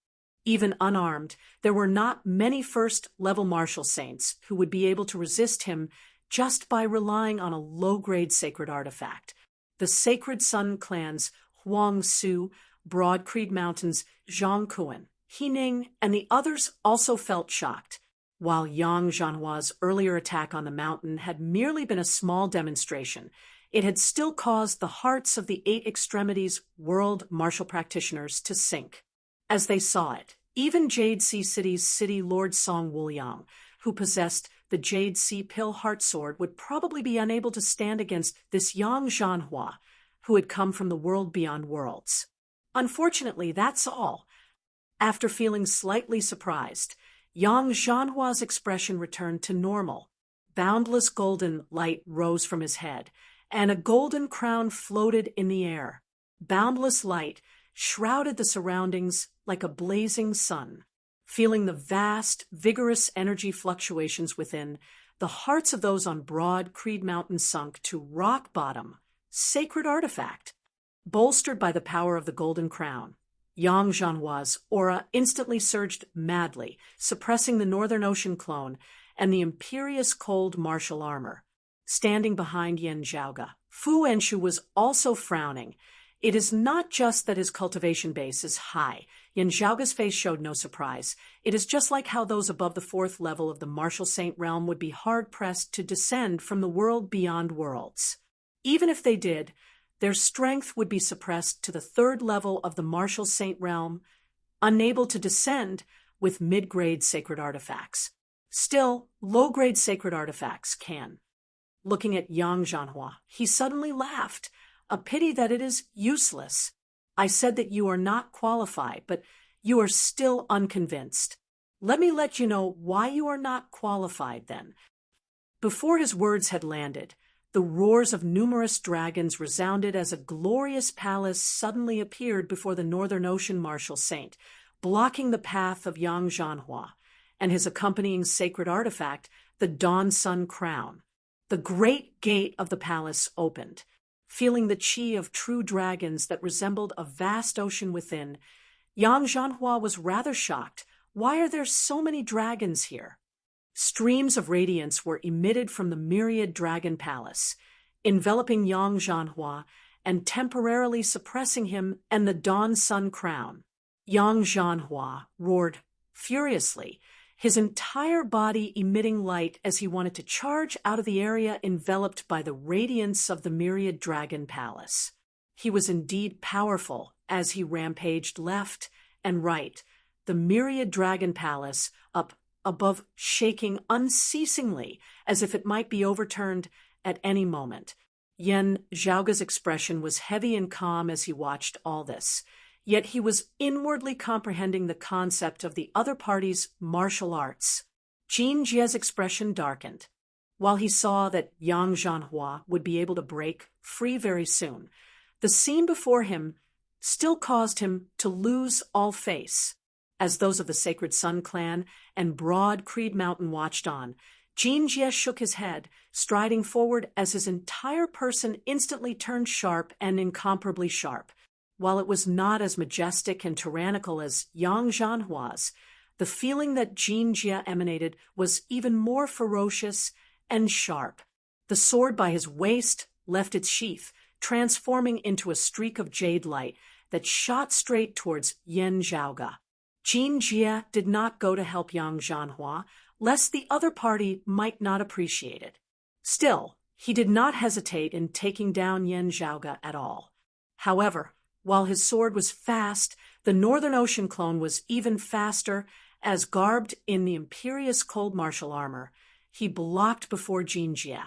Even unarmed, there were not many first-level martial saints who would be able to resist him just by relying on a low-grade sacred artifact. The Sacred Sun clans Huang Su, Broad Creed Mountains, Zhangkuan, Hening, and the others also felt shocked. While Yang Zhanhua's earlier attack on the mountain had merely been a small demonstration, it had still caused the hearts of the Eight Extremities world martial practitioners to sink. As they saw it, even Jade Sea City's city lord Song Wuliang, who possessed the Jade Sea Pill Heart Sword, would probably be unable to stand against this Yang Zhanhua, who had come from the world beyond worlds. Unfortunately, that's all. After feeling slightly surprised, Yang Zhanhua's expression returned to normal. Boundless golden light rose from his head, and a golden crown floated in the air. Boundless light shrouded the surroundings like a blazing sun. Feeling the vast, vigorous energy fluctuations within, the hearts of those on Broad Creed Mountain sunk to rock bottom. Sacred artifact. Bolstered by the power of the golden crown, Yang Zhanhua's aura instantly surged madly, suppressing the Northern Ocean clone and the imperious cold martial armor. Standing behind Yen Zhaoga, Fu Enshu was also frowning. It is not just that his cultivation base is high. Yen Zhaoga's face showed no surprise. It is just like how those above the fourth level of the Martial Saint realm would be hard-pressed to descend from the world beyond worlds. Even if they did, their strength would be suppressed to the third level of the Martial Saint realm, unable to descend with mid-grade sacred artifacts. Still, low-grade sacred artifacts can. Looking at Yang Zhanhua, he suddenly laughed. A pity that it is useless. I said that you are not qualified, but you are still unconvinced. Let me let you know why you are not qualified then. Before his words had landed, the roars of numerous dragons resounded as a glorious palace suddenly appeared before the Northern Ocean Martial Saint, blocking the path of Yang Zhanhua and his accompanying sacred artifact, the Dawn Sun Crown. The great gate of the palace opened. Feeling the chi of true dragons that resembled a vast ocean within, Yang Zhanhua was rather shocked. Why are there so many dragons here? Streams of radiance were emitted from the myriad dragon palace, enveloping Yang Zhanhua and temporarily suppressing him and the Dawn Sun Crown. Yang Zhanhua roared furiously, his entire body emitting light as he wanted to charge out of the area enveloped by the radiance of the myriad dragon palace. He was indeed powerful as he rampaged left and right, the myriad dragon palace up above shaking unceasingly as if it might be overturned at any moment. Yen Zhaoga's expression was heavy and calm as he watched all this. Yet he was inwardly comprehending the concept of the other party's martial arts. Jin Jie's expression darkened. While he saw that Yang Zhanhua would be able to break free very soon, the scene before him still caused him to lose all face. As those of the Sacred Sun clan and broad Creed Mountain watched on, Jin Jie shook his head, striding forward as his entire person instantly turned sharp and incomparably sharp. While it was not as majestic and tyrannical as Yang Zhanhua's, the feeling that Jin Jie emanated was even more ferocious and sharp. The sword by his waist left its sheath, transforming into a streak of jade light that shot straight towards Yen Zhaoga. Jin Jie did not go to help Yang Zhanhua, lest the other party might not appreciate it. Still, he did not hesitate in taking down Yen Zhaoga at all. However, while his sword was fast, the Northern Ocean clone was even faster, as garbed in the imperious cold martial armor. He blocked before Jin Jie.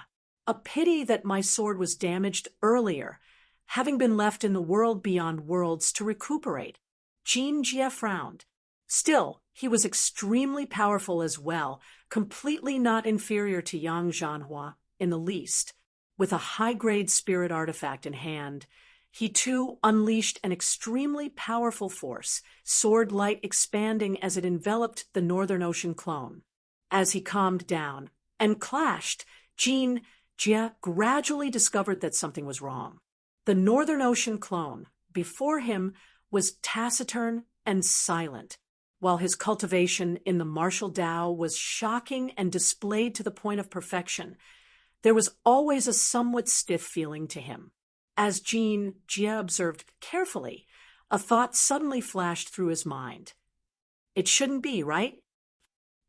A pity that my sword was damaged earlier, having been left in the world beyond worlds to recuperate. Jin Jie frowned. Still, he was extremely powerful as well, completely not inferior to Yang Zhanhua in the least. With a high-grade spirit artifact in hand, he too unleashed an extremely powerful force, sword light expanding as it enveloped the Northern Ocean clone. As he calmed down and clashed, Jin Jie gradually discovered that something was wrong. The Northern Ocean clone, before him, was taciturn and silent, while his cultivation in the martial Tao was shocking and displayed to the point of perfection. There was always a somewhat stiff feeling to him. As Jin Jie observed carefully, a thought suddenly flashed through his mind. It shouldn't be, right?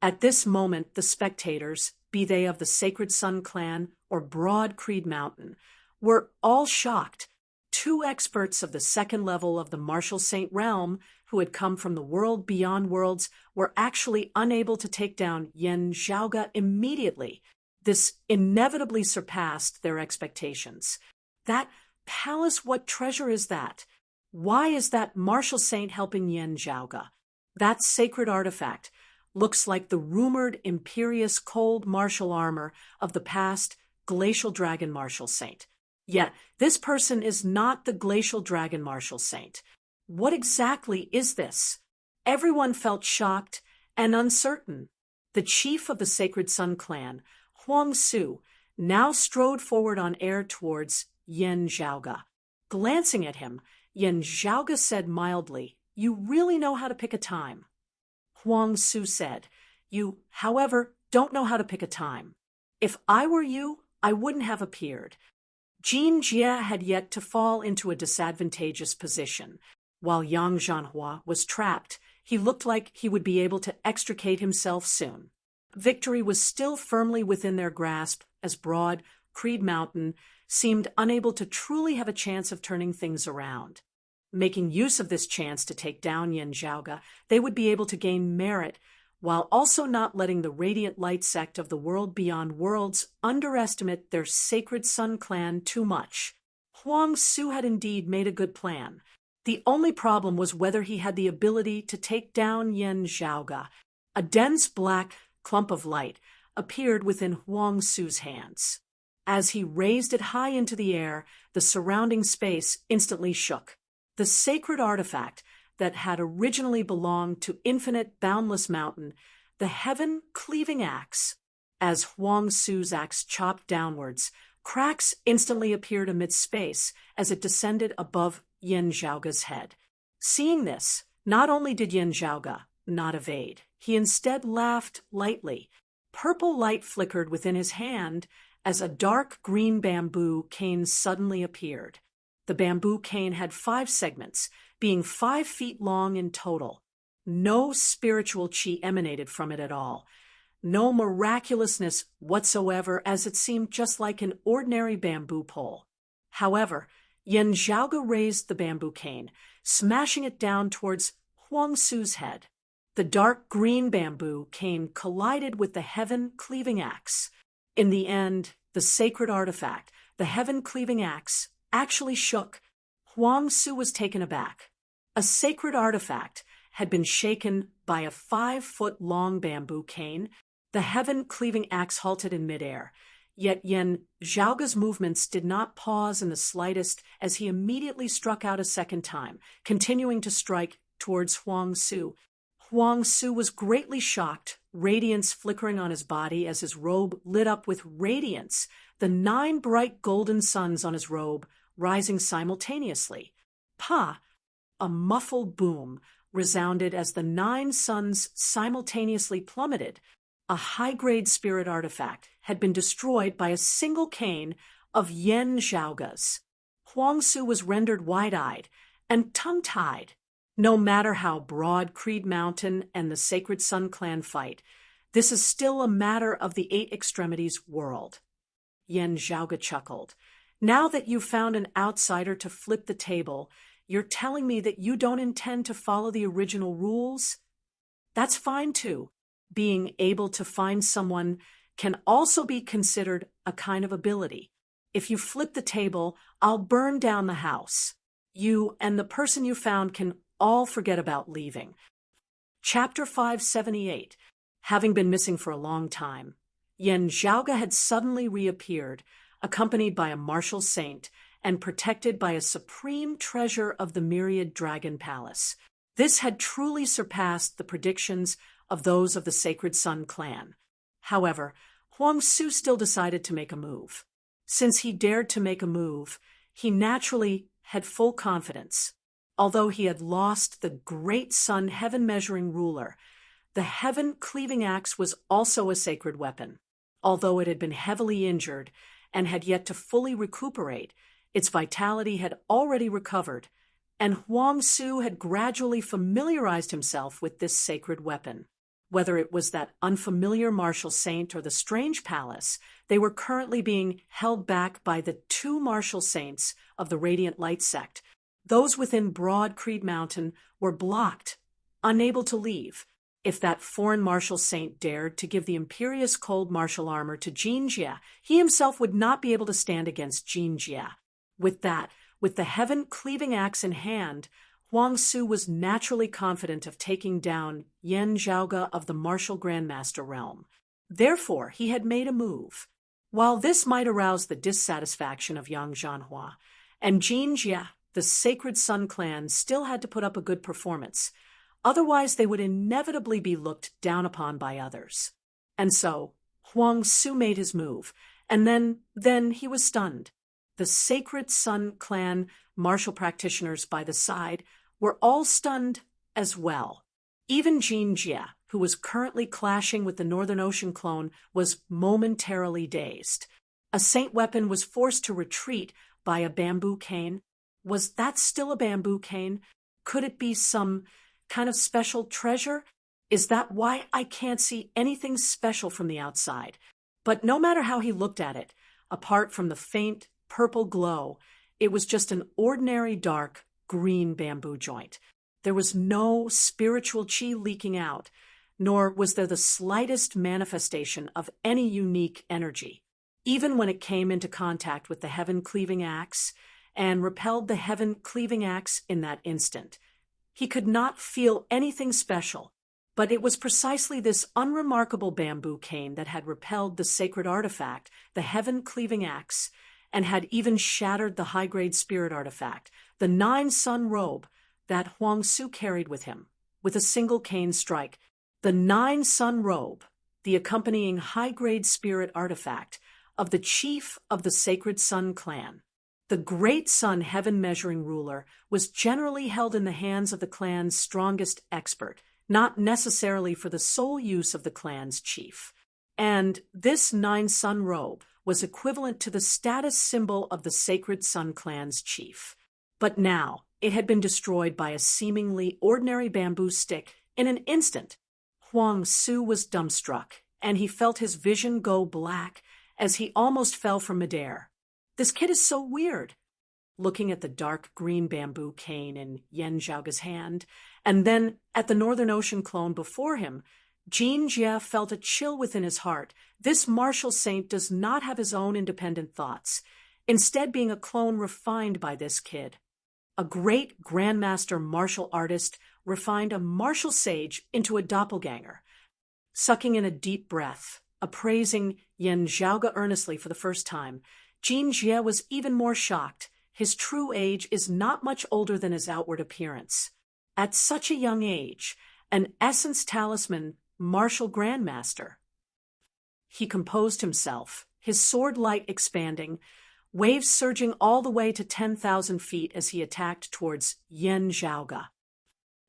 At this moment, the spectators, be they of the Sacred Sun clan or Broad Creed Mountain, were all shocked. Two experts of the second level of the Martial Saint realm, who had come from the world beyond worlds, were actually unable to take down Yen Zhaoga immediately. This inevitably surpassed their expectations. That palace, what treasure is that? Why is that martial saint helping Yen Zhaoga? That sacred artifact looks like the rumored imperious cold martial armor of the past glacial dragon martial saint. Yet, this person is not the glacial dragon martial saint. What exactly is this? Everyone felt shocked and uncertain. The chief of the Sacred Sun clan, Huang Su, now strode forward on air towards Yen Zhaoga. Glancing at him, Yen Zhaoga said mildly, "You really know how to pick a time." Huang Su said, "You, however, don't know how to pick a time. If I were you, I wouldn't have appeared." Jin Jie had yet to fall into a disadvantageous position. While Yang Zhanhua was trapped, he looked like he would be able to extricate himself soon. Victory was still firmly within their grasp, as Broad Creed Mountain seemed unable to truly have a chance of turning things around. Making use of this chance to take down Yen Zhaoga, they would be able to gain merit, while also not letting the radiant light sect of the world beyond worlds underestimate their Sacred Sun clan too much. Huang Su had indeed made a good plan. The only problem was whether he had the ability to take down Yen Zhaoga. A dense black clump of light appeared within Huang Su's hands. As he raised it high into the air, the surrounding space instantly shook. The sacred artifact that had originally belonged to infinite boundless mountain, the heaven-cleaving axe. As Huang Su's axe chopped downwards, cracks instantly appeared amidst space as it descended above Yen Zhaoga's head. Seeing this, not only did Yen Zhaoga not evade, he instead laughed lightly. Purple light flickered within his hand as a dark green bamboo cane suddenly appeared. The bamboo cane had 5 segments, being 5 feet long in total. No spiritual chi emanated from it at all. No miraculousness whatsoever, as it seemed just like an ordinary bamboo pole. However, Yen Zhaoga raised the bamboo cane, smashing it down towards Huang Su's head. The dark green bamboo cane collided with the heaven-cleaving axe. In the end, the sacred artifact, the heaven-cleaving axe, actually shook. Huang Su was taken aback. A sacred artifact had been shaken by a 5-foot-long bamboo cane. The heaven-cleaving axe halted in midair. Yet Yen Zhaoge's movements did not pause in the slightest as he immediately struck out a second time, continuing to strike towards Huang Su. Huang Su was greatly shocked, radiance flickering on his body as his robe lit up with radiance, the 9 bright golden suns on his robe rising simultaneously. Pa! A muffled boom resounded as the 9 suns simultaneously plummeted. A high-grade spirit artifact had been destroyed by a single cane of Yen Zhaoge's. Huang Su was rendered wide-eyed and tongue-tied. No matter how broad Creed Mountain and the Sacred Sun Clan fight, this is still a matter of the 8 Extremities world. Yen Zhaoge chuckled. Now that you've found an outsider to flip the table, you're telling me that you don't intend to follow the original rules? That's fine too. Being able to find someone can also be considered a kind of ability. If you flip the table, I'll burn down the house. You and the person you found can all forget about leaving. Chapter 578. Having been missing for a long time, Yen Zhaoge had suddenly reappeared, accompanied by a martial saint and protected by a supreme treasure of the myriad dragon palace. This had truly surpassed the predictions of those of the Sacred Sun Clan. However, Huang Su still decided to make a move. Since he dared to make a move, he naturally had full confidence. Although he had lost the great sun heaven-measuring ruler, the heaven-cleaving axe was also a sacred weapon. Although it had been heavily injured and had yet to fully recuperate, its vitality had already recovered, and Huang Su had gradually familiarized himself with this sacred weapon. Whether it was that unfamiliar martial saint or the strange palace, they were currently being held back by the 2 martial saints of the Radiant Light sect. Those within Broad Creed Mountain were blocked, unable to leave. If that foreign martial saint dared to give the imperious cold martial armor to Jin Jia, he himself would not be able to stand against Jin Jia. With the heaven-cleaving axe in hand, Huang Su was naturally confident of taking down Yen Zhaoge of the martial grandmaster realm. Therefore, he had made a move. While this might arouse the dissatisfaction of Yang Zhanhua, and Jin Jia, the Sacred Sun Clan still had to put up a good performance. Otherwise, they would inevitably be looked down upon by others. And so, Huang Su made his move, and then he was stunned. The Sacred Sun Clan martial practitioners by the side were all stunned as well. Even Jin Jia, who was currently clashing with the Northern Ocean clone, was momentarily dazed. A saint weapon was forced to retreat by a bamboo cane. Was that still a bamboo cane? Could it be some kind of special treasure? Is that why I can't see anything special from the outside? But no matter how he looked at it, apart from the faint purple glow, it was just an ordinary dark green bamboo joint. There was no spiritual chi leaking out, nor was there the slightest manifestation of any unique energy. Even when it came into contact with the heaven-cleaving axe and repelled the heaven-cleaving axe in that instant, he could not feel anything special. But it was precisely this unremarkable bamboo cane that had repelled the sacred artifact, the heaven-cleaving axe, and had even shattered the high-grade spirit artifact, the 9-sun robe that Huang Su carried with him, with a single cane strike. The 9-sun robe, the accompanying high-grade spirit artifact of the chief of the Sacred Sun Clan. The great sun heaven-measuring ruler was generally held in the hands of the clan's strongest expert, not necessarily for the sole use of the clan's chief. And this 9-sun robe was equivalent to the status symbol of the Sacred Sun Clan's chief. But now, it had been destroyed by a seemingly ordinary bamboo stick in an instant. Huang Su was dumbstruck, and he felt his vision go black as he almost fell from midair. This kid is so weird. Looking at the dark green bamboo cane in Yen Zhaoge's hand, and then at the Northern Ocean clone before him, Jin Jia felt a chill within his heart. This martial saint does not have his own independent thoughts, instead being a clone refined by this kid. A great grandmaster martial artist refined a martial sage into a doppelganger. Sucking in a deep breath, appraising Yan Zhaoge earnestly for the first time, Jin Jie was even more shocked. His true age is not much older than his outward appearance. At such a young age, an essence talisman martial grandmaster. He composed himself, his sword light expanding, waves surging all the way to 10,000 feet as he attacked towards Yan Zhaoge.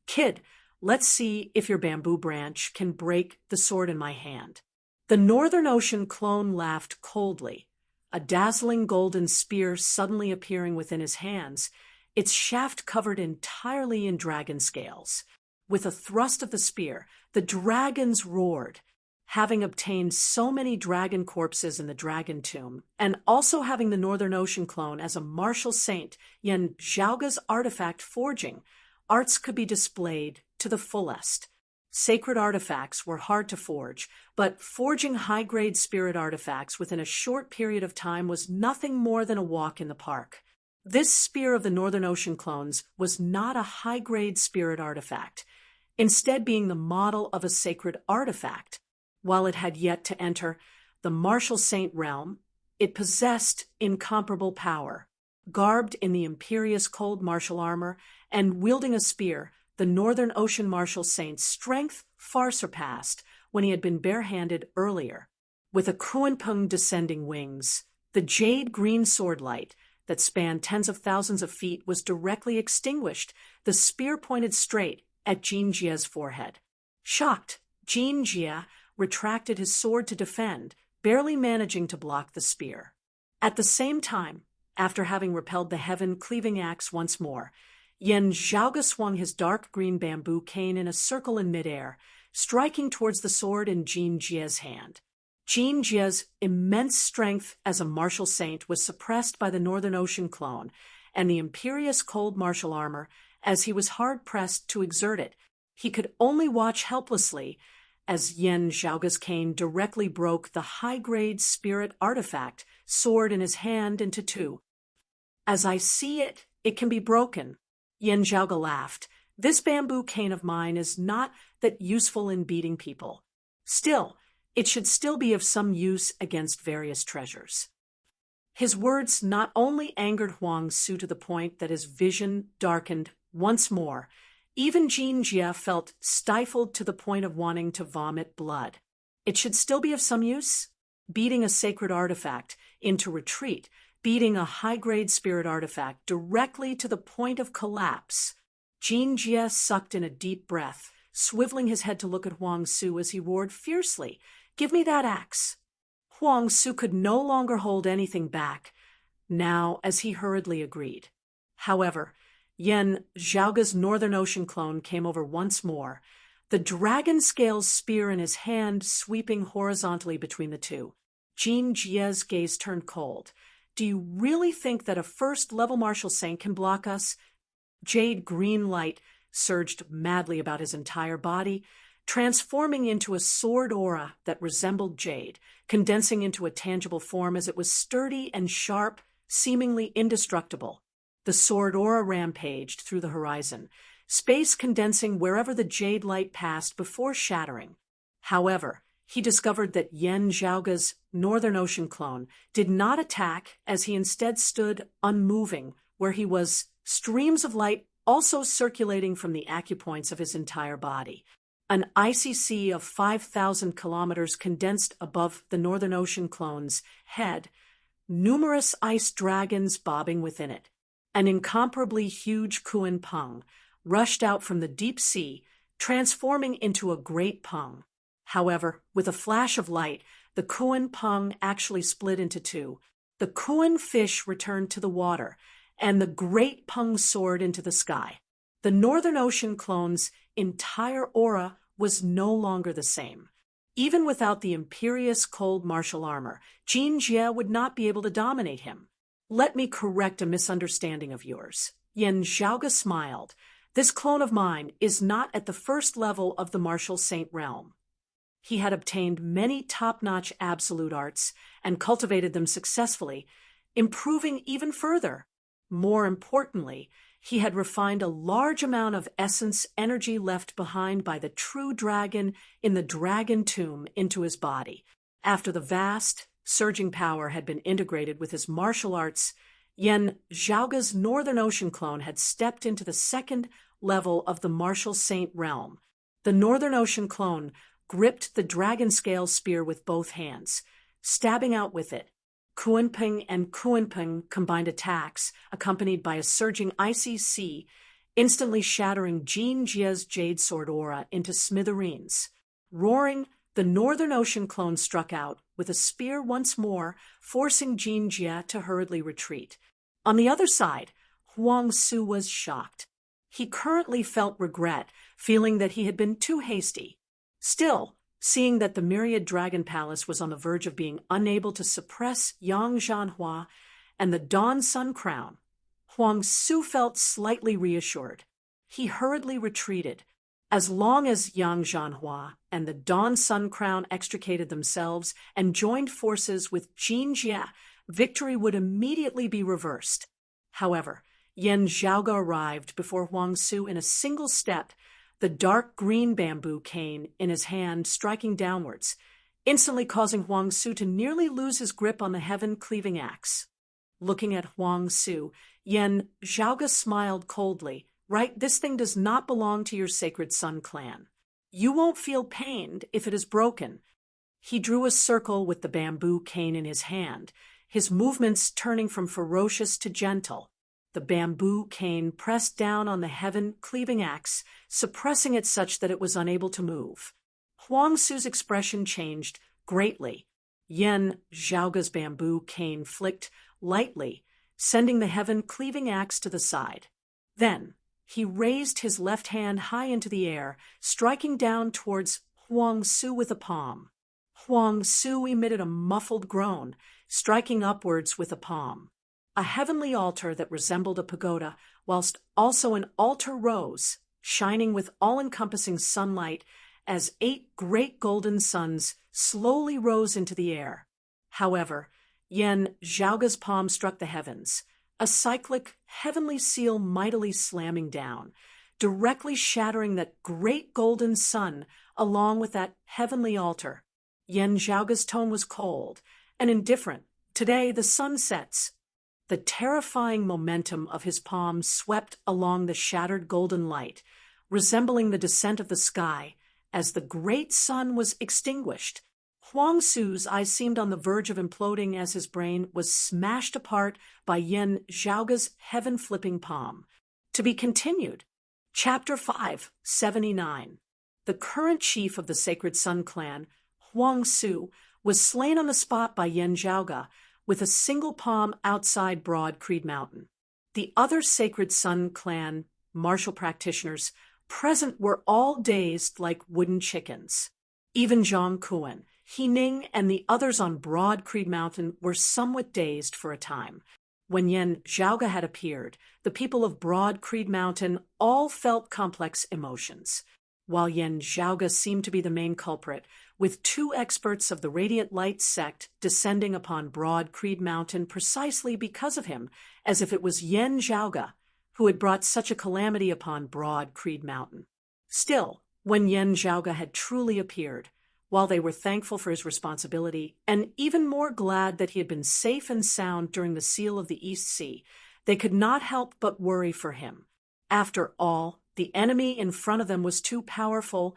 Kid, let's see if your bamboo branch can break the sword in my hand. The Northern Ocean clone laughed coldly, a dazzling golden spear suddenly appearing within his hands, its shaft covered entirely in dragon scales. With a thrust of the spear, the dragons roared. Having obtained so many dragon corpses in the dragon tomb, and also having the Northern Ocean clone as a martial saint, Yan Zhaoge's artifact forging, arts could be displayed to the fullest. Sacred artifacts were hard to forge, but forging high-grade spirit artifacts within a short period of time was nothing more than a walk in the park. This spear of the Northern Ocean clones was not a high-grade spirit artifact, instead being the model of a sacred artifact. While it had yet to enter the martial saint realm, it possessed incomparable power. Garbed in the imperious cold martial armor and wielding a spear, the Northern Ocean martial saint's strength far surpassed when he had been barehanded earlier. With a Kuanpeng descending wings, the jade-green swordlight that spanned tens of thousands of feet was directly extinguished. The spear pointed straight at Jin Jie's forehead. Shocked, Jin Jie retracted his sword to defend, barely managing to block the spear. At the same time, after having repelled the heaven-cleaving axe once more, Yan Zhaoge swung his dark green bamboo cane in a circle in midair, striking towards the sword in Jin Jie's hand. Jin Jie's immense strength as a martial saint was suppressed by the Northern Ocean clone and the imperious cold martial armor, as he was hard-pressed to exert it. He could only watch helplessly as Yan Zhaoge's cane directly broke the high-grade spirit artifact sword in his hand into two. As I see it, it can be broken. Yan Zhaoge laughed. This bamboo cane of mine is not that useful in beating people. Still, it should still be of some use against various treasures. His words not only angered Huang Su to the point that his vision darkened once more, even Jin Jie felt stifled to the point of wanting to vomit blood. It should still be of some use? Beating a sacred artifact into retreat, beating a high-grade spirit artifact directly to the point of collapse. Jin Jie sucked in a deep breath, swiveling his head to look at Huang Su as he roared fiercely, "Give me that axe!" Huang Su could no longer hold anything back, now as he hurriedly agreed. However, Yan Zhaoge's Northern Ocean clone came over once more, the dragon scales spear in his hand sweeping horizontally between the two. Jin Jie's gaze turned cold. "Do you really think that a first-level martial saint can block us?" Jade green light surged madly about his entire body, transforming into a sword aura that resembled jade, condensing into a tangible form as it was sturdy and sharp, seemingly indestructible. The sword aura rampaged through the horizon, space condensing wherever the jade light passed before shattering. However, he discovered that Yan Zhaoge's Northern Ocean clone did not attack, as he instead stood unmoving where he was, streams of light also circulating from the acupoints of his entire body. An icy sea of 5,000 kilometers condensed above the Northern Ocean clone's head, numerous ice dragons bobbing within it. An incomparably huge Kuanpeng rushed out from the deep sea, transforming into a great peng. However, with a flash of light, the Kuanpeng actually split into two. The Kuan fish returned to the water, and the great peng soared into the sky. The Northern Ocean clone's entire aura was no longer the same. Even without the imperious cold martial armor, Jin Jie would not be able to dominate him. "Let me correct a misunderstanding of yours." Yan Zhaoge smiled. "This clone of mine is not at the first level of the martial saint realm." He had obtained many top-notch absolute arts and cultivated them successfully, improving even further. More importantly, he had refined a large amount of essence energy left behind by the true dragon in the dragon tomb into his body. After the vast, surging power had been integrated with his martial arts, Yan Zhaoga's Northern Ocean clone had stepped into the second level of the martial saint realm. The Northern Ocean clone gripped the dragon scale spear with both hands, stabbing out with it. Kuanping and Kuanping combined attacks, accompanied by a surging icy sea, instantly shattering Jin Jia's jade sword aura into smithereens. Roaring, the Northern Ocean clone struck out with a spear once more, forcing Jin Jia to hurriedly retreat. On the other side, Huang Su was shocked. He currently felt regret, feeling that he had been too hasty. Still, seeing that the myriad dragon palace was on the verge of being unable to suppress Yang Zhanhua and the Dawn Sun Crown, Huang Su felt slightly reassured. He hurriedly retreated. As long as Yang Zhanhua and the Dawn Sun Crown extricated themselves and joined forces with Jin Jia, victory would immediately be reversed. However, Yan Zhaoga arrived before Huang Su in a single step, the dark green bamboo cane in his hand striking downwards, instantly causing Huang Su to nearly lose his grip on the heaven-cleaving axe. Looking at Huang Su, Yan Zhaoga smiled coldly. Right, this thing does not belong to your Sacred Sun clan. You won't feel pained if it is broken. He drew a circle with the bamboo cane in his hand, his movements turning from ferocious to gentle. The bamboo cane pressed down on the heaven-cleaving axe, suppressing it such that it was unable to move. Huang Su's expression changed greatly. Yan Zhaoga's bamboo cane flicked lightly, sending the heaven-cleaving axe to the side. Then, he raised his left hand high into the air, striking down towards Huang Su with a palm. Huang Su emitted a muffled groan, striking upwards with a palm. A heavenly altar that resembled a pagoda, whilst also an altar rose, shining with all-encompassing sunlight as 8 great golden suns slowly rose into the air. However, Yan Zhaoga's palm struck the heavens, a cyclic heavenly seal mightily slamming down, directly shattering that great golden sun along with that heavenly altar. Yan Zhaoga's tone was cold and indifferent. Today the sun sets. The terrifying momentum of his palm swept along the shattered golden light, resembling the descent of the sky as the great sun was extinguished. Huang Su's eyes seemed on the verge of imploding as his brain was smashed apart by Yan Zhaoga's heaven-flipping palm. To be continued. Chapter 579. The current chief of the Sacred Sun clan, Huang Su, was slain on the spot by Yan Zhaoga with a single palm outside Broad Creed Mountain. The other Sacred Sun clan martial practitioners present were all dazed like wooden chickens. Even Zhang Kuan, He Ning, and the others on Broad Creed Mountain were somewhat dazed for a time. When Yan Zhaoga had appeared, the people of Broad Creed Mountain all felt complex emotions. While Yan Zhaoga seemed to be the main culprit, with 2 experts of the Radiant Light sect descending upon Broad Creed Mountain precisely because of him, as if it was Yan Zhaoga who had brought such a calamity upon Broad Creed Mountain. Still, when Yan Zhaoga had truly appeared, while they were thankful for his responsibility and even more glad that he had been safe and sound during the Seal of the East Sea, they could not help but worry for him. After all, the enemy in front of them was too powerful,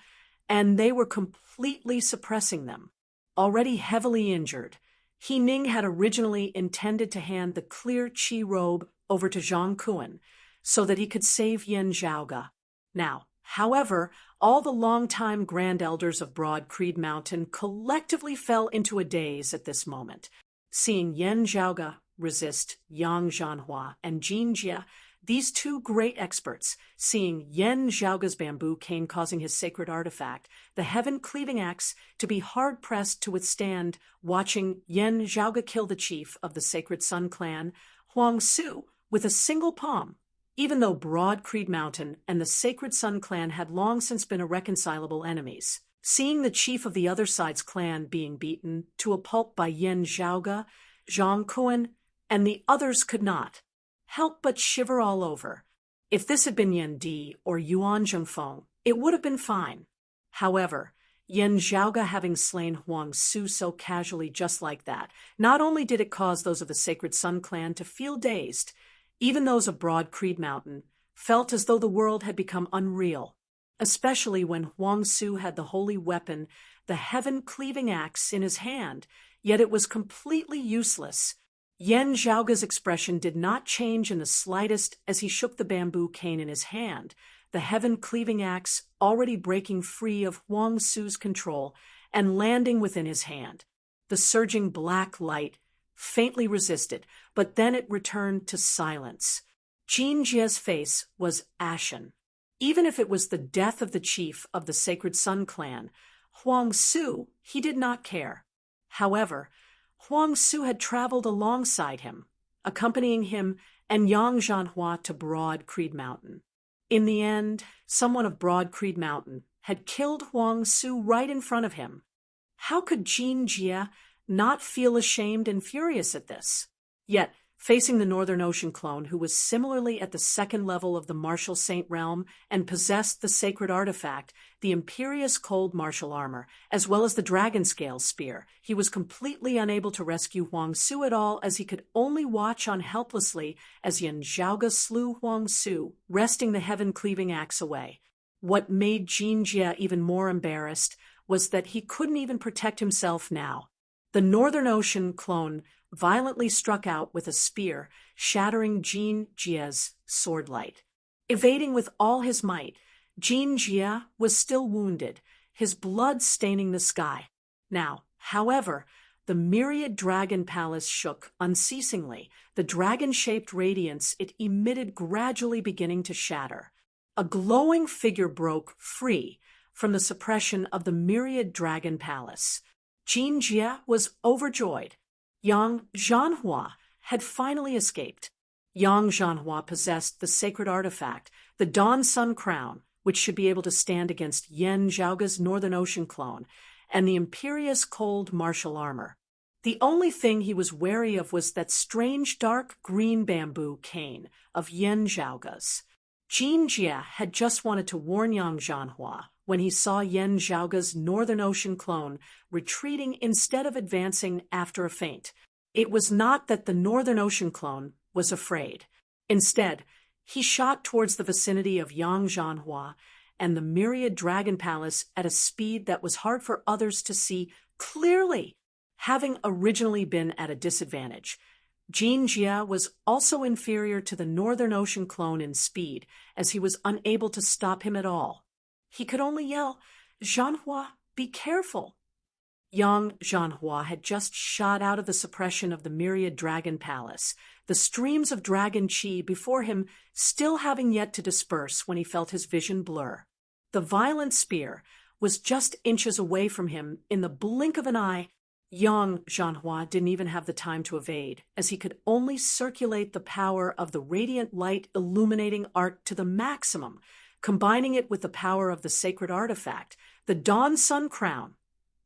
and they were completely suppressing them. Already heavily injured, He Ning had originally intended to hand the clear Qi robe over to Zhang Kuan so that he could save Yan Zhaoga. Now, however, all the longtime Grand Elders of Broad Creed Mountain collectively fell into a daze at this moment. Seeing Yan Zhaoga resist Yang Zhanhua and Jin Jia, these 2 great experts, seeing Yan Zhaoga's bamboo cane causing his sacred artifact, the heaven-cleaving axe, to be hard-pressed to withstand watching Yan Zhaoga kill the chief of the Sacred Sun clan, Huang Su, with a single palm. Even though Broad Creed Mountain and the Sacred Sun clan had long since been irreconcilable enemies, seeing the chief of the other side's clan being beaten to a pulp by Yan Zhaoga, Zhang Kuan, and the others could not help but shiver all over. If this had been Yan Di or Yuan Zhengfeng, it would have been fine. However, Yen Zhaoga having slain Huang Su so casually just like that, not only did it cause those of the Sacred Sun clan to feel dazed, even those of Broad Creed Mountain felt as though the world had become unreal, especially when Huang Su had the holy weapon, the heaven-cleaving axe, in his hand, yet it was completely useless. Yen Zhaoga's expression did not change in the slightest as he shook the bamboo cane in his hand, the heaven-cleaving axe already breaking free of Huang Su's control and landing within his hand. The surging black light faintly resisted, but then it returned to silence. Jin Jie's face was ashen. Even if it was the death of the chief of the Sacred Sun clan, Huang Su, he did not care. However, Huang Su had traveled alongside him, accompanying him and Yang Zhanhua to Broad Creed Mountain. In the end, someone of Broad Creed Mountain had killed Huang Su right in front of him. How could Jin Jie not feel ashamed and furious at this? Yet, facing the Northern Ocean clone, who was similarly at the second level of the Martial Saint realm and possessed the sacred artifact, the Imperious Cold Martial Armor, as well as the Dragon Scale Spear, he was completely unable to rescue Huang Su at all, as he could only watch on helplessly as Yen Zhaoga slew Huang Su, wresting the heaven-cleaving axe away. What made Jin Jie even more embarrassed was that he couldn't even protect himself now. The Northern Ocean clone violently struck out with a spear, shattering Jin Jie's swordlight. Evading with all his might, Jin Jie was still wounded, his blood staining the sky. Now, however, the myriad dragon palace shook unceasingly, the dragon-shaped radiance it emitted gradually beginning to shatter. A glowing figure broke free from the suppression of the myriad dragon palace. Jin Jie was overjoyed. Yang Zhanhua had finally escaped. Yang Zhanhua possessed the sacred artifact, the Dawn Sun Crown, which should be able to stand against Yen Zhaoga's Northern Ocean clone, and the Imperious Cold Martial Armor. The only thing he was wary of was that strange dark green bamboo cane of Yen Zhaoga's. Jin Jie had just wanted to warn Yang Zhanhua when he saw Yen Zhaoga's Northern Ocean clone retreating instead of advancing after a feint. It was not that the Northern Ocean clone was afraid. Instead, he shot towards the vicinity of Yang Zhanhua and the myriad dragon palace at a speed that was hard for others to see clearly. Having originally been at a disadvantage, Jin Jie was also inferior to the Northern Ocean clone in speed, as he was unable to stop him at all. He could only yell, "Zhanhua, be careful!" Yang Zhanhua had just shot out of the suppression of the myriad dragon palace, the streams of dragon chi before him still having yet to disperse when he felt his vision blur. The violent spear was just inches away from him in the blink of an eye. Yang Zhanhua didn't even have the time to evade, as he could only circulate the power of the radiant light illuminating art to the maximum, combining it with the power of the sacred artifact, the Dawn Sun Crown,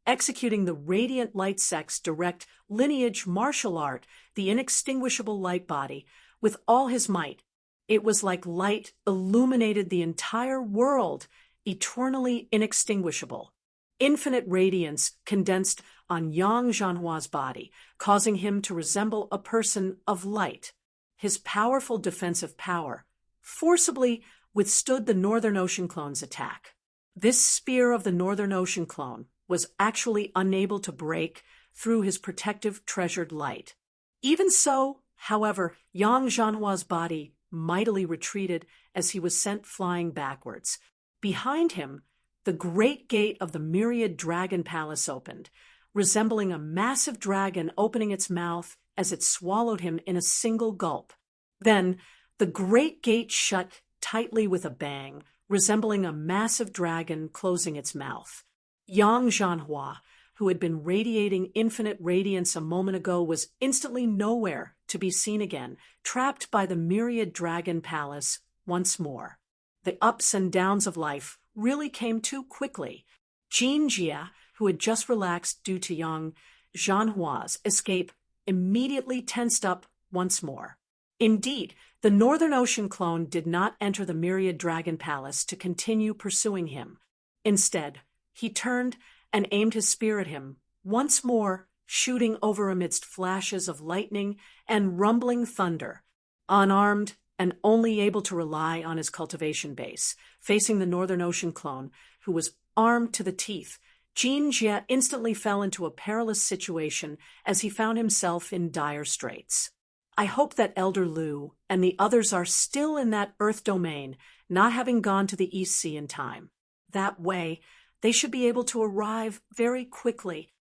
executing the radiant light sect's direct lineage martial art, the inextinguishable light body, with all his might. It was like light illuminated the entire world, eternally inextinguishable. Infinite radiance condensed on Yang Zhanhua's body, causing him to resemble a person of light. His powerful defensive power forcibly withstood the Northern Ocean clone's attack. This spear of the Northern Ocean clone was actually unable to break through his protective treasured light. Even so, however, Yang Zhanhua's body mightily retreated as he was sent flying backwards. Behind him, the great gate of the myriad dragon palace opened, resembling a massive dragon opening its mouth as it swallowed him in a single gulp. Then, the great gate shut tightly with a bang, resembling a massive dragon closing its mouth. Yang Zhanhua, who had been radiating infinite radiance a moment ago, was instantly nowhere to be seen again, trapped by the myriad dragon palace once more. The ups and downs of life really came too quickly. Jin Jie, who had just relaxed due to Yang Zhanhua's escape, immediately tensed up once more. Indeed, the Northern Ocean clone did not enter the myriad dragon palace to continue pursuing him. Instead, He turned and aimed his spear at him, once more shooting over amidst flashes of lightning and rumbling thunder. Unarmed and only able to rely on his cultivation base, facing the Northern Ocean clone, who was armed to the teeth, Jean Jie instantly fell into a perilous situation as he found himself in dire straits. I hope that Elder Lu and the others are still in that Earth domain, not having gone to the East Sea in time. That way, they should be able to arrive very quickly.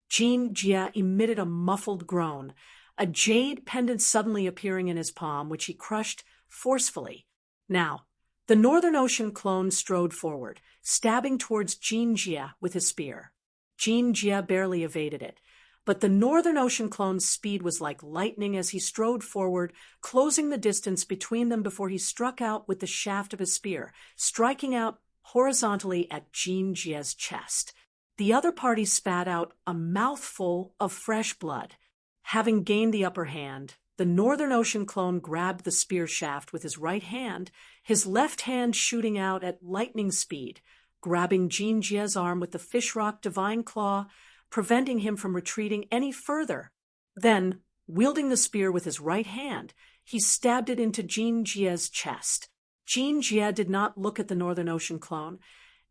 Jean Jie emitted a muffled groan, a jade pendant suddenly appearing in his palm, which he crushed forcefully. Now, the Northern Ocean clone strode forward, stabbing towards Jean Jie with his spear. Jean Jie barely evaded it, but the Northern Ocean clone's speed was like lightning as he strode forward, closing the distance between them before he struck out with the shaft of his spear, striking out horizontally at Jean Jie's chest. The other party spat out a mouthful of fresh blood. Having gained the upper hand, the Northern Ocean clone grabbed the spear shaft with his right hand, his left hand shooting out at lightning speed, grabbing Jean Jie's arm with the fishrock divine claw, preventing him from retreating any further. Then, wielding the spear with his right hand, he stabbed it into Jean Jie's chest. Jean Jie did not look at the Northern Ocean clone,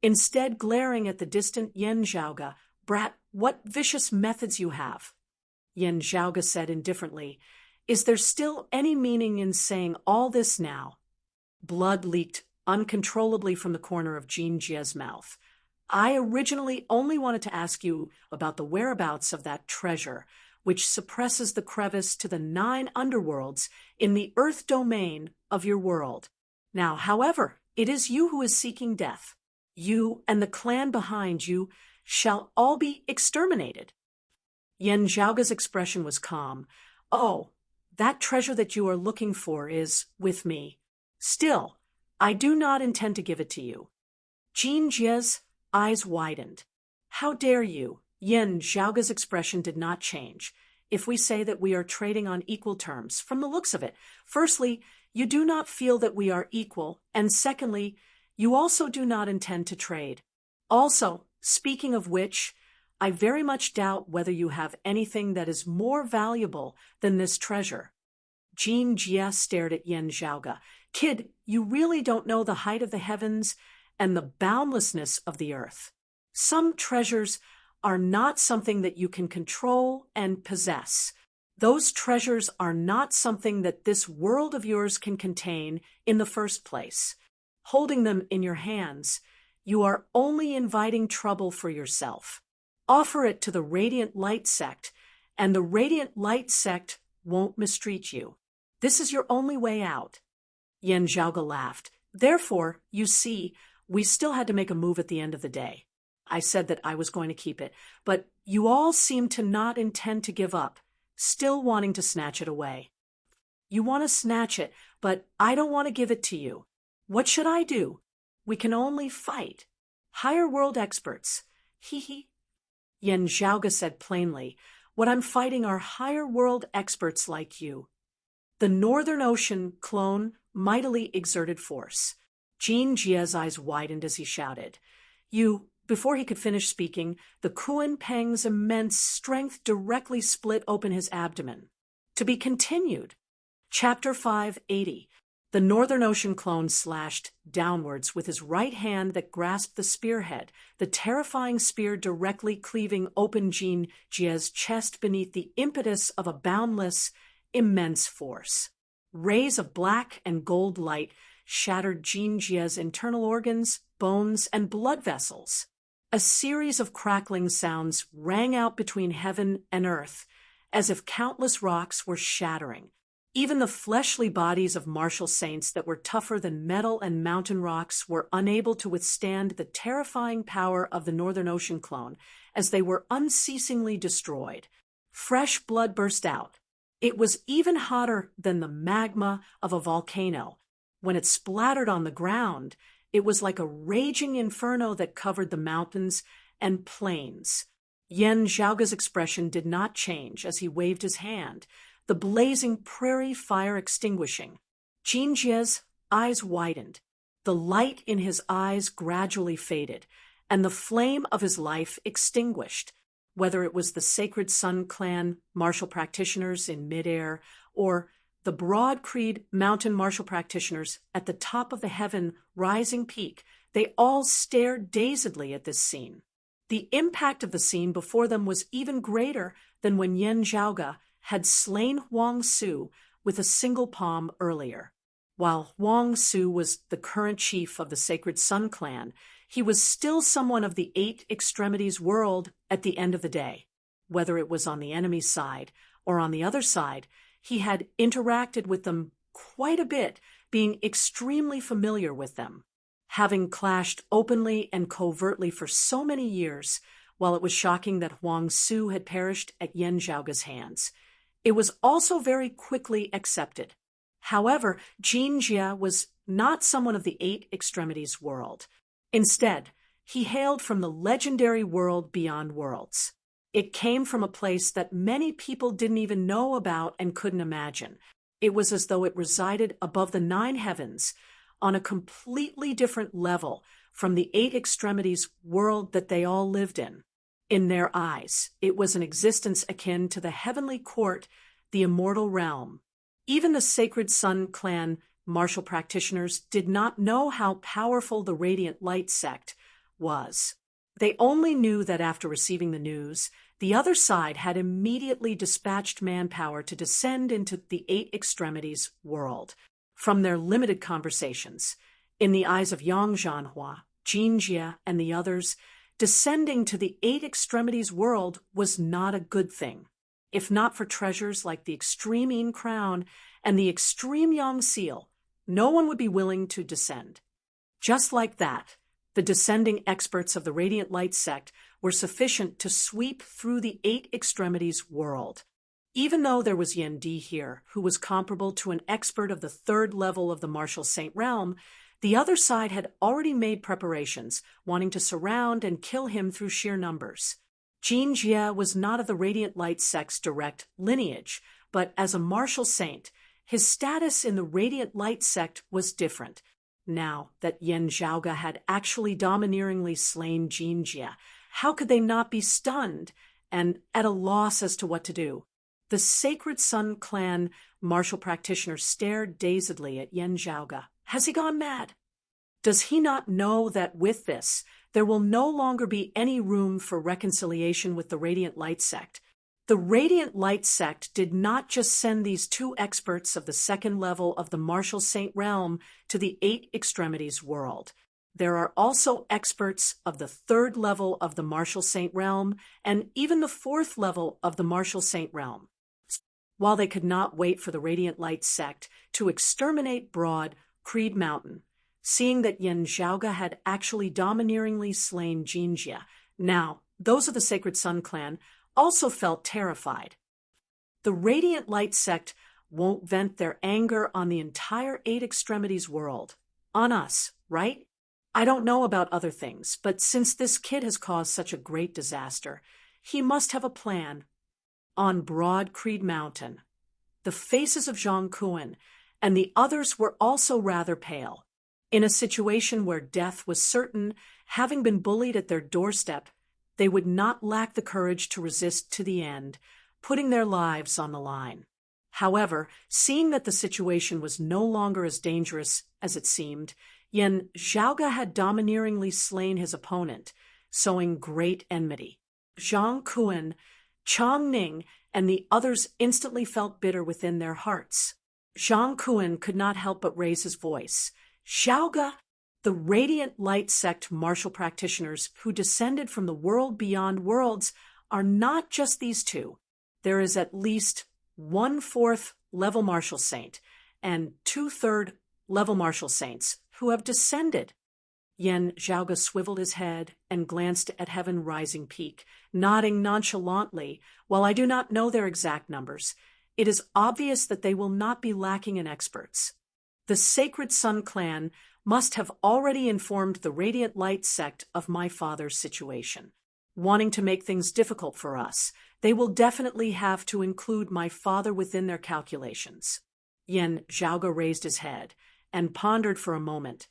instead glaring at the distant Yen Zhaoga. "Brat, what vicious methods you have!" Yen Zhaoga said indifferently, "Is there still any meaning in saying all this now?" Blood leaked uncontrollably from the corner of Jean Jie's mouth. "I originally only wanted to ask you about the whereabouts of that treasure, which suppresses the crevice to the 9 underworlds in the Earth domain of your world. Now, however, it is you who is seeking death. You and the clan behind you shall all be exterminated." Yen Zhaoga's expression was calm. "Oh, that treasure that you are looking for is with me. Still, I do not intend to give it to you." Jean Jie's eyes widened. "How dare you?" Yen Zhaoga's expression did not change. "If we say that we are trading on equal terms, from the looks of it, firstly, you do not feel that we are equal, and secondly, you also do not intend to trade. Also, speaking of which, I very much doubt whether you have anything that is more valuable than this treasure." Jean Jie stared at Yen Zhaoga. "Kid, you really don't know the height of the heavens and the boundlessness of the earth. Some treasures are not something that you can control and possess. Those treasures are not something that this world of yours can contain in the first place. Holding them in your hands, you are only inviting trouble for yourself. Offer it to the Radiant Light Sect, and the Radiant Light Sect won't mistreat you. This is your only way out." Yen Zhaoga laughed. "Therefore, you see, we still had to make a move at the end of the day. I said that I was going to keep it, but you all seem to not intend to give up, still wanting to snatch it away. You want to snatch it, but I don't want to give it to you. What should I do? We can only fight. Higher world experts. Hee hee." Yen Zhaoga said plainly, "What I'm fighting are higher world experts like you." The Northern Ocean clone mightily exerted force. Jean Jie's eyes widened as he shouted. Before he could finish speaking, the Kuan Peng's immense strength directly split open his abdomen. To be continued. Chapter 580. The Northern Ocean clone slashed downwards with his right hand that grasped the spearhead, the terrifying spear directly cleaving open Jean Jie's chest beneath the impetus of a boundless, immense force. Rays of black and gold light shattered Jean Jie's internal organs, bones, and blood vessels. A series of crackling sounds rang out between heaven and earth, as if countless rocks were shattering. Even the fleshly bodies of martial saints that were tougher than metal and mountain rocks were unable to withstand the terrifying power of the Northern Ocean clone, as they were unceasingly destroyed. Fresh blood burst out. It was even hotter than the magma of a volcano. When it splattered on the ground, it was like a raging inferno that covered the mountains and plains. Yen Zhaoga's expression did not change as he waved his hand, the blazing prairie fire extinguishing. Jean Jie's eyes widened. The light in his eyes gradually faded, and the flame of his life extinguished. Whether it was the Sacred Sun Clan martial practitioners in midair, or the Broad Creed mountain martial practitioners at the top of the heaven rising peak, they all stared dazedly at this scene. The impact of the scene before them was even greater than when Yen Zhaoge had slain Huang Su with a single palm earlier. While Huang Su was the current chief of the Sacred Sun Clan, he was still someone of the Eight Extremities world at the end of the day. Whether it was on the enemy's side or on the other side, he had interacted with them quite a bit, being extremely familiar with them. Having clashed openly and covertly for so many years, while it was shocking that Huang Su had perished at Yen Zhaoge's hands, it was also very quickly accepted. However, Jin Jia was not someone of the Eight Extremities world. Instead, he hailed from the legendary world beyond worlds. It came from a place that many people didn't even know about and couldn't imagine. It was as though it resided above the 9 heavens, on a completely different level from the Eight Extremities world that they all lived in. In their eyes, it was an existence akin to the heavenly court, the immortal realm. Even the Sacred Sun Clan martial practitioners did not know how powerful the Radiant Light sect was. They only knew that after receiving the news, the other side had immediately dispatched manpower to descend into the Eight Extremities world. From their limited conversations, in the eyes of Yang Zhanhua, Jin Jia, and the others, descending to the Eight Extremities world was not a good thing. If not for treasures like the Extreme Yin Crown and the Extreme Yang Seal, no one would be willing to descend. Just like that, the descending experts of the Radiant Light sect were sufficient to sweep through the Eight Extremities world. Even though there was Yen Di here, who was comparable to an expert of the 3rd level of the Martial Saint realm, the other side had already made preparations, wanting to surround and kill him through sheer numbers. Jin Jia was not of the Radiant Light sect's direct lineage, but as a martial saint, his status in the Radiant Light sect was different. Now that Yen Zhaoge had actually domineeringly slain Jin Jia, how could they not be stunned and at a loss as to what to do? The Sacred Sun Clan martial practitioner stared dazedly at Yen Zhaoge. Has he gone mad? Does he not know that with this, there will no longer be any room for reconciliation with the Radiant Light sect? The Radiant Light sect did not just send these 2 experts of the 2nd level of the Martial Saint realm to the Eight Extremities world. There are also experts of the 3rd level of the Martial Saint realm and even the 4th level of the Martial Saint realm. While they could not wait for the Radiant Light sect to exterminate Broad Creed Mountain, seeing that Yen Zhaoge had actually domineeringly slain Jin Jia, now those of the Sacred Sun Clan also felt terrified. The Radiant Light sect won't vent their anger on the entire Eight Extremities world. On us, right? I don't know about other things, but since this kid has caused such a great disaster, he must have a plan. On Broad Creed Mountain, the faces of Zhang Kuan and the others were also rather pale. In a situation where death was certain, having been bullied at their doorstep, they would not lack the courage to resist to the end, putting their lives on the line. However, seeing that the situation was no longer as dangerous as it seemed, Yen Zhaoge had domineeringly slain his opponent, sowing great enmity. Zhang Kuan, Chang Ning, and the others instantly felt bitter within their hearts. Zhang Kuan could not help but raise his voice. Zhaoge, the Radiant Light sect martial practitioners who descended from the world beyond worlds are not just these 2. There is at least 1/4 level martial saint and 2/3 level martial saints who have descended. Yen Zhaoge swiveled his head and glanced at Heaven Rising Peak, nodding nonchalantly. While I do not know their exact numbers, it is obvious that they will not be lacking in experts. The Sacred Sun Clan must have already informed the Radiant Light sect of my father's situation. Wanting to make things difficult for us, they will definitely have to include my father within their calculations. Yen Zhaoge raised his head and pondered for a moment,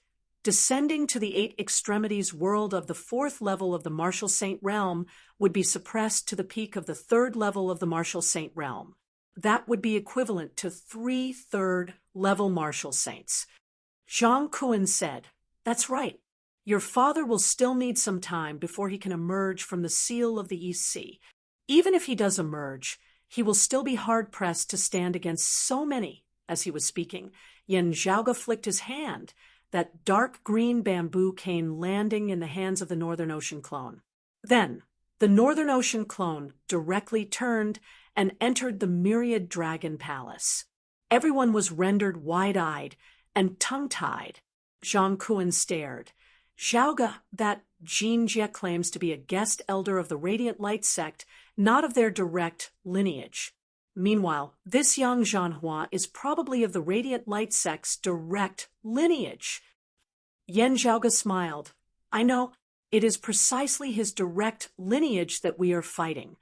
Descending to the eight extremities world of the fourth level of the Martial Saint realm would be suppressed to the peak of the third level of the Martial Saint realm. That would be equivalent to 3 third-level Martial Saints. Zhang Kuan said, "That's right. Your father will still need some time before he can emerge from the seal of the East Sea. Even if he does emerge, he will still be hard-pressed to stand against so many." As he was speaking, Yan Zhaoge flicked his hand, that dark green bamboo cane landing in the hands of the Northern Ocean clone. Then, the Northern Ocean clone directly turned and entered the Myriad Dragon Palace. Everyone was rendered wide-eyed and tongue-tied. Zhang Kuan stared. Zhaoge, that Jin Jie claims to be a guest elder of the Radiant Light sect, not of their direct lineage. Meanwhile, this young Zhanhua is probably of the Radiant Light sect's direct lineage. Yan Zhaoge smiled. "I know, it is precisely his direct lineage that we are fighting."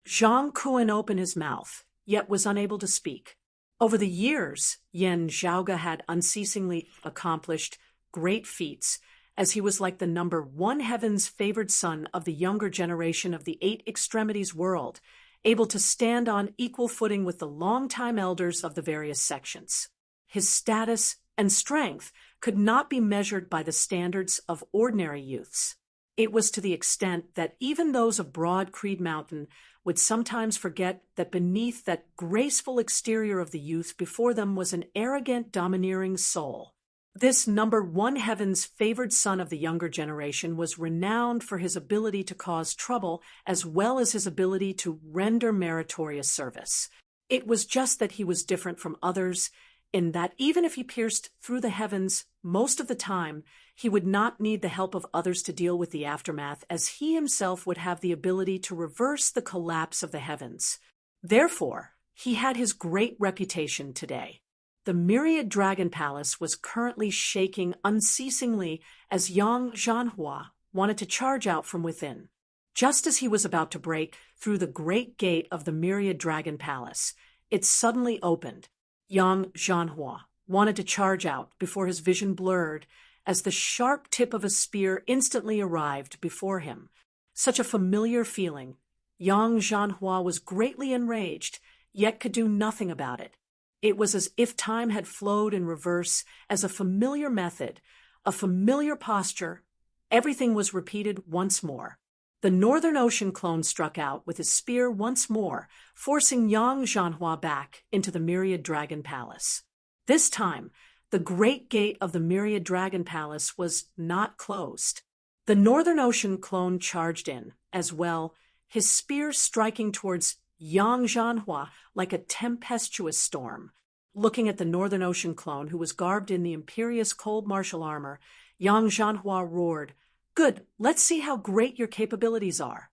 Zhang Kuan opened his mouth, yet was unable to speak. Over the years, Yan Zhaoge had unceasingly accomplished great feats, as he was like the number one heaven's favored son of the younger generation of the eight extremities world, able to stand on equal footing with the longtime elders of the various sections. His status and strength could not be measured by the standards of ordinary youths. It was to the extent that even those of Broad Creed Mountain would sometimes forget that beneath that graceful exterior of the youth before them was an arrogant, domineering soul. This number one heaven's favored son of the younger generation was renowned for his ability to cause trouble as well as his ability to render meritorious service. It was just that he was different from others in that even if he pierced through the heavens most of the time, he would not need the help of others to deal with the aftermath, as he himself would have the ability to reverse the collapse of the heavens. Therefore, he had his great reputation today. The Myriad Dragon Palace was currently shaking unceasingly as young Zhanhua wanted to charge out from within. Just as he was about to break through the great gate of the Myriad Dragon Palace, it suddenly opened. Young Zhanhua wanted to charge out before his vision blurred as the sharp tip of a spear instantly arrived before him. Such a familiar feeling. Young Zhanhua was greatly enraged, yet could do nothing about it. It was as if time had flowed in reverse as a familiar method, a familiar posture. Everything was repeated once more. The Northern Ocean clone struck out with his spear once more, forcing young Zhanhua back into the Myriad Dragon Palace. This time, the great gate of the Myriad Dragon Palace was not closed. The Northern Ocean clone charged in, as well, his spear striking towards young Zhanhua like a tempestuous storm. Looking at the Northern Ocean clone, who was garbed in the imperious cold martial armor, young Zhanhua roared, "Good, let's see how great your capabilities are."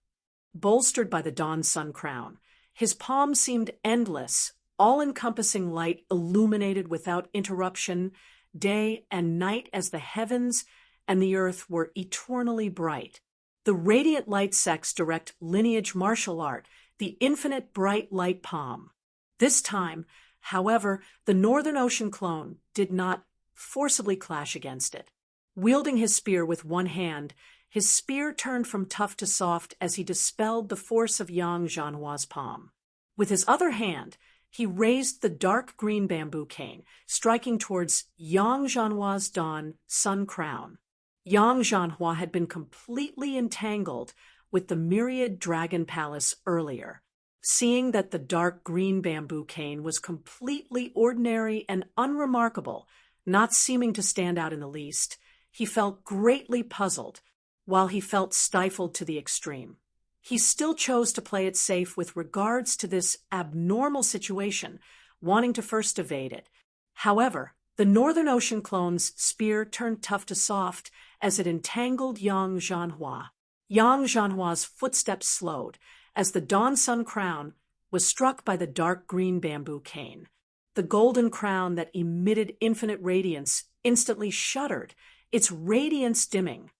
Bolstered by the dawn sun crown, his palm seemed endless, all-encompassing light illuminated without interruption, day and night as the heavens and the earth were eternally bright. The Radiant Light sect's direct lineage martial art, the infinite bright light palm. This time, however, the Northern Ocean clone did not forcibly clash against it. Wielding his spear with one hand, his spear turned from tough to soft as he dispelled the force of young Zhanhua's palm. With his other hand, he raised the dark green bamboo cane, striking towards young Zhanhua's dawn sun crown. Young Zhanhua had been completely entangled with the Myriad Dragon Palace earlier. Seeing that the dark green bamboo cane was completely ordinary and unremarkable, not seeming to stand out in the least, he felt greatly puzzled, while he felt stifled to the extreme. He still chose to play it safe with regards to this abnormal situation, wanting to first evade it. However, the Northern Ocean clone's spear turned tough to soft as it entangled young Zhanhua. Young Zhanhua's footsteps slowed as the dawn sun crown was struck by the dark green bamboo cane. The golden crown that emitted infinite radiance instantly shuddered, its radiance dimming.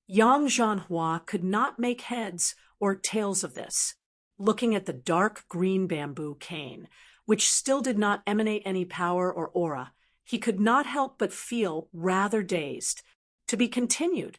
Young Zhanhua could not make heads or tails of this. Looking at the dark green bamboo cane, which still did not emanate any power or aura, He could not help but feel rather dazed. To be continued.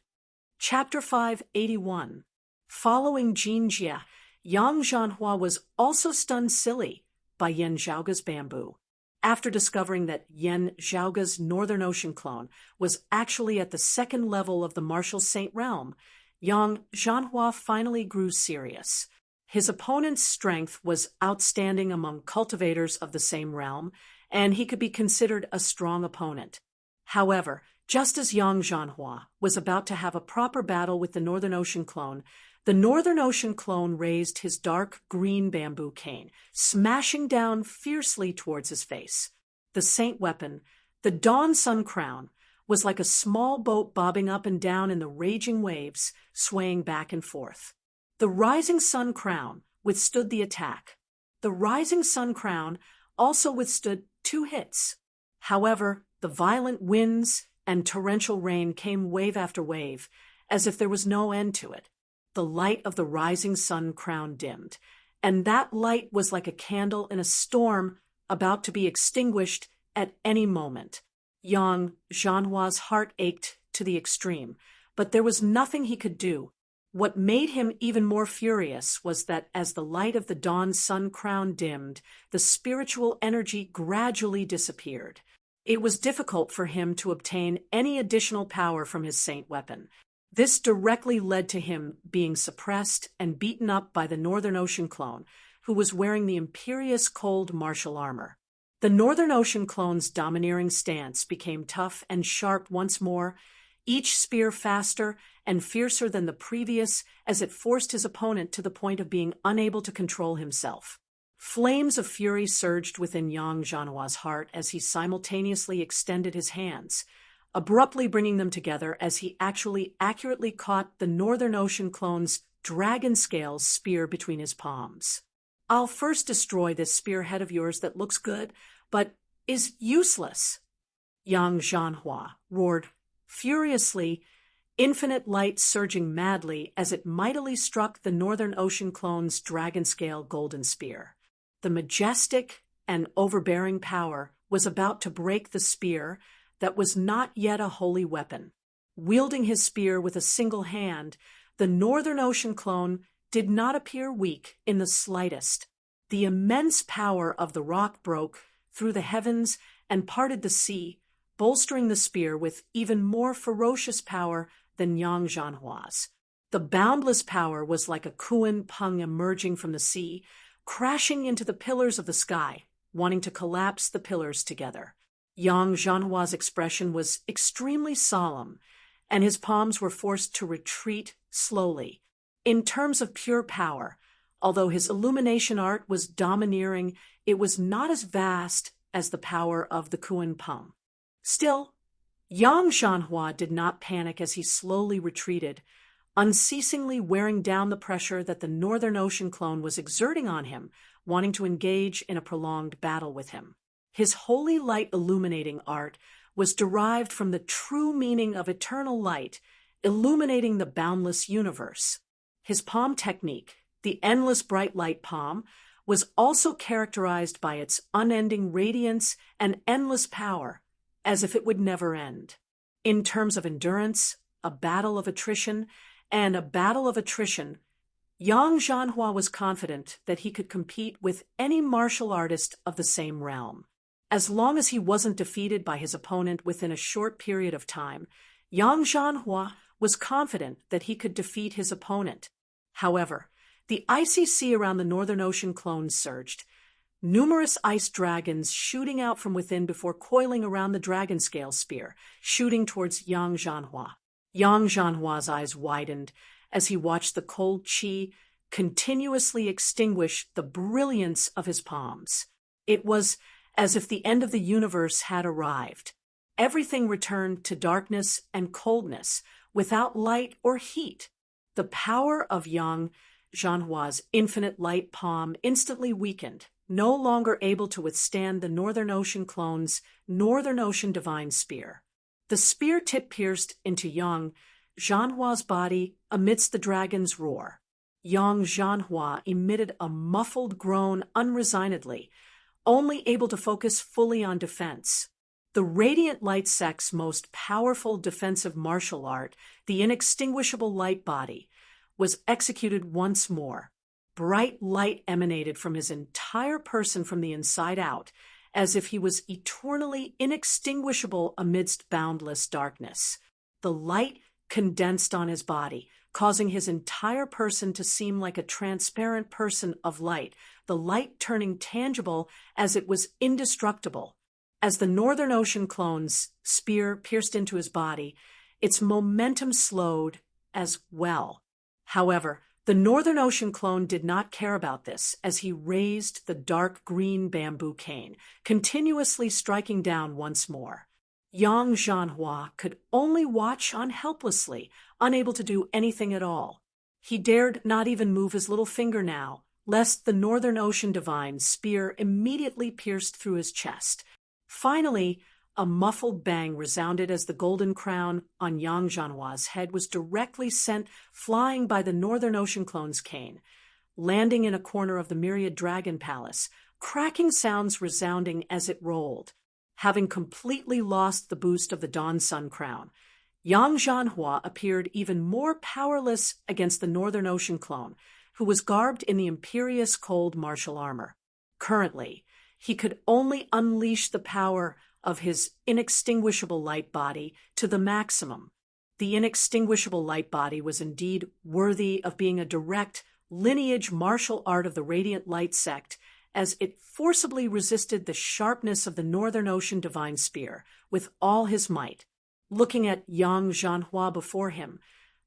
Chapter 581. Following Jin Jie, Yang Zhanhua was also stunned silly by Yan Zhaoge's bamboo. After discovering that Yan Zhaoge's Northern Ocean clone was actually at the second level of the Martial Saint realm, Yang Zhanhua finally grew serious. His opponent's strength was outstanding among cultivators of the same realm, and he could be considered a strong opponent. However, just as Yang Zhanhua was about to have a proper battle with the Northern Ocean clone, the Northern Ocean clone raised his dark green bamboo cane, smashing down fiercely towards his face. The saint weapon, the Dawn Sun Crown, was like a small boat bobbing up and down in the raging waves, swaying back and forth. The Rising Sun Crown withstood the attack. The Rising Sun Crown also withstood 2 hits. However, the violent winds and torrential rain came wave after wave, as if there was no end to it. The light of the Rising Sun Crown dimmed, and that light was like a candle in a storm about to be extinguished at any moment. Yang Zhanhua's heart ached to the extreme, but there was nothing he could do. What made him even more furious was that as the light of the Dawn Sun Crown dimmed, the spiritual energy gradually disappeared. It was difficult for him to obtain any additional power from his saint weapon. This directly led to him being suppressed and beaten up by the Northern Ocean clone, who was wearing the imperious cold martial armor. The Northern Ocean clone's domineering stance became tough and sharp once more, each spear faster and fiercer than the previous as it forced his opponent to the point of being unable to control himself. Flames of fury surged within Yang Zhanhua's heart as he simultaneously extended his hands, abruptly bringing them together as he actually accurately caught the Northern Ocean clone's dragon scales spear between his palms. "I'll first destroy this spearhead of yours that looks good, but is useless," Yang Zhanhua roared furiously, infinite light surging madly as it mightily struck the Northern Ocean clone's dragon scale golden spear. The majestic and overbearing power was about to break the spear that was not yet a holy weapon. Wielding his spear with a single hand, the Northern Ocean clone did not appear weak in the slightest. The immense power of the rock broke through the heavens and parted the sea, bolstering the spear with even more ferocious power than Yang Zhanhua's. The boundless power was like a Kuan Peng emerging from the sea, crashing into the pillars of the sky, wanting to collapse the pillars together. Yang Zhanhua's expression was extremely solemn, and his palms were forced to retreat slowly. In terms of pure power, although his illumination art was domineering, it was not as vast as the power of the Kuan Peng. Still, Yang Zhanhua did not panic as he slowly retreated, unceasingly wearing down the pressure that the Northern Ocean clone was exerting on him, wanting to engage in a prolonged battle with him. His holy light illuminating art was derived from the true meaning of eternal light, illuminating the boundless universe. His palm technique, the endless bright light palm, was also characterized by its unending radiance and endless power, as if it would never end. In terms of endurance, a battle of attrition, Yang Zhanhua was confident that he could compete with any martial artist of the same realm. As long as he wasn't defeated by his opponent within a short period of time, Yang Zhanhua was confident that he could defeat his opponent. However, the icy sea around the Northern Ocean clone surged, numerous ice dragons shooting out from within before coiling around the dragon scale spear, shooting towards Yang Zhanhua. Yang Zhanhua's eyes widened as he watched the cold qi continuously extinguish the brilliance of his palms. It was as if the end of the universe had arrived. Everything returned to darkness and coldness, without light or heat. The power of Yang Zhanhua's infinite light palm instantly weakened, no longer able to withstand the Northern Ocean clone's Northern Ocean divine spear. The spear tip pierced into Yang Zhanhua's body amidst the dragon's roar. Yang Zhanhua emitted a muffled groan unresignedly, only able to focus fully on defense. The radiant light sect's most powerful defensive martial art, the inextinguishable light body, was executed once more. Bright light emanated from his entire person from the inside out, as if he was eternally inextinguishable amidst boundless darkness. The light condensed on his body, causing his entire person to seem like a transparent person of light, the light turning tangible as it was indestructible. As the Northern Ocean clone's spear pierced into his body, its momentum slowed as well. However, the Northern Ocean clone did not care about this as he raised the dark green bamboo cane, continuously striking down once more. Yang Zhanhua could only watch on helplessly, unable to do anything at all. He dared not even move his little finger now, lest the Northern Ocean divine's spear immediately pierced through his chest. Finally, a muffled bang resounded as the golden crown on Yang Zhanhua's head was directly sent flying by the Northern Ocean clone's cane, landing in a corner of the Myriad Dragon Palace, cracking sounds resounding as it rolled. Having completely lost the boost of the Dawn Sun crown, Yang Zhanhua appeared even more powerless against the Northern Ocean clone, who was garbed in the imperious cold martial armor. Currently, he could only unleash the power of his inextinguishable light body to the maximum. The inextinguishable light body was indeed worthy of being a direct lineage martial art of the Radiant Light sect, as it forcibly resisted the sharpness of the Northern Ocean divine spear with all his might. Looking at Yang Zhanhua before him,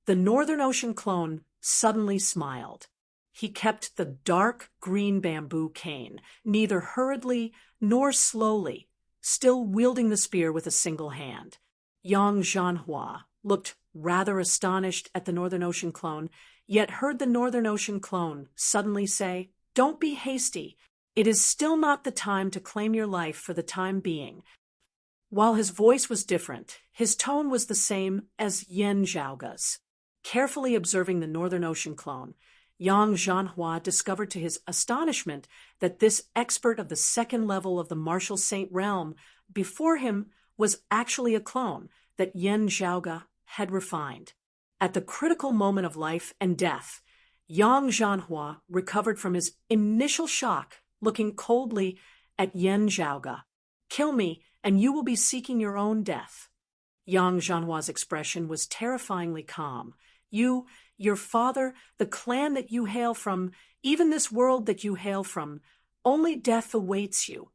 the Northern Ocean clone suddenly smiled. He kept the dark green bamboo cane, neither hurriedly nor slowly, still wielding the spear with a single hand. Yang Zhanhua looked rather astonished at the Northern Ocean clone, yet heard the Northern Ocean clone suddenly say, "Don't be hasty. It is still not the time to claim your life for the time being." While his voice was different, his tone was the same as Yen Zhaoga's. Carefully observing the Northern Ocean clone, Yang Zhanhua discovered to his astonishment that this expert of the second level of the martial saint realm before him was actually a clone that Yen Zhaoga had refined. At the critical moment of life and death, Yang Zhanhua recovered from his initial shock, looking coldly at Yen Zhaoga. "Kill me, and you will be seeking your own death." Yang Zhanhua's expression was terrifyingly calm. "You, your father, the clan that you hail from, even this world that you hail from, only death awaits you."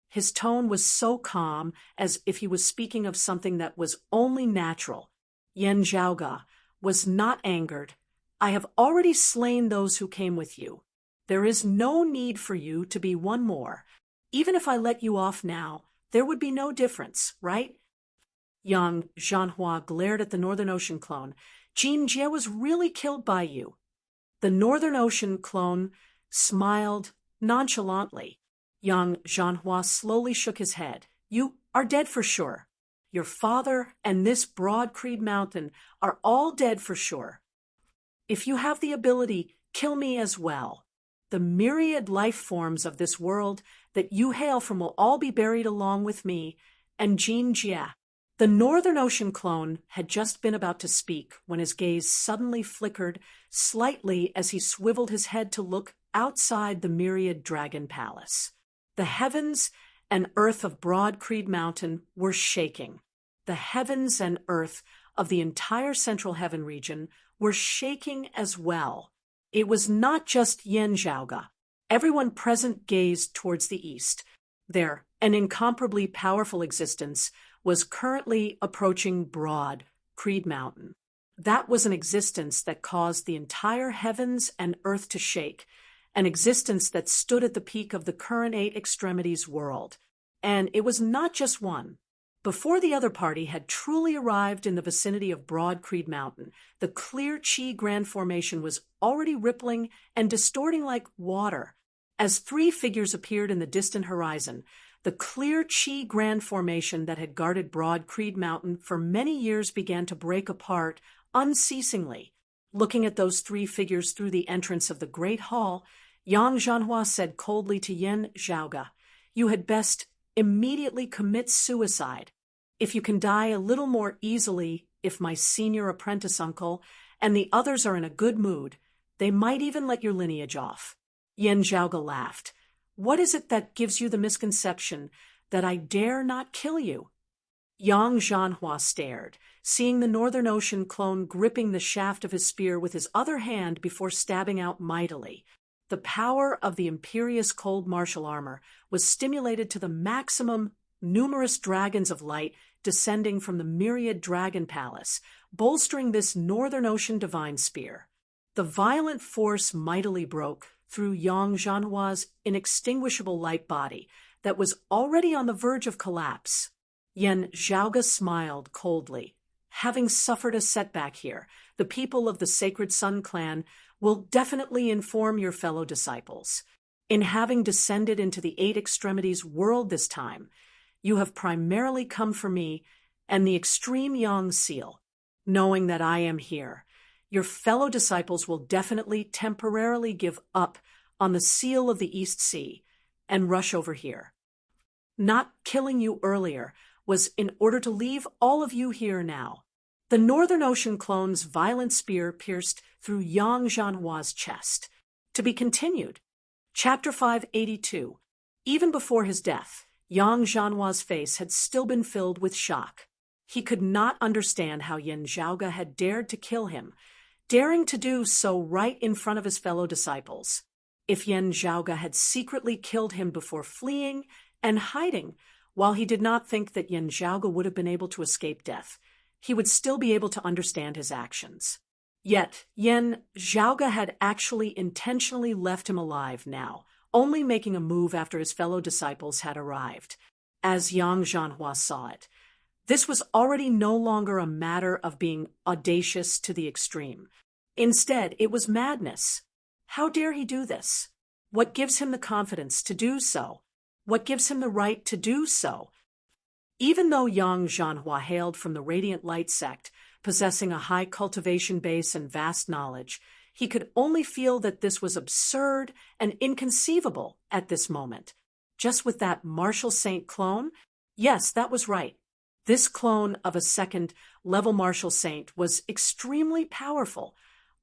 His tone was so calm, as if he was speaking of something that was only natural. Yen Zhaoga was not angered. "I have already slain those who came with you. There is no need for you to be one more. Even if I let you off now, there would be no difference, right?" Yang Zhanhua glared at the Northern Ocean clone. "Jin Jie was really killed by you." The Northern Ocean clone smiled nonchalantly. Yang Zhanhua slowly shook his head. "You are dead for sure. Your father and this broad Creed Mountain are all dead for sure. If you have the ability, kill me as well. The myriad life forms of this world that you hail from will all be buried along with me and Jin Jie." The Northern Ocean clone had just been about to speak when his gaze suddenly flickered slightly as he swiveled his head to look outside the Myriad Dragon Palace. The heavens and earth of Broad Creed Mountain were shaking. The heavens and earth of the entire Central Heaven region were shaking as well. It was not just Yen Zhaoga. Everyone present gazed towards the east. There, an incomparably powerful existence was currently approaching Broad Creed Mountain. That was an existence that caused the entire heavens and earth to shake, an existence that stood at the peak of the current Eight Extremities world. And it was not just one. Before the other party had truly arrived in the vicinity of Broad Creed Mountain, the clear Qi Grand Formation was already rippling and distorting like water. As three figures appeared in the distant horizon, the clear Qi Grand Formation that had guarded Broad Creed Mountain for many years began to break apart unceasingly. Looking at those three figures through the entrance of the Great Hall, Yang Zhanhua said coldly to Yen Zhaoga, "You had best immediately commit suicide. If you can die a little more easily, if my senior apprentice uncle and the others are in a good mood, they might even let your lineage off. Yan Zhaoge laughed. What is it that gives you the misconception that I dare not kill you? Yang Zhanhua stared, seeing the Northern Ocean clone gripping the shaft of his spear with his other hand before stabbing out mightily. The power of the imperious cold martial armor was stimulated to the maximum, numerous dragons of light descending from the myriad dragon palace, bolstering this Northern Ocean divine spear. The violent force mightily broke through Yang Zhanhua's inextinguishable light body that was already on the verge of collapse. Yan Zhaoge smiled coldly. Having suffered a setback here, the people of the Sacred Sun clan will definitely inform your fellow disciples. In having descended into the Eight Extremities world this time, you have primarily come for me and the Extreme Yang Seal. Knowing that I am here, your fellow disciples will definitely temporarily give up on the seal of the East Sea and rush over here. Not killing you earlier was in order to leave all of you here now. The Northern Ocean clone's violent spear pierced through Yang Zhanhua's chest. To be continued. Chapter 582. Even before his death, Yang Zhanhua's face had still been filled with shock. He could not understand how Yan Zhaoge had dared to kill him, daring to do so right in front of his fellow disciples. If Yan Zhaoge had secretly killed him before fleeing and hiding, while he did not think that Yan Zhaoge would have been able to escape death, he would still be able to understand his actions. Yet, Yan Zhaoge had actually intentionally left him alive now, only making a move after his fellow disciples had arrived. As Yang Zhanhua saw it, this was already no longer a matter of being audacious to the extreme. Instead, it was madness. How dare he do this? What gives him the confidence to do so? What gives him the right to do so? Even though Yang Zhanhua hailed from the Radiant Light sect, possessing a high cultivation base and vast knowledge, he could only feel that this was absurd and inconceivable at this moment. Just with that martial saint clone? Yes, that was right. This clone of a second-level martial saint was extremely powerful,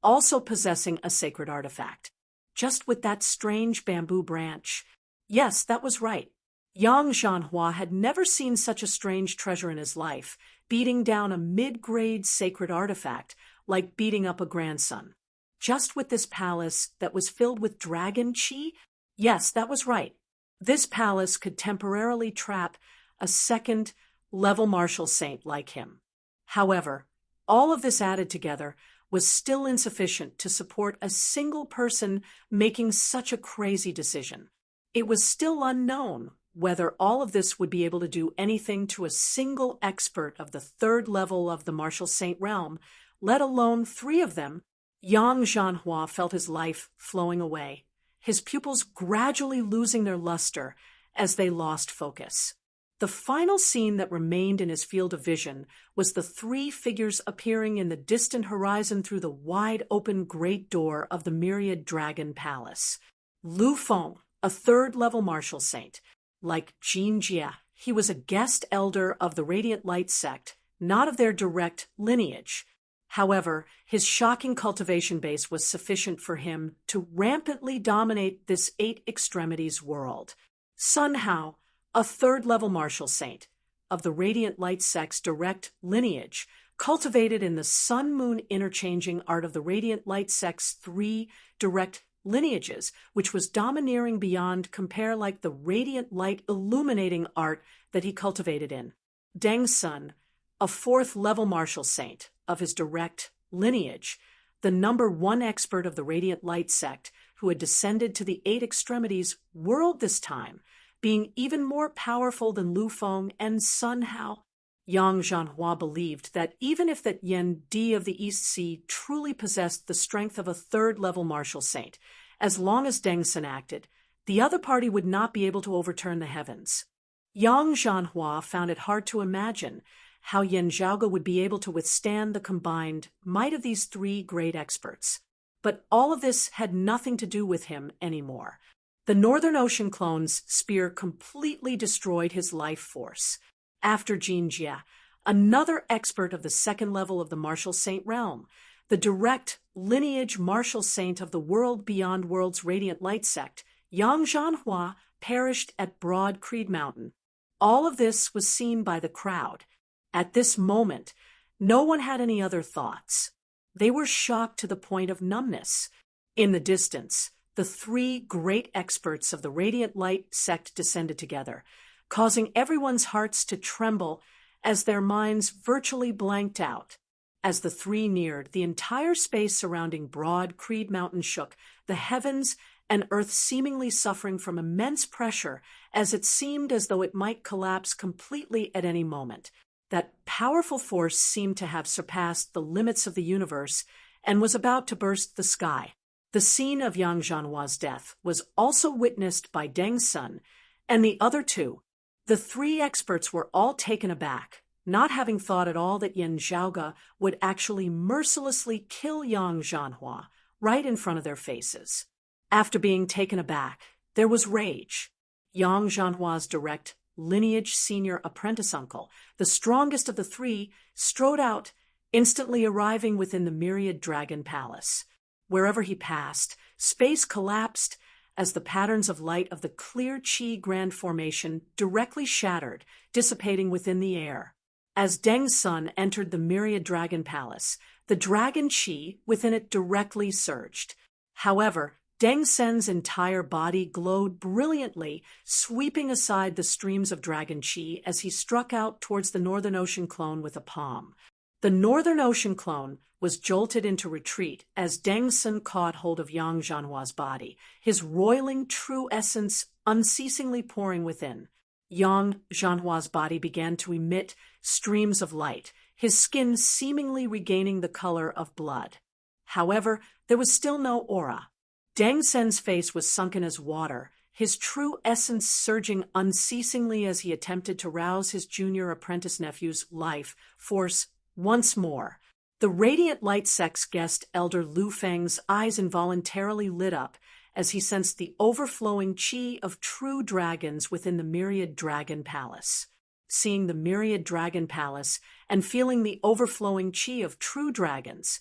also possessing a sacred artifact. Just with that strange bamboo branch. Yes, that was right. Yang Zhanhua had never seen such a strange treasure in his life, beating down a mid-grade sacred artifact like beating up a grandson. Just with this palace that was filled with dragon chi? Yes, that was right. This palace could temporarily trap a second-level martial saint like him. However, all of this added together was still insufficient to support a single person making such a crazy decision. It was still unknown whether all of this would be able to do anything to a single expert of the third level of the martial saint realm, let alone three of them. Yang Zhanhua felt his life flowing away, his pupils gradually losing their luster as they lost focus. The final scene that remained in his field of vision was the three figures appearing in the distant horizon through the wide-open great door of the Myriad Dragon Palace. Lu Feng, a third-level martial saint. Like Jin Jia, he was a guest elder of the Radiant Light sect, not of their direct lineage. However, his shocking cultivation base was sufficient for him to rampantly dominate this Eight Extremities world. Sun Hao, a third-level martial saint of the Radiant Light sect's direct lineage, cultivated in the sun-moon interchanging art of the Radiant Light sect's three direct lineages, which was domineering beyond compare like the radiant light illuminating art that he cultivated in. Deng Sun, a fourth-level martial saint of his direct lineage, the number one expert of the Radiant Light sect who had descended to the Eight Extremities world this time, being even more powerful than Lu Feng and Sun Hao. Yang Zhanhua believed that even if that Yan Di of the East Sea truly possessed the strength of a third-level martial saint, as long as Deng Sun acted, the other party would not be able to overturn the heavens. Yang Zhanhua found it hard to imagine how Yan Zhaoge would be able to withstand the combined might of these three great experts. But all of this had nothing to do with him anymore. The Northern Ocean clone's spear completely destroyed his life force. After Jin Jia, another expert of the second level of the Martial Saint realm, the direct lineage Martial Saint of the world beyond world's radiant light sect, Yang Zhanhua, perished at Broad Creed Mountain. All of this was seen by the crowd. At this moment, no one had any other thoughts. They were shocked to the point of numbness. In the distance, the three great experts of the Radiant Light sect descended together, causing everyone's hearts to tremble as their minds virtually blanked out. As the three neared, the entire space surrounding Broad Creed Mountain shook, the heavens and earth seemingly suffering from immense pressure, as it seemed as though it might collapse completely at any moment. That powerful force seemed to have surpassed the limits of the universe and was about to burst the sky. The scene of Yang Zhanhua's death was also witnessed by Deng Sun and the other two. The three experts were all taken aback, not having thought at all that Yin Zhaoge would actually mercilessly kill Yang Zhanhua right in front of their faces. After being taken aback, there was rage. Yang Zhanhua's direct lineage senior apprentice uncle, the strongest of the three, strode out, instantly arriving within the Myriad Dragon Palace. Wherever he passed, space collapsed as the patterns of light of the clear Qi Grand Formation directly shattered, dissipating within the air. As Deng Sun entered the Myriad Dragon Palace, the dragon Qi within it directly surged. However, Deng Sen's entire body glowed brilliantly, sweeping aside the streams of dragon Qi as he struck out towards the Northern Ocean clone with a palm. The Northern Ocean clone was jolted into retreat as Deng Sen caught hold of Yang Zhanhua's body, his roiling true essence unceasingly pouring within. Yang Zhanhua's body began to emit streams of light, his skin seemingly regaining the color of blood. However, there was still no aura. Deng Sen's face was sunken as water, his true essence surging unceasingly as he attempted to rouse his junior apprentice nephew's life force once more. The Radiant Light Sect's guest elder Lu Feng's eyes involuntarily lit up as he sensed the overflowing qi of true dragons within the Myriad Dragon Palace. Seeing the Myriad Dragon Palace and feeling the overflowing qi of true dragons,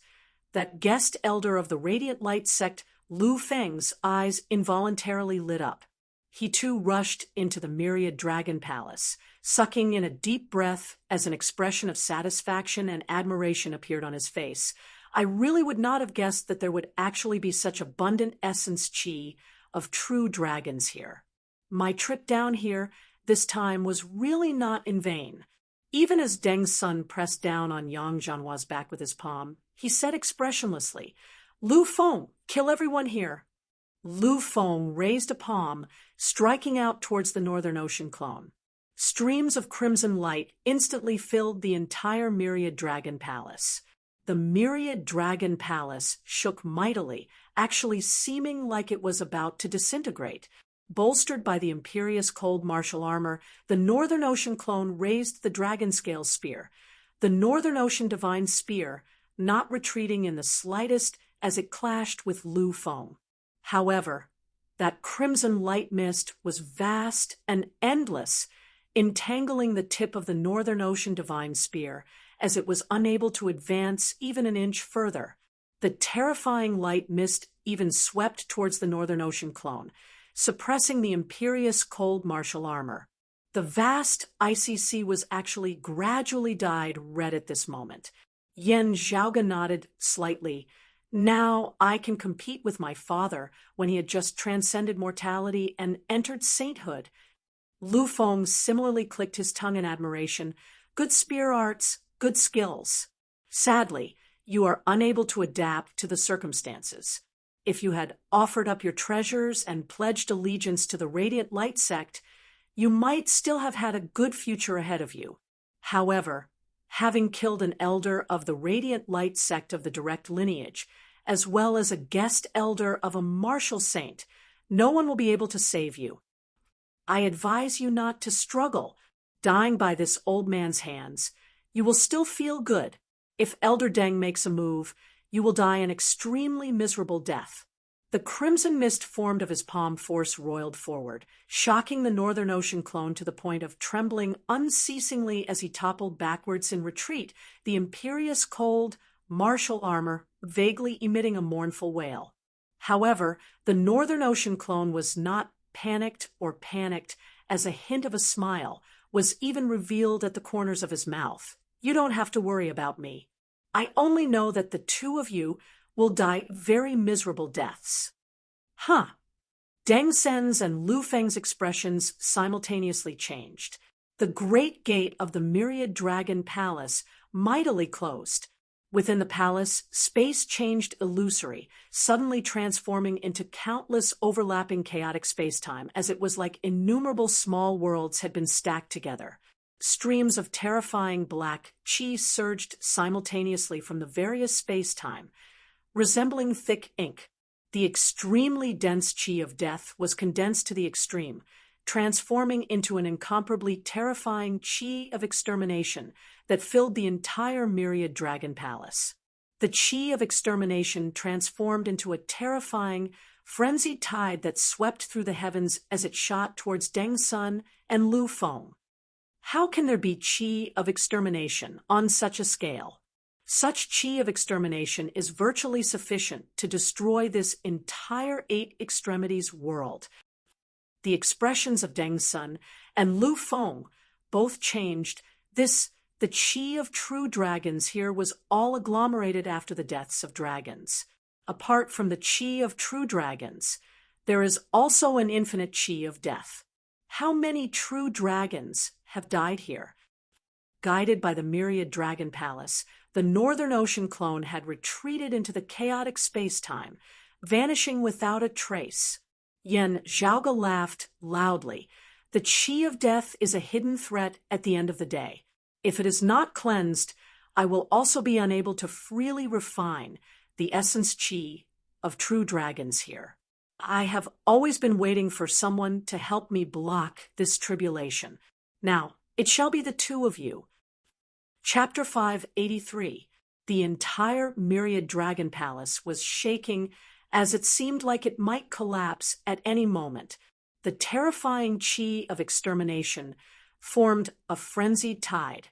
that guest elder of the Radiant Light Sect, Lu Feng's eyes involuntarily lit up. He too rushed into the Myriad Dragon Palace, sucking in a deep breath as an expression of satisfaction and admiration appeared on his face. I really would not have guessed that there would actually be such abundant essence qi of true dragons here. My trip down here this time was really not in vain. Even as Deng Sun pressed down on Yang Zhanhua's back with his palm, he said expressionlessly, "Lu Feng, kill everyone here." Lu Feng raised a palm, striking out towards the Northern Ocean clone. Streams of crimson light instantly filled the entire Myriad Dragon Palace. The Myriad Dragon Palace shook mightily, actually seeming like it was about to disintegrate. Bolstered by the imperious cold martial armor, the Northern Ocean clone raised the Dragon Scale Spear. The Northern Ocean Divine Spear, not retreating in the slightest as it clashed with Lu Feng. However, that crimson light mist was vast and endless, entangling the tip of the Northern Ocean Divine Spear as it was unable to advance even an inch further. The terrifying light mist even swept towards the Northern Ocean clone, suppressing the imperious cold martial armor. The vast icy sea was actually gradually dyed red at this moment. Yin Zhaoge nodded slightly. Now I can compete with my father when he had just transcended mortality and entered sainthood. Lu Feng similarly clicked his tongue in admiration. Good spear arts, good skills. Sadly, you are unable to adapt to the circumstances. If you had offered up your treasures and pledged allegiance to the Radiant Light Sect, you might still have had a good future ahead of you. However, having killed an elder of the Radiant Light Sect of the direct lineage, as well as a guest elder of a martial saint, no one will be able to save you. I advise you not to struggle. Dying by this old man's hands, you will still feel good. If Elder Deng makes a move, you will die an extremely miserable death. The crimson mist formed of his palm force roiled forward, shocking the Northern Ocean clone to the point of trembling unceasingly as he toppled backwards in retreat, the imperious cold, martial armor vaguely emitting a mournful wail. However, the Northern Ocean clone was not panicked or panicked, as a hint of a smile was even revealed at the corners of his mouth. "You don't have to worry about me. I only know that the two of you will die very miserable deaths." Huh. Deng Sen's and Lu Feng's expressions simultaneously changed. The great gate of the Myriad Dragon Palace mightily closed. Within the palace, space changed illusory, suddenly transforming into countless overlapping chaotic spacetime, as it was like innumerable small worlds had been stacked together. Streams of terrifying black chi surged simultaneously from the various spacetime, resembling thick ink. The extremely dense chi of death was condensed to the extreme, transforming into an incomparably terrifying chi of extermination that filled the entire Myriad Dragon Palace. The chi of extermination transformed into a terrifying, frenzied tide that swept through the heavens as it shot towards Deng Sun and Lu Feng. How can there be chi of extermination on such a scale? Such chi of extermination is virtually sufficient to destroy this entire eight extremities world. The expressions of Deng Sun and Lu Feng both changed. The chi of true dragons here was all agglomerated after the deaths of dragons. Apart from the chi of true dragons, there is also an infinite chi of death. How many true dragons have died here? Guided by the Myriad Dragon Palace, the Northern Ocean clone had retreated into the chaotic space-time, vanishing without a trace. Yen Zhaoge laughed loudly. The chi of death is a hidden threat at the end of the day. If it is not cleansed, I will also be unable to freely refine the essence chi of true dragons here. I have always been waiting for someone to help me block this tribulation. Now, it shall be the two of you. Chapter 583. The entire Myriad Dragon Palace was shaking as it seemed like it might collapse at any moment. The terrifying chi of extermination formed a frenzied tide,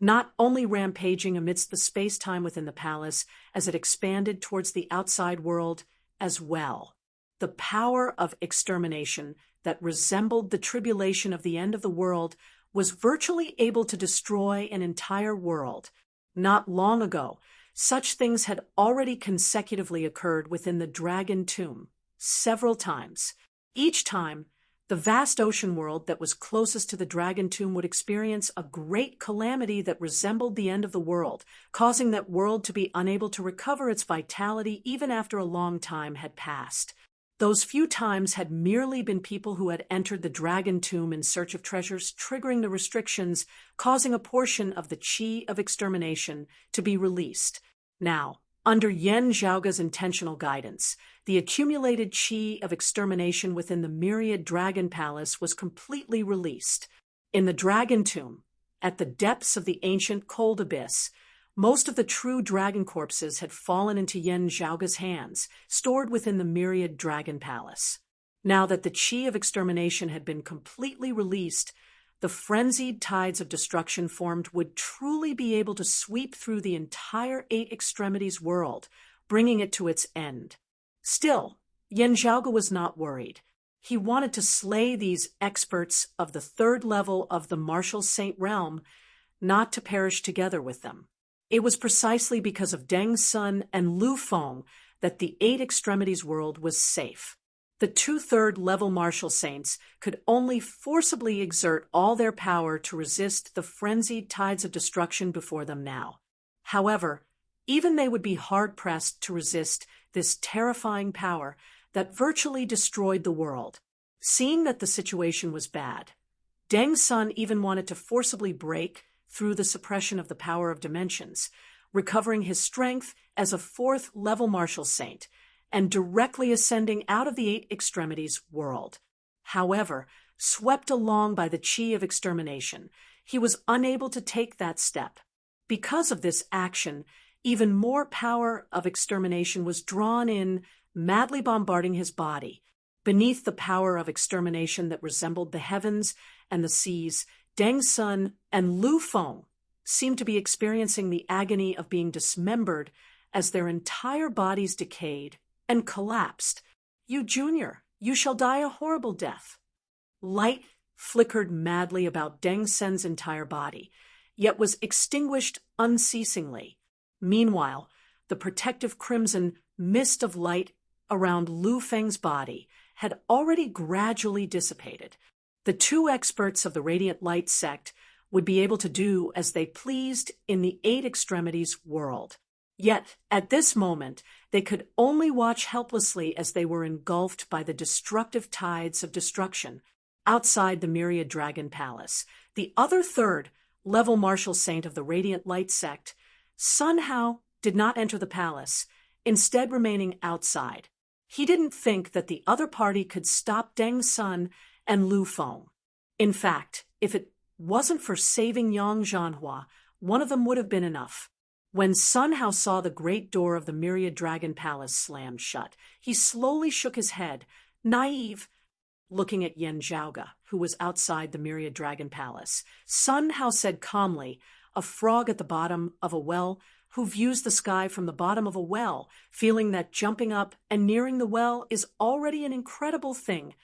not only rampaging amidst the space-time within the palace as it expanded towards the outside world as well. The power of extermination that resembled the tribulation of the end of the world was virtually able to destroy an entire world. Not long ago, such things had already consecutively occurred within the Dragon Tomb, several times. Each time, the vast ocean world that was closest to the Dragon Tomb would experience a great calamity that resembled the end of the world, causing that world to be unable to recover its vitality even after a long time had passed. Those few times had merely been people who had entered the Dragon Tomb in search of treasures, triggering the restrictions, causing a portion of the chi of extermination to be released. Now, under Yen Zhaoge's intentional guidance, the accumulated chi of extermination within the Myriad Dragon Palace was completely released. In the Dragon Tomb, at the depths of the ancient cold abyss, most of the true dragon corpses had fallen into Yen Zhaoge's hands, stored within the Myriad Dragon Palace. Now that the chi of extermination had been completely released, the frenzied tides of destruction formed would truly be able to sweep through the entire eight extremities world, bringing it to its end. Still, Yen Zhaoge was not worried. He wanted to slay these experts of the third level of the martial saint realm, not to perish together with them. It was precisely because of Deng Sun and Lu Feng that the eight extremities world was safe. The two-third level martial saints could only forcibly exert all their power to resist the frenzied tides of destruction before them now. However, even they would be hard-pressed to resist this terrifying power that virtually destroyed the world. Seeing that the situation was bad, Deng Sun even wanted to forcibly break through the suppression of the power of dimensions, recovering his strength as a fourth-level martial saint, and directly ascending out of the eight extremities world. However, swept along by the chi of extermination, he was unable to take that step. Because of this action, even more power of extermination was drawn in madly bombarding his body. Beneath the power of extermination that resembled the heavens and the seas, Deng Sun and Lu Feng seemed to be experiencing the agony of being dismembered as their entire bodies decayed and collapsed. "You, Junior, you shall die a horrible death." Light flickered madly about Deng Sen's entire body, yet was extinguished unceasingly. Meanwhile, the protective crimson mist of light around Lu Feng's body had already gradually dissipated. The two experts of the Radiant Light sect would be able to do as they pleased in the Eight Extremities world. Yet, at this moment, they could only watch helplessly as they were engulfed by the destructive tides of destruction. Outside the Myriad Dragon Palace, the other third-level martial saint of the Radiant Light sect, Sun Hao, did not enter the palace, instead remaining outside. He didn't think that the other party could stop Deng Sun and Lu Feng. In fact, if it wasn't for saving Yang Zhanhua, one of them would have been enough. When Sun Hao saw the great door of the Myriad Dragon Palace slammed shut, he slowly shook his head, naive, looking at Yan Zhaoga, who was outside the Myriad Dragon Palace. Sun Hao said calmly, "A frog at the bottom of a well who views the sky from the bottom of a well, feeling that jumping up and nearing the well is already an incredible thing.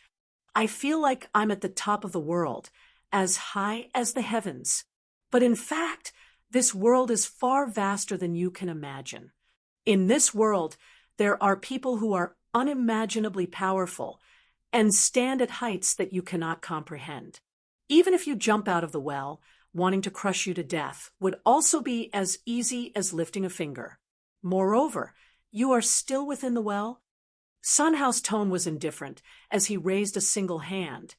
I feel like I'm at the top of the world, as high as the heavens. But in fact, this world is far vaster than you can imagine. In this world, there are people who are unimaginably powerful and stand at heights that you cannot comprehend. Even if you jump out of the well, wanting to crush you to death would also be as easy as lifting a finger. Moreover, you are still within the well." Sun Hao's tone was indifferent as he raised a single hand,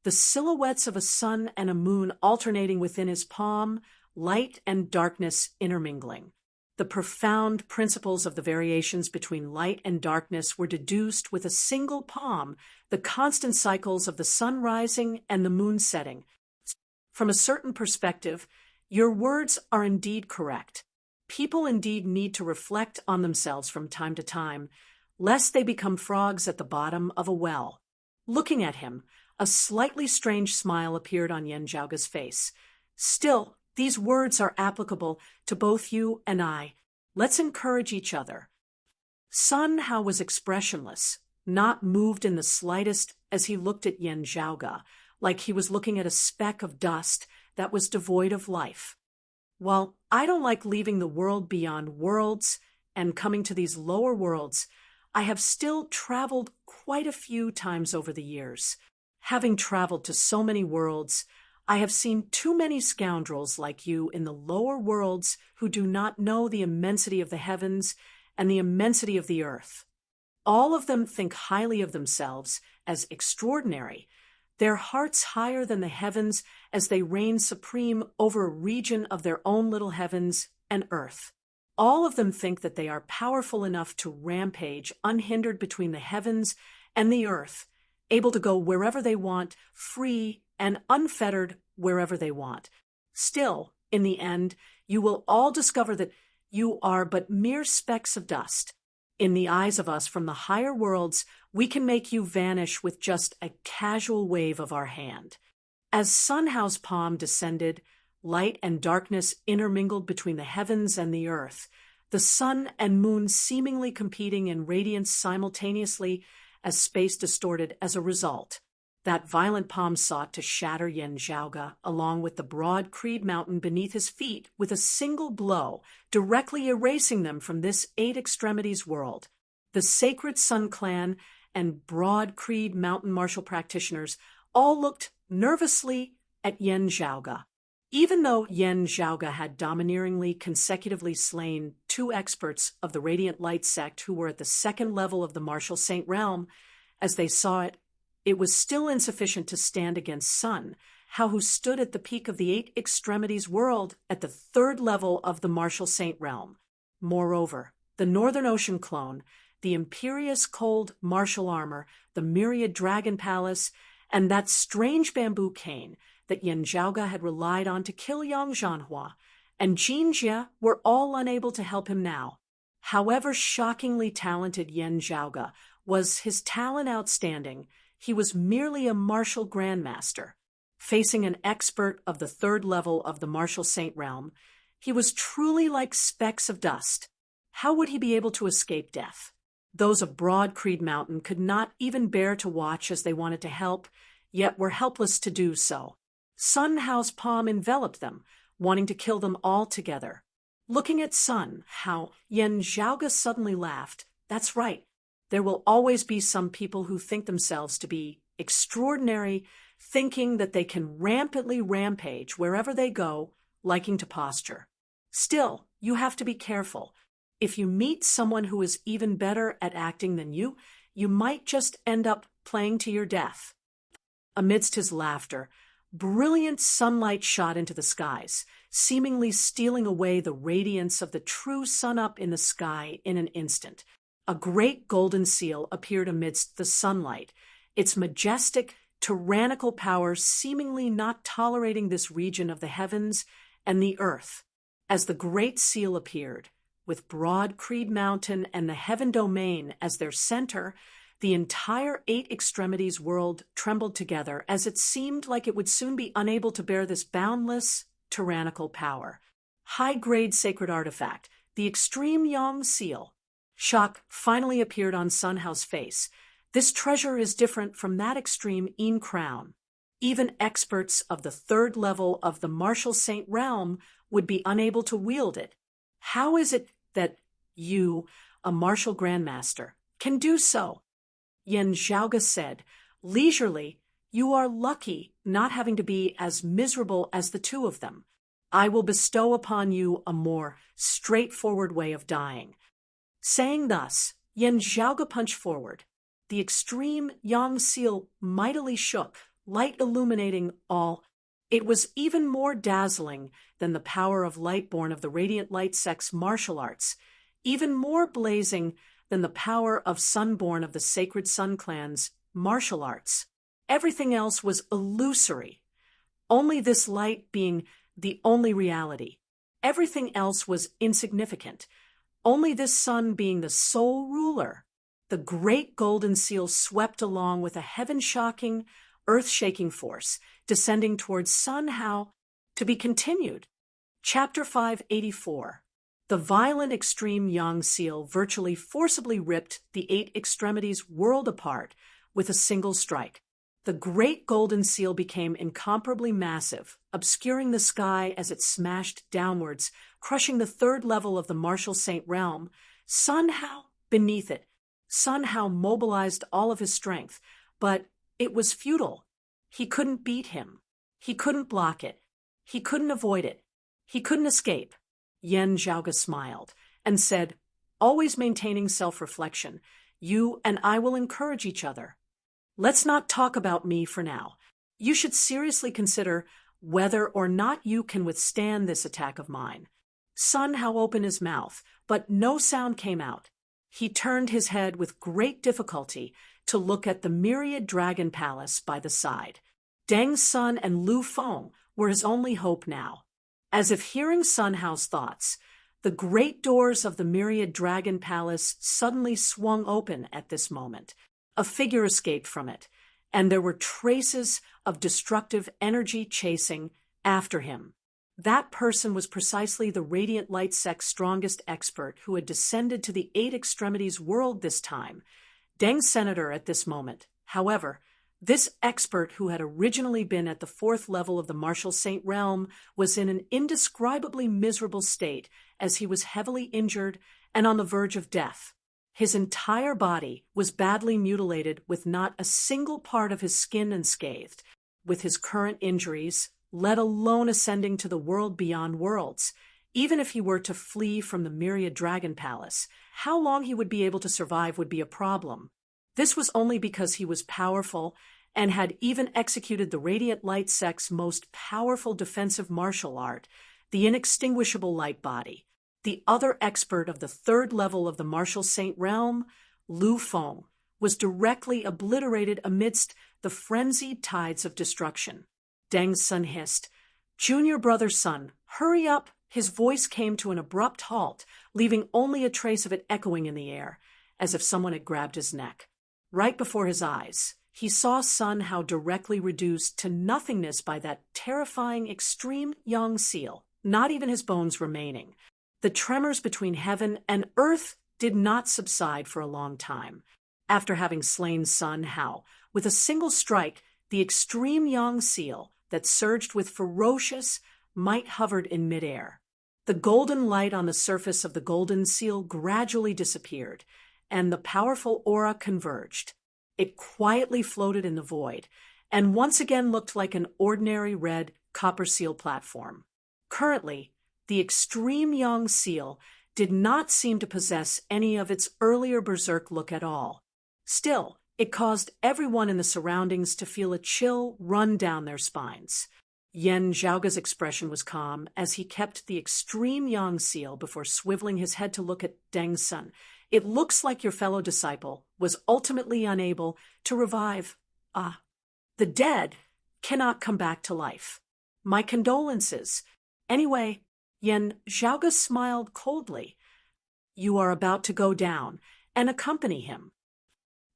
the silhouettes of a sun and a moon alternating within his palm, light and darkness intermingling. The profound principles of the variations between light and darkness were deduced with a single palm, the constant cycles of the sun rising and the moon setting. From a certain perspective, your words are indeed correct. People indeed need to reflect on themselves from time to time, lest they become frogs at the bottom of a well. Looking at him, a slightly strange smile appeared on Yan Zhaoga's face. "Still, these words are applicable to both you and I. Let's encourage each other." Sun Hao was expressionless, not moved in the slightest as he looked at Yan Zhaoga, like he was looking at a speck of dust that was devoid of life. "While I don't like leaving the world beyond worlds and coming to these lower worlds, I have still traveled quite a few times over the years. Having traveled to so many worlds, I have seen too many scoundrels like you in the lower worlds who do not know the immensity of the heavens and the immensity of the earth. All of them think highly of themselves as extraordinary, their hearts higher than the heavens as they reign supreme over a region of their own little heavens and earth. All of them think that they are powerful enough to rampage unhindered between the heavens and the earth, able to go wherever they want, free and unfettered wherever they want. Still, in the end, you will all discover that you are but mere specks of dust. In the eyes of us from the higher worlds, we can make you vanish with just a casual wave of our hand." As Sun Hao's palm descended, light and darkness intermingled between the heavens and the earth, the sun and moon seemingly competing in radiance simultaneously as space distorted as a result. That violent palm sought to shatter Yan Zhaoga along with the broad Creed Mountain beneath his feet with a single blow, directly erasing them from this Eight Extremities world. The Sacred Sun Clan and Broad Creed Mountain martial practitioners all looked nervously at Yan Zhaoga. Even though Yan Zhaoga had domineeringly consecutively slain two experts of the Radiant Light sect who were at the second level of the martial saint realm, as they saw it, it was still insufficient to stand against Sun Hao, who stood at the peak of the Eight Extremities world at the third level of the martial saint realm. Moreover, the Northern Ocean clone, the imperious cold martial armor, the Myriad Dragon Palace, and that strange bamboo cane that Yan Zhaoga had relied on to kill Yang Zhanhua, and Jin Jie were all unable to help him now. However shockingly talented Yen Zhaoge was, his talent outstanding, he was merely a martial grandmaster. Facing an expert of the third level of the martial saint realm, he was truly like specks of dust. How would he be able to escape death? Those of Broad Creed Mountain could not even bear to watch as they wanted to help, yet were helpless to do so. Sun Hao's palm enveloped them, wanting to kill them all together. Looking at Sun Hao, Yen Zhaoge suddenly laughed. That's right. There will always be some people who think themselves to be extraordinary, thinking that they can rampantly rampage wherever they go, liking to posture. Still, you have to be careful. If you meet someone who is even better at acting than you might just end up playing to your death. Amidst his laughter, brilliant sunlight shot into the skies, seemingly stealing away the radiance of the true sun up in the sky in an instant. A great golden seal appeared amidst the sunlight, its majestic, tyrannical power seemingly not tolerating this region of the heavens and the earth. As the great seal appeared, with Broad Creed Mountain and the Heaven Domain as their center, the entire Eight Extremities world trembled together as it seemed like it would soon be unable to bear this boundless, tyrannical power. High-grade sacred artifact, the Extreme Yang Seal. Shock finally appeared on Sun Hao's face. This treasure is different from that Extreme Yin Crown. Even experts of the third level of the martial saint realm would be unable to wield it. How is it that you, a martial grandmaster, can do so? Yen Zhaoge said, leisurely, you are lucky not having to be as miserable as the two of them. I will bestow upon you a more straightforward way of dying. Saying thus, Yen Zhaoge punched forward. The extreme Yang seal mightily shook, light illuminating all. It was even more dazzling than the power of light born of the radiant light sect's martial arts, even more blazing than the power of sun born of the sacred Sun Clan's martial arts. Everything else was illusory, only this light being the only reality. Everything else was insignificant, only this sun being the sole ruler. The great golden seal swept along with a heaven-shocking, earth-shaking force, descending towards Sun Hao, to be continued. Chapter 584. The violent extreme Yang seal virtually forcibly ripped the Eight Extremities world apart with a single strike. The great golden seal became incomparably massive, obscuring the sky as it smashed downwards, crushing the third level of the martial saint realm. Sun Hao beneath it. Sun Hao mobilized all of his strength, but it was futile. He couldn't beat him. He couldn't block it. He couldn't avoid it. He couldn't escape. Yen Zhaoge smiled and said, always maintaining self-reflection, you and I will encourage each other. Let's not talk about me for now. You should seriously consider whether or not you can withstand this attack of mine. Sun Hao opened his mouth, but no sound came out. He turned his head with great difficulty to look at the myriad dragon palace by the side. Deng Sun and Lu Feng were his only hope now. As if hearing Sun Hao's thoughts, the great doors of the myriad dragon palace suddenly swung open at this moment. A figure escaped from it, and there were traces of destructive energy chasing after him. That person was precisely the Radiant Light Sect's strongest expert who had descended to the Eight Extremities world this time, Deng's senator at this moment. However, this expert who had originally been at the fourth level of the martial saint realm was in an indescribably miserable state as he was heavily injured and on the verge of death. His entire body was badly mutilated with not a single part of his skin unscathed. With his current injuries, let alone ascending to the world beyond worlds, even if he were to flee from the myriad dragon palace, how long he would be able to survive would be a problem. This was only because he was powerful and had even executed the Radiant Light Sect's most powerful defensive martial art, the inextinguishable light body. The other expert of the third level of the martial saint realm, Lu Feng, was directly obliterated amidst the frenzied tides of destruction. Deng Sun hissed, "Junior brother Sun, hurry up his voice came to an abrupt halt, leaving only a trace of it echoing in the air, as if someone had grabbed his neck. Right before his eyes, he saw Sun Hao directly reduced to nothingness by that terrifying extreme young seal, not even his bones remaining. The tremors between heaven and earth did not subside for a long time. After having slain Sun Hao, with a single strike, the extreme young seal that surged with ferocious might hovered in midair. The golden light on the surface of the golden seal gradually disappeared, and the powerful aura converged. It quietly floated in the void, and once again looked like an ordinary red copper seal platform. Currently, the extreme young seal did not seem to possess any of its earlier berserk look at all. Still, it caused everyone in the surroundings to feel a chill run down their spines. Yan Zhaoge's expression was calm as he kept the extreme young seal before swiveling his head to look at Deng Sun. It looks like your fellow disciple was ultimately unable to revive. The dead cannot come back to life. My condolences. Anyway, Yan Zhaoge smiled coldly. You are about to go down and accompany him.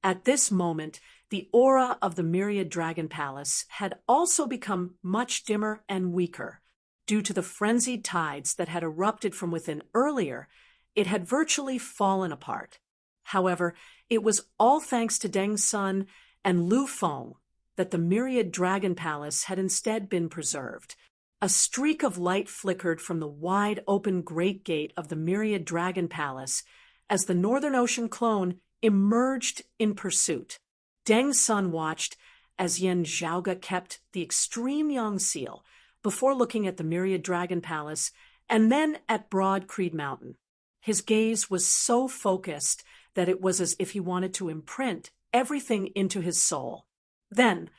At this moment, the aura of the Myriad Dragon Palace had also become much dimmer and weaker. Due to the frenzied tides that had erupted from within earlier, it had virtually fallen apart. However, it was all thanks to Deng Sun and Lu Feng that the Myriad Dragon Palace had instead been preserved. A streak of light flickered from the wide-open great gate of the Myriad Dragon Palace as the Northern Ocean clone emerged in pursuit. Deng Sun watched as Yan Zhaoge kept the extreme young seal before looking at the Myriad Dragon Palace and then at Broad Creed Mountain. His gaze was so focused that it was as if he wanted to imprint everything into his soul. Then,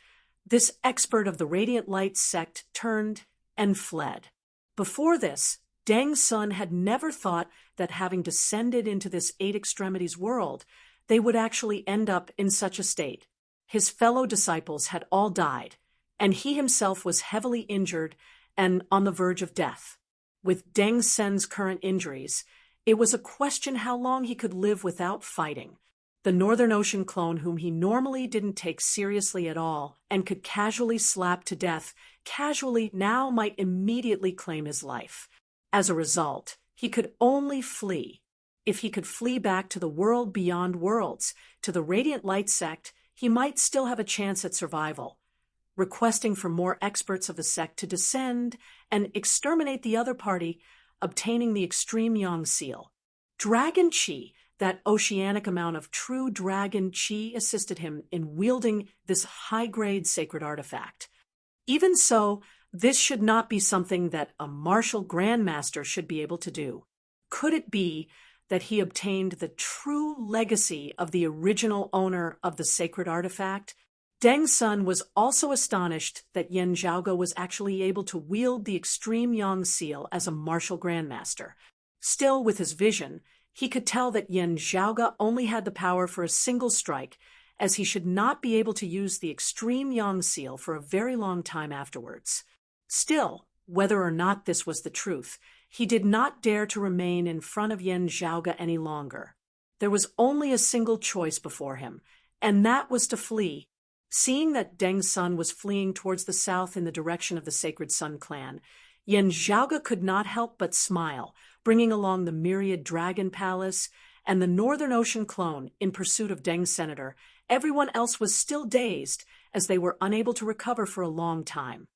this expert of the Radiant Light sect turned and fled. Before this, Deng Sun had never thought that having descended into this Eight Extremities world, they would actually end up in such a state. His fellow disciples had all died, and he himself was heavily injured and on the verge of death. With Deng Sen's current injuries, it was a question how long he could live without fighting. The Northern Ocean clone, whom he normally didn't take seriously at all and could casually slap to death, casually now might immediately claim his life. As a result, he could only flee. If he could flee back to the world beyond worlds, to the Radiant Light sect, he might still have a chance at survival. Requesting for more experts of the sect to descend and exterminate the other party, obtaining the extreme young seal. Dragon Chi, that oceanic amount of true dragon Chi, assisted him in wielding this high-grade sacred artifact. Even so, this should not be something that a martial grandmaster should be able to do. Could it be that he obtained the true legacy of the original owner of the sacred artifact? Deng Sun was also astonished that Yan Zhaoge was actually able to wield the extreme young seal as a martial grandmaster. Still, with his vision, he could tell that Yan Zhaoge only had the power for a single strike, as he should not be able to use the extreme young seal for a very long time afterwards. Still, whether or not this was the truth, he did not dare to remain in front of Yan Zhaoge any longer. There was only a single choice before him, and that was to flee. Seeing that Deng Sun was fleeing towards the south in the direction of the Sacred Sun clan, Yan Zhaoge could not help but smile, bringing along the Myriad Dragon Palace and the Northern Ocean clone in pursuit of Deng Senator. Everyone else was still dazed, as they were unable to recover for a long time.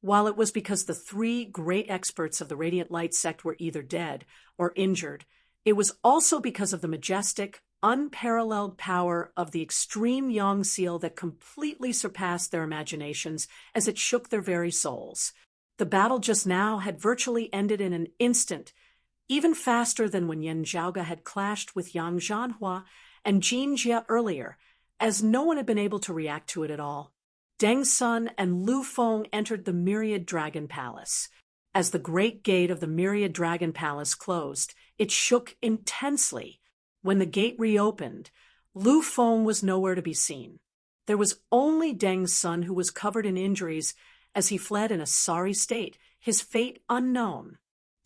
While it was because the three great experts of the Radiant Light sect were either dead or injured, it was also because of the majestic, unparalleled power of the extreme young seal that completely surpassed their imaginations as it shook their very souls. The battle just now had virtually ended in an instant, even faster than when Yan Zhaoge had clashed with Yang Zhanhua and Jin Jie earlier, as no one had been able to react to it at all. Deng Sun and Lu Feng entered the Myriad Dragon Palace. As the great gate of the Myriad Dragon Palace closed, it shook intensely. When the gate reopened, Lu Feng was nowhere to be seen. There was only Deng Sun, who was covered in injuries as he fled in a sorry state, his fate unknown.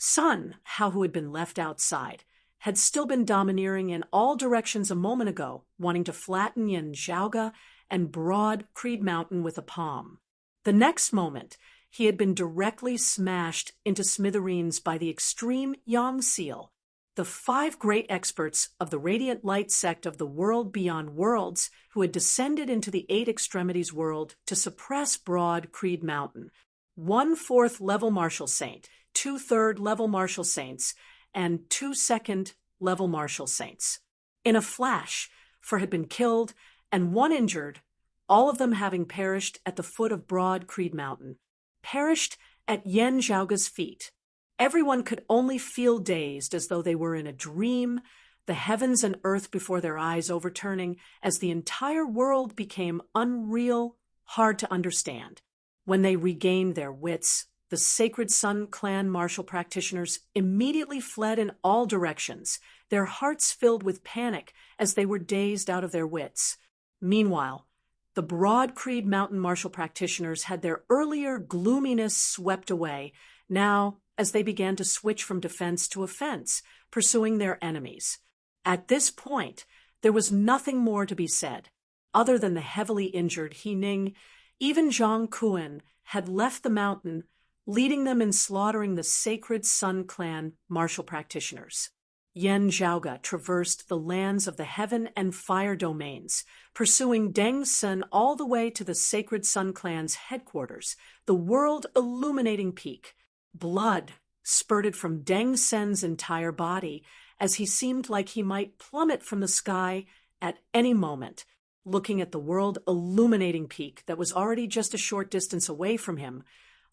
Sun, Hao, who had been left outside, had still been domineering in all directions a moment ago, wanting to flatten Yin Zhaoga and broad Creed Mountain with a palm. The next moment, he had been directly smashed into smithereens by the extreme Yang Seal, the 5 great experts of the radiant light sect of the world beyond worlds who had descended into the 8 extremities world to suppress broad Creed Mountain. 1/4 level Martial Saint, 2/3 level Martial Saints, and 2 second level Martial Saints. In a flash, 4 had been killed and 1 injured, all of them having perished at the foot of broad Creed Mountain. Perished at Yin Zhaoga's feet. Everyone could only feel dazed, as though they were in a dream, the heavens and earth before their eyes overturning as the entire world became unreal, hard to understand. When they regained their wits, the Sacred Sun clan martial practitioners immediately fled in all directions, their hearts filled with panic as they were dazed out of their wits. Meanwhile, the broad Creed Mountain martial practitioners had their earlier gloominess swept away, now as they began to switch from defense to offense, pursuing their enemies. At this point, there was nothing more to be said. Other than the heavily injured He Ning, even Zhang Kuan had left the mountain, leading them in slaughtering the Sacred Sun clan martial practitioners. Yin Zhaoga traversed the lands of the heaven and fire domains, pursuing Deng Sen all the way to the Sacred Sun clan's headquarters, the world-illuminating peak. Blood spurted from Deng Sen's entire body as he seemed like he might plummet from the sky at any moment, looking at the world-illuminating peak that was already just a short distance away from him,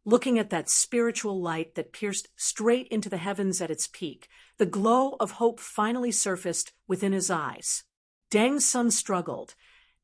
looking at that spiritual light that pierced straight into the heavens at its peak. The glow of hope finally surfaced within his eyes. Deng Sen struggled,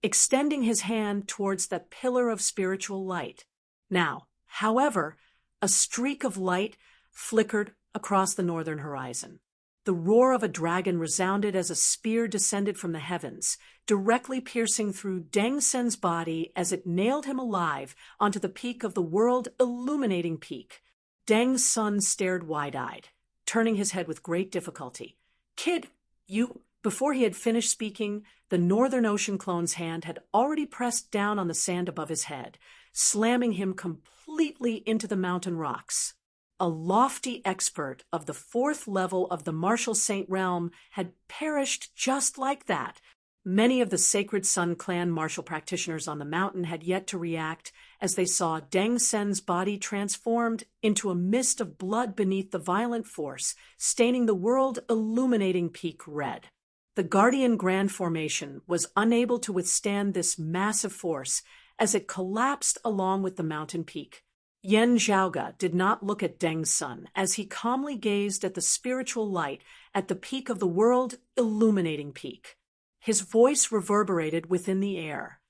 extending his hand towards that pillar of spiritual light. Now, however, a streak of light flickered across the northern horizon. The roar of a dragon resounded as a spear descended from the heavens, directly piercing through Deng Sen's body as it nailed him alive onto the peak of the world-illuminating peak. Deng Sen stared wide-eyed, turning his head with great difficulty. "Kid, you—" Before he had finished speaking, the Northern Ocean clone's hand had already pressed down on the sand above his head, slamming him completely into the mountain rocks. A lofty expert of the 4th level of the Martial Saint realm had perished just like that. Many of the Sacred Sun clan martial practitioners on the mountain had yet to react as they saw Deng Sen's body transformed into a mist of blood beneath the violent force, staining the world-illuminating peak red. The Guardian Grand Formation was unable to withstand this massive force as it collapsed along with the mountain peak. Yin Zhaoga did not look at Deng Sen as he calmly gazed at the spiritual light at the peak of the world-illuminating peak. His voice reverberated within the air.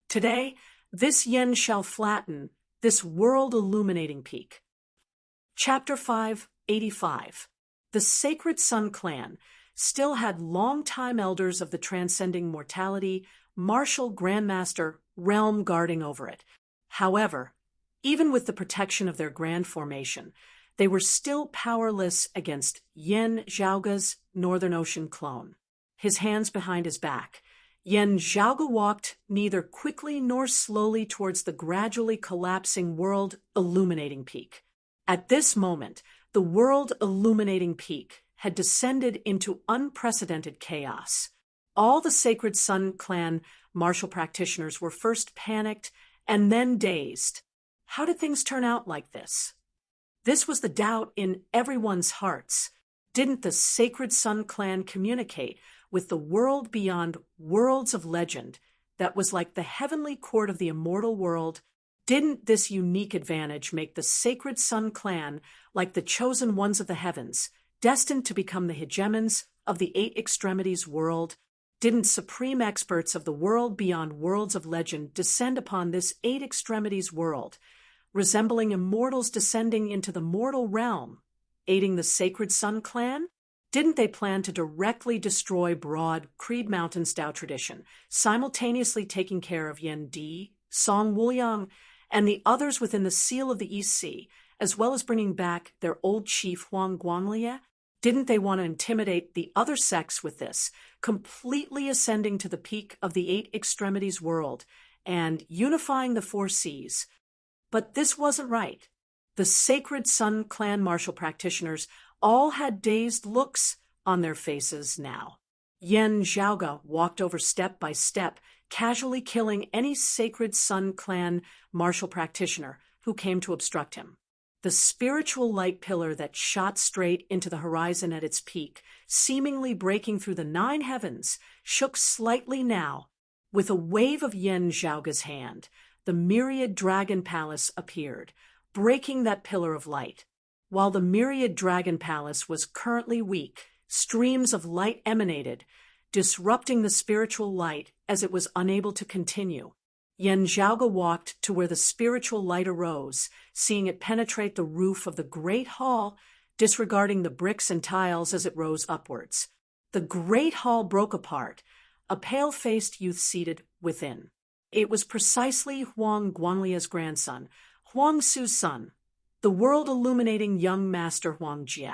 "Today, this Yin shall flatten this world-illuminating peak." Chapter 585. The Sacred Sun clan still had long-time elders of the transcending mortality, martial grandmaster realm guarding over it. However, even with the protection of their grand formation, they were still powerless against Yin Zhaoga's Northern Ocean clone. His hands behind his back, Yin Zhaoga walked neither quickly nor slowly towards the gradually collapsing world-illuminating peak. At this moment, the world-illuminating peak had descended into unprecedented chaos. All the Sacred Sun clan martial practitioners were first panicked and then dazed. How did things turn out like this? This was the doubt in everyone's hearts. Didn't the Sacred Sun clan communicate with the world beyond worlds of legend that was like the heavenly court of the immortal world? Didn't this unique advantage make the Sacred Sun clan like the chosen ones of the heavens, destined to become the hegemons of the 8 extremities world? Didn't supreme experts of the world beyond worlds of legend descend upon this 8 extremities world, resembling immortals descending into the mortal realm, aiding the Sacred Sun clan? Didn't they plan to directly destroy broad Creed Mountain's Tao tradition, simultaneously taking care of Yen Di, Song Wuliang, and the others within the Seal of the East Sea, as well as bringing back their old chief Huang Guanglie? Didn't they want to intimidate the other sects with this, completely ascending to the peak of the Eight Extremities world and unifying the four seas? But this wasn't right. The Sacred Sun clan martial practitioners all had dazed looks on their faces now. Yan Zhaoge walked over step by step, casually killing any Sacred Sun clan martial practitioner who came to obstruct him. The spiritual light pillar that shot straight into the horizon at its peak, seemingly breaking through the 9 heavens, shook slightly now. With a wave of Yan Zhaoge's hand, the myriad dragon palace appeared, breaking that pillar of light. While the myriad dragon palace was currently weak, streams of light emanated, disrupting the spiritual light as it was unable to continue. Yan Zhaoge walked to where the spiritual light arose, seeing it penetrate the roof of the great hall, disregarding the bricks and tiles as it rose upwards. The great hall broke apart, a pale-faced youth seated within. It was precisely Huang Guanglie's grandson, Huang Su's son, the world-illuminating young master Huang Jie.